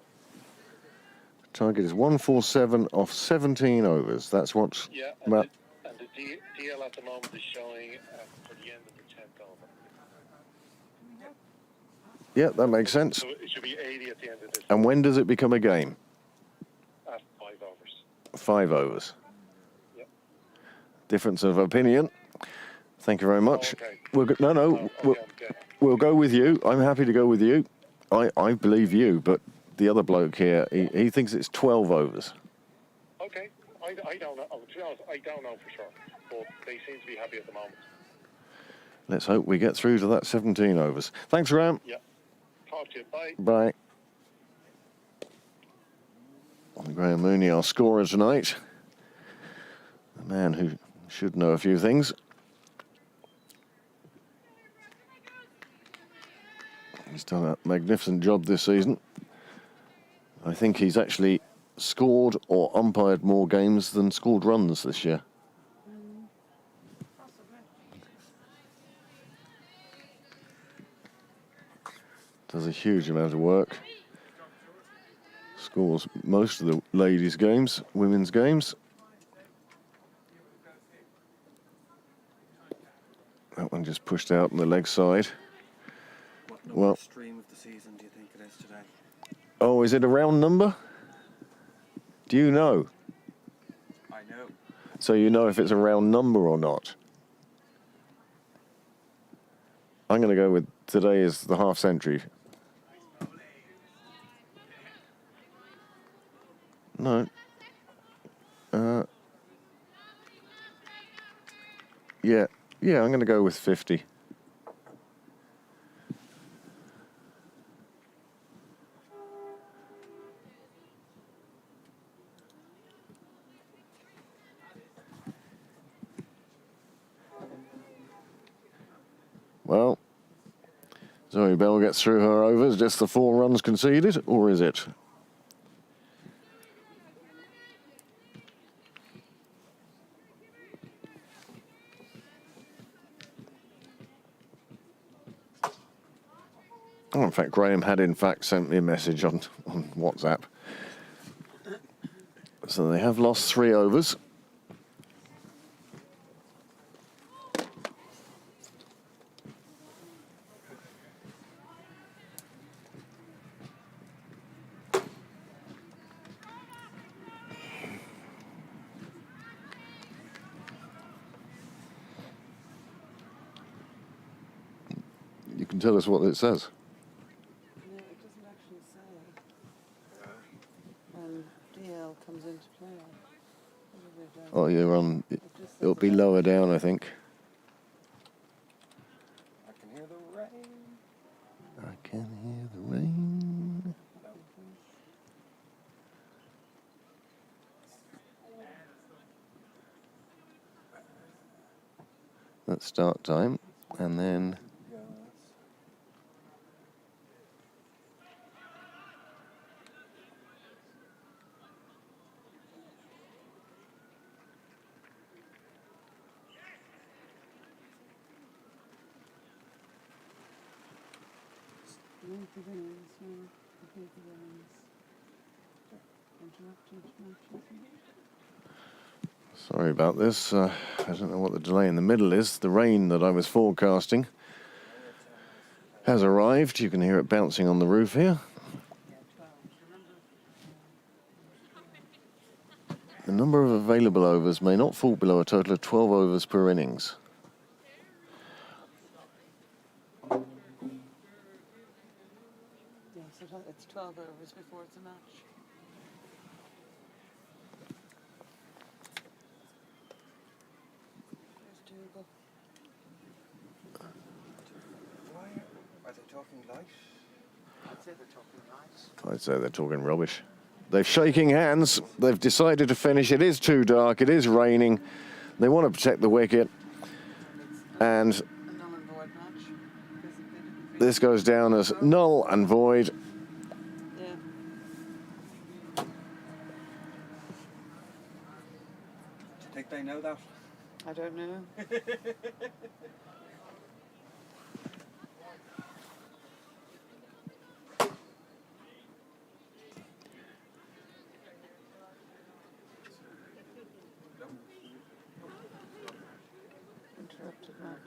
Target is 147 off 17 overs. That's what's... Yeah, and the DL at the moment is showing for the end of the 10th over. Yeah, that makes sense. So it should be 80 at the end of this. And when does it become a game? At 5 overs. 5 overs. Yep. Difference of opinion. Thank you very much. Oh, okay. We'll go with you. I'm happy to go with you. I believe you, but the other bloke here, he thinks it's 12 overs. Okay, I don't know. To be honest, I don't know for sure, but they seem to be happy at the moment. Let's hope we get through to that 17 overs. Thanks, Ram. Yeah. Talk to you. Bye. Bye. Graham Mooney, our scorer tonight. A man who should know a few things. He's done a magnificent job this season. I think he's actually scored or umpired more games than scored runs this year. Possibly. Does a huge amount of work. Scores most of the ladies' games, women's games. That one just pushed out on the leg side. What number Well, stream of the season do you think it is today? oh, is it a round number? Do you know? I know. So you know if it's a round number or not? I'm going to go with today is the half century. No. Yeah, I'm going to go with 50. Well, Zoe Bell gets through her overs, just the 4 runs conceded, or is it? Oh, in fact, Graham had in fact sent me a message on WhatsApp. So they have lost 3 overs. You can tell us what it says. No, it doesn't actually say when DL comes into play. Probably don't. Oh, you're on. It just says It'll be about- lower down, I think. I can hear the rain. I can hear the rain. That's start time, and then Length of innings, no. Length of innings. Interrupted match, I think. sorry about this. I don't know what the delay in the middle is. The rain that I was forecasting has arrived. You can hear it bouncing on the roof here. Yeah, 12. Remember? The number of available overs may not fall below a total of 12 overs per innings. Yeah, so it's 12 overs before it's a match. There's Dougal. Why are they talking light? I'd say they're talking nice. I'd say they're talking rubbish. They're shaking hands. They've decided to finish. It is too dark. It is raining. They want to protect the wicket. And A null and void match. Basically. this goes down as null and void. Yeah. Do you think they know that? I don't know. Interrupted match.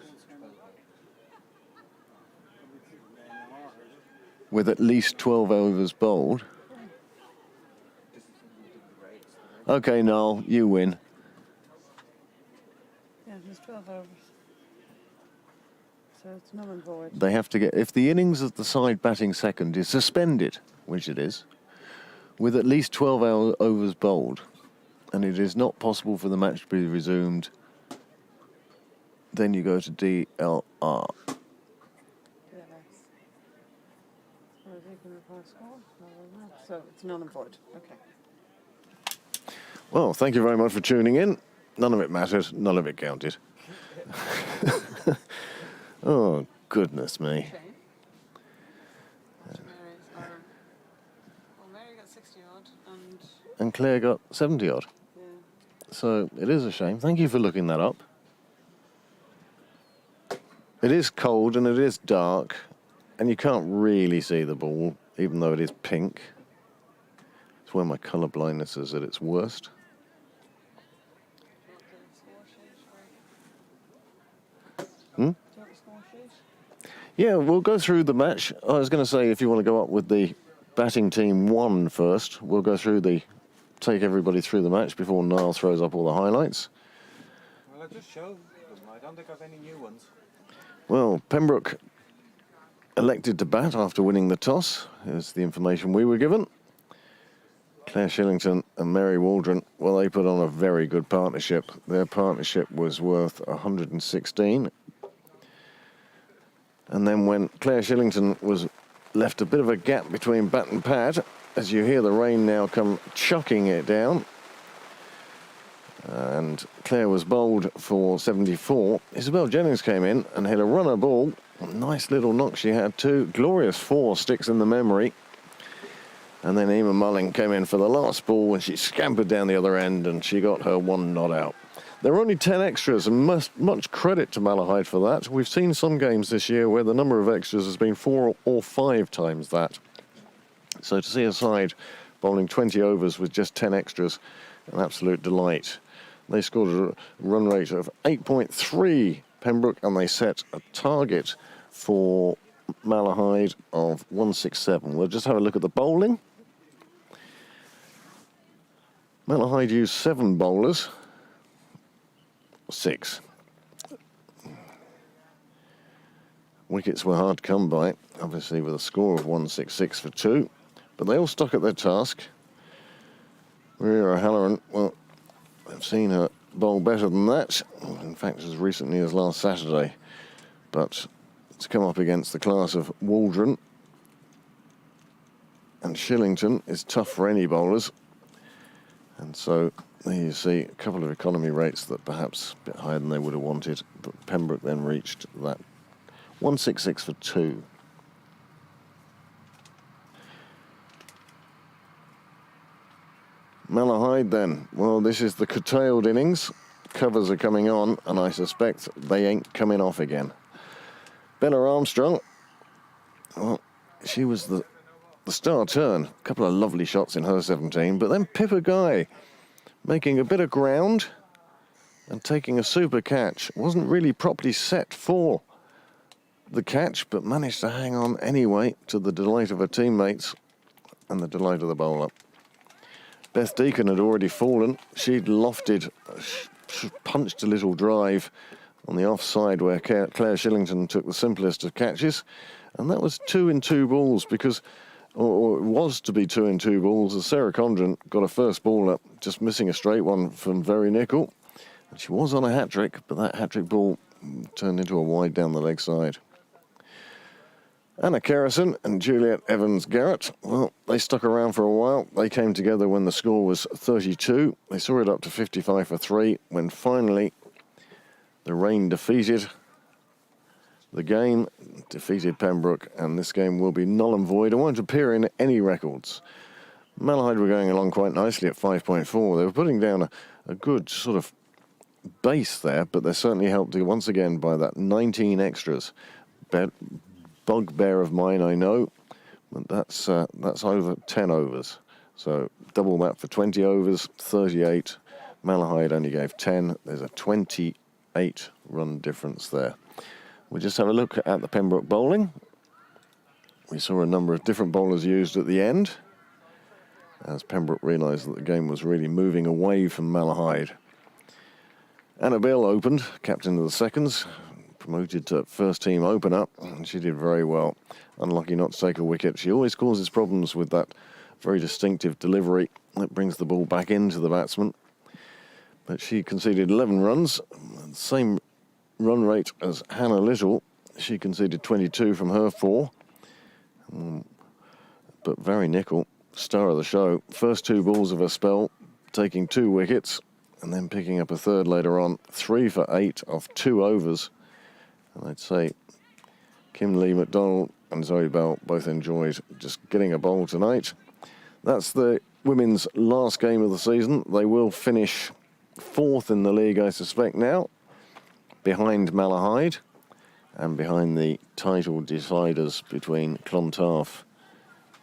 With at least 12 overs bowled. Okay, Noel, you win. Yeah, there's 12 overs. So it's null and void. They have to get, if the innings of the side batting second is suspended, which it is, with at least 12 overs bowled, and it is not possible for the match to be resumed, then you go to DLR. Yeah, that's. Or they can reply score. No, no. So it's null and void. Okay. Well, thank you very much for tuning in. None of it mattered, none of it counted. Oh, goodness me. Shane? Mary's, well, Mary got 60 odd, and And Claire got 70 odd. yeah. So it is a shame. Thank you for looking that up. It is cold and it is dark, and you can't really see the ball, even though it is pink. It's where my colour blindness is at its worst. Do you want the score sheet? Yeah, we'll go through the match. I was going to say, if you want to go up with the batting team 1 first, we'll go through take everybody through the match before Niall throws up all the highlights. Well, I just showed them. I don't think I've any new ones. Well, Pembroke elected to bat after winning the toss, is the information we were given. Claire Shillington and Mary Waldron, well, they put on a very good partnership. Their partnership was worth 116. And then when Claire Shillington was left a bit of a gap between bat and pad, as you hear the rain now come chucking it down, and Claire was bowled for 74. Isabel Jennings came in and hit a runner ball. A nice little knock she had too. Glorious 4 sticks in the memory. And then Emma Mulling came in for the last ball and she scampered down the other end and she got her 1 not out. There were only 10 extras and much credit to Malahide for that. We've seen some games this year where the number of extras has been 4 or 5 times that. So to see a side bowling 20 overs with just 10 extras, an absolute delight. They scored a run rate of 8.3, Pembroke, and they set a target for Malahide of 167. We'll just have a look at the bowling. Malahide used 7 bowlers. 6. Wickets were hard to come by, obviously with a score of 166 for 2. But they all stuck at their task. Maria O'Halloran, well, I've seen her bowl better than that. In fact, as recently as last Saturday. But to come up against the class of Waldron and Shillington is tough for any bowlers. And so there you see a couple of economy rates that perhaps a bit higher than they would have wanted. But Pembroke then reached that 166 for 2. Malahide then. Well, this is the curtailed innings. Covers are coming on, and I suspect they ain't coming off again. Bella Armstrong, well, she was the star turn. A couple of lovely shots in her 17, but then Pippa Guy making a bit of ground and taking a super catch. Wasn't really properly set for the catch, but managed to hang on anyway, to the delight of her teammates and the delight of the bowler. Beth Deacon had already fallen. She'd lofted, punched a little drive on the offside where Claire Shillington took the simplest of catches. And that was 2 in 2 balls because, or it was to be 2 in 2 balls, as Sarah Condren got a first ball up, just missing a straight one from Very Nickel. And she was on a hat-trick, but that hat-trick ball turned into a wide down the leg side. Anna Kerrison and Juliet Evans-Garrett, well, they stuck around for a while. They came together when the score was 32. They saw it up to 55 for 3, when finally the rain defeated the game, defeated Pembroke, and this game will be null and void. It won't appear in any records. Malahide were going along quite nicely at 5.4. They were putting down a good sort of base there, but they're certainly helped once again by that 19 extras. Bugbear of mine, I know, but that's over 10 overs. So double that for 20 overs, 38. Malahide only gave 10. There's a 28 run difference there. We'll just have a look at the Pembroke bowling. We saw a number of different bowlers used at the end, as Pembroke realised that the game was really moving away from Malahide. Annabelle opened, captain of the seconds, promoted to first team opener, and she did very well. Unlucky not to take a wicket. She always causes problems with that very distinctive delivery that brings the ball back into the batsman. But she conceded 11 runs, same run rate as Hannah Little. She conceded 22 from her 4. But Very Nickel, star of the show, first 2 balls of her spell, taking 2 wickets and then picking up a third later on. 3 for 8 off 2 overs. And I'd say Kim Lee McDonald and Zoe Bell both enjoyed just getting a bowl tonight. That's the women's last game of the season. They will finish 4th in the league, I suspect now, behind Malahide and behind the title deciders between Clontarf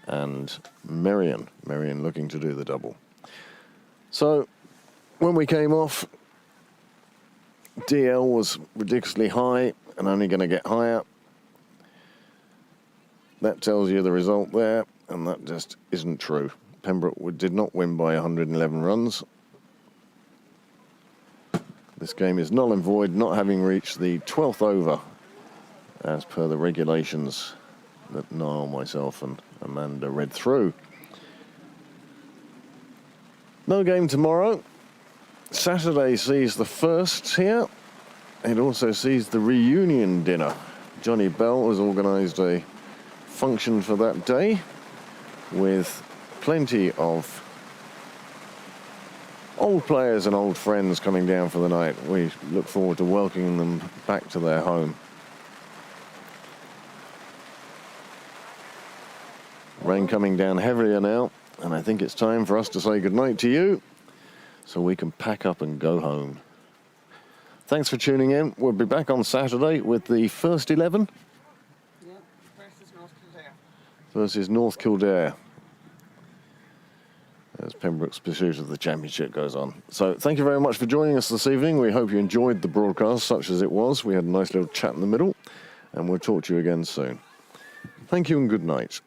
and Merion. Merion looking to do the double. So when we came off, DL was ridiculously high and only going to get higher. That tells you the result there, and that just isn't true. Pembroke did not win by 111 runs. This game is null and void, not having reached the 12th over, as per the regulations that Niall, myself and Amanda read through. No game tomorrow. Saturday sees the first here. It also sees the reunion dinner. Johnny Bell has organised a function for that day with plenty of old players and old friends coming down for the night. We look forward to welcoming them back to their home. Rain coming down heavier now, and I think it's time for us to say goodnight to you so we can pack up and go home. Thanks for tuning in. We'll be back on Saturday with the first 11 versus North Kildare as Pembroke's pursuit of the championship goes on. So thank you very much for joining us this evening. We hope you enjoyed the broadcast, such as it was. We had a nice little chat in the middle, and we'll talk to you again soon. Thank you and good night.